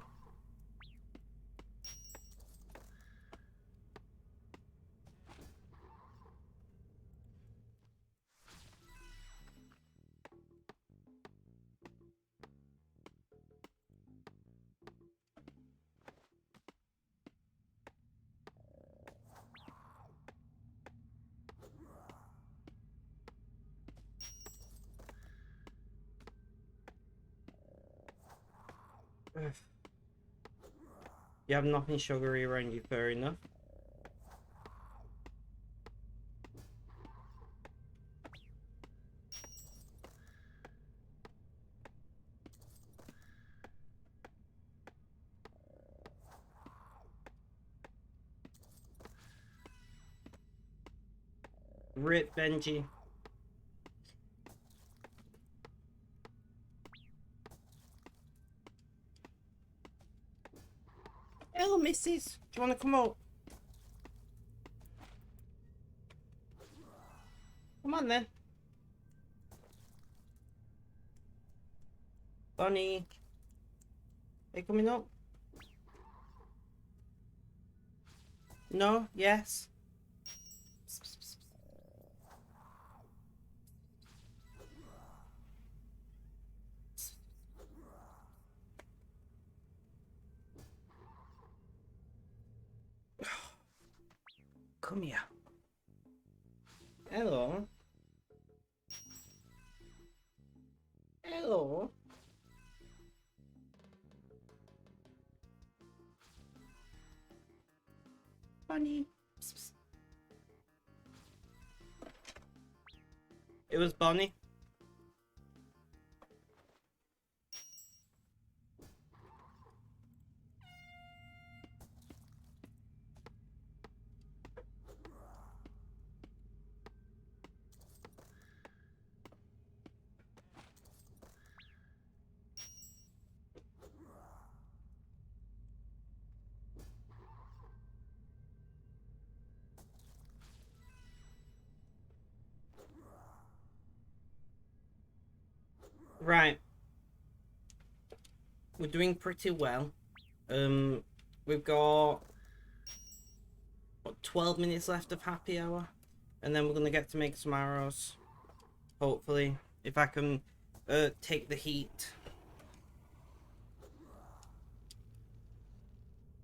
You have nothing sugary around you, fair enough. Rip Benji. Hello, missus. Do you want to come up? Come on then. Bunny. Are you coming up? No? Yes? Come here. Hello. Hello. It was Bonnie. Right. We're doing pretty well. We've got what, 12 minutes left of happy hour, and then we're gonna get to make some arrows. Hopefully, if I can take the heat.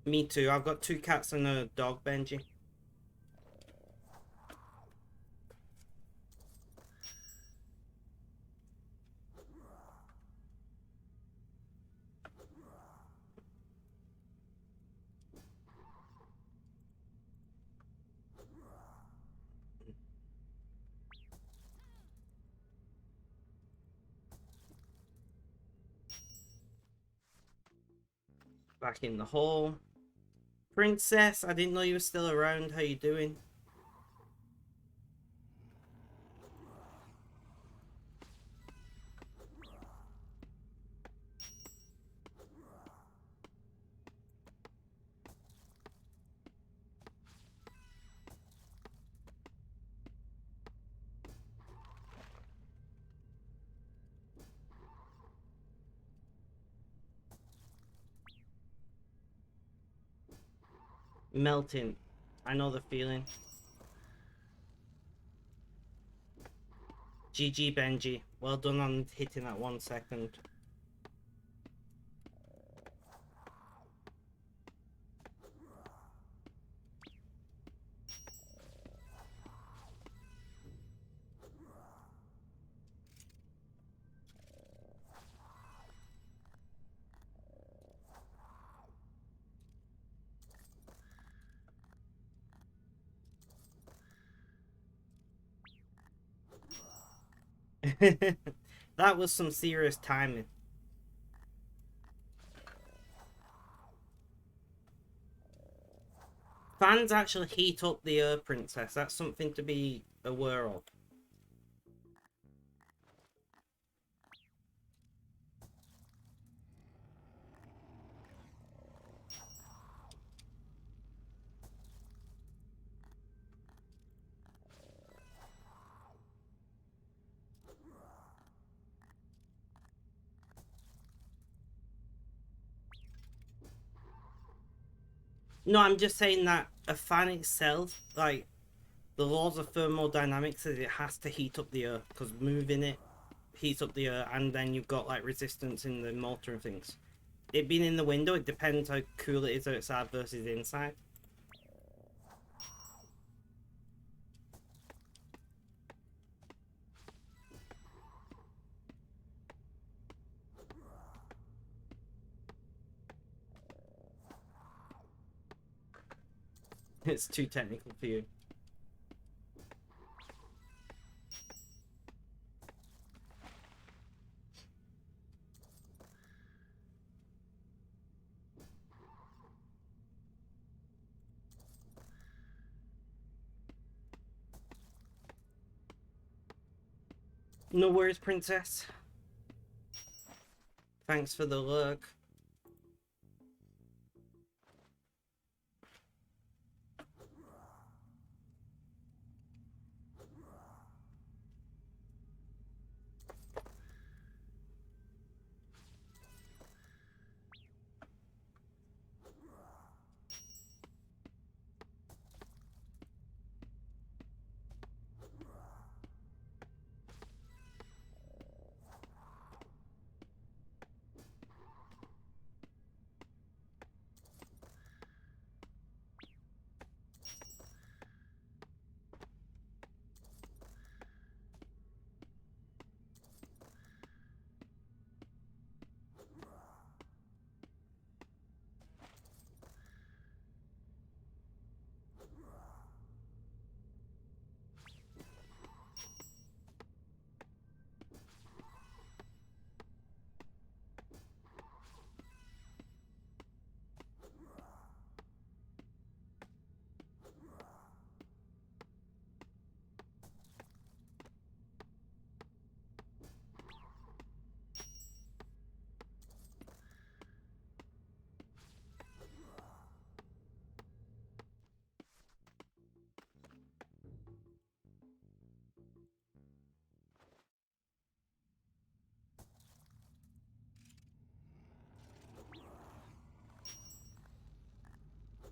Me too. I've got 2 cats and a dog, Benji. Back in the hall. Princess, I didn't know you were still around. How you doing? Melting. I know the feeling. GG, Benji. Well done on hitting that 1 second. That was some serious timing. Fans actually heat up the princess. That's something to be aware of. No, I'm just saying that a fan itself, like, the laws of thermodynamics says it has to heat up the earth, because moving it heats up the earth, and then you've got, like, resistance in the motor and things. It being in the window, it depends how cool it is outside versus inside. It's too technical for you. No worries, princess. Thanks for the lurk.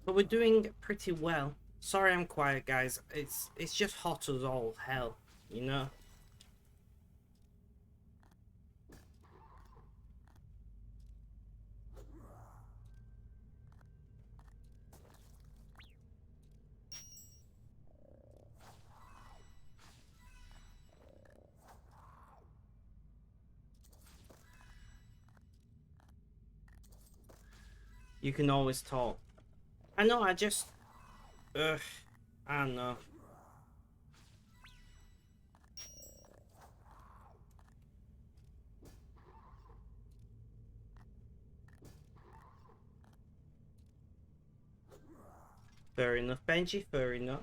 But we're doing pretty well. Sorry I'm quiet, guys. It's just hot as all hell, you know? You can always talk. I know, I just... Ugh. I don't know. Fair enough, Benji, fair enough.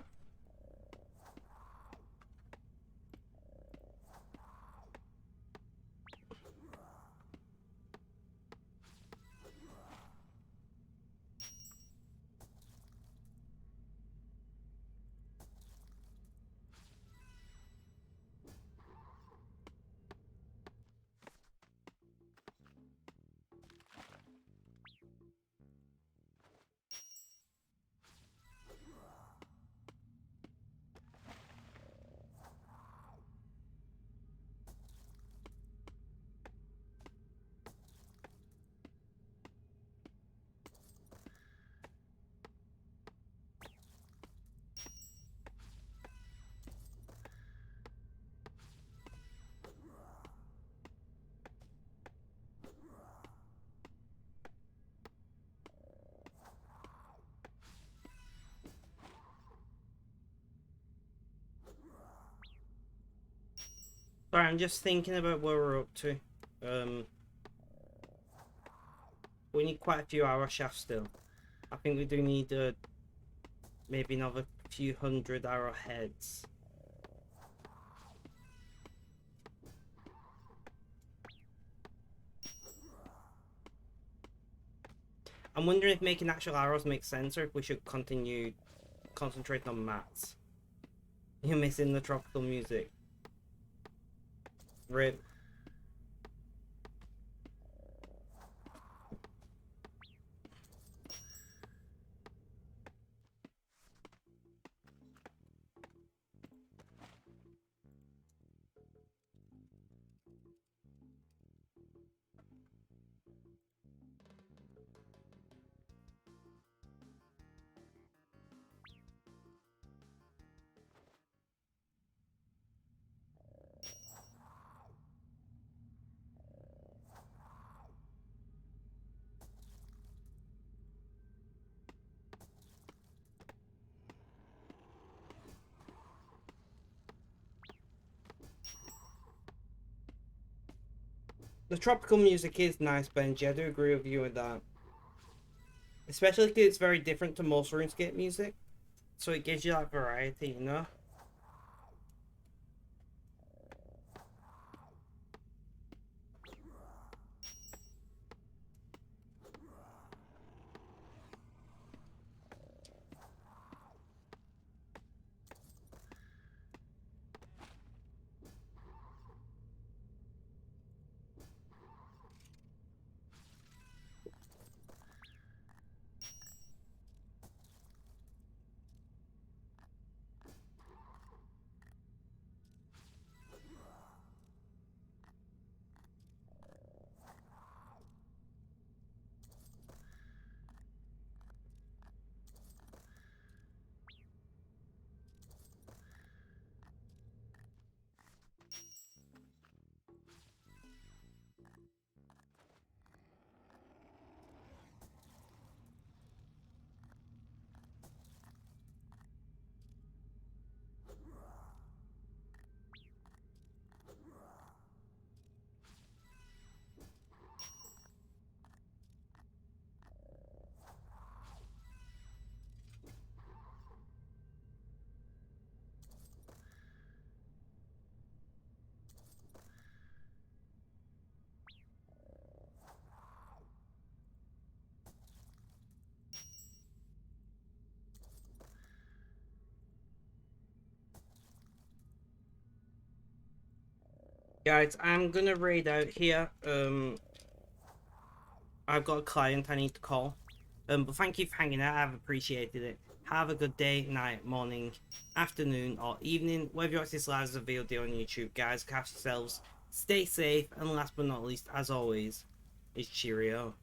Sorry, I'm just thinking about where we're up to. We need quite a few arrow shafts still. I think we do need maybe another few hundred arrowheads. I'm wondering if making actual arrows makes sense, or if we should continue concentrating on mats. You're missing the tropical music. Rip. The tropical music is nice, Benji. I do agree with you with that. Especially because it's very different to most RuneScape music. So it gives you that variety, you know? Guys, I'm gonna raid out here. I've got a client I need to call. But thank you for hanging out. I've appreciated it. Have a good day, night, morning, afternoon, or evening. Whether you watch this live as a VOD on YouTube, guys, catch yourselves, stay safe, and last but not least, as always, is cheerio.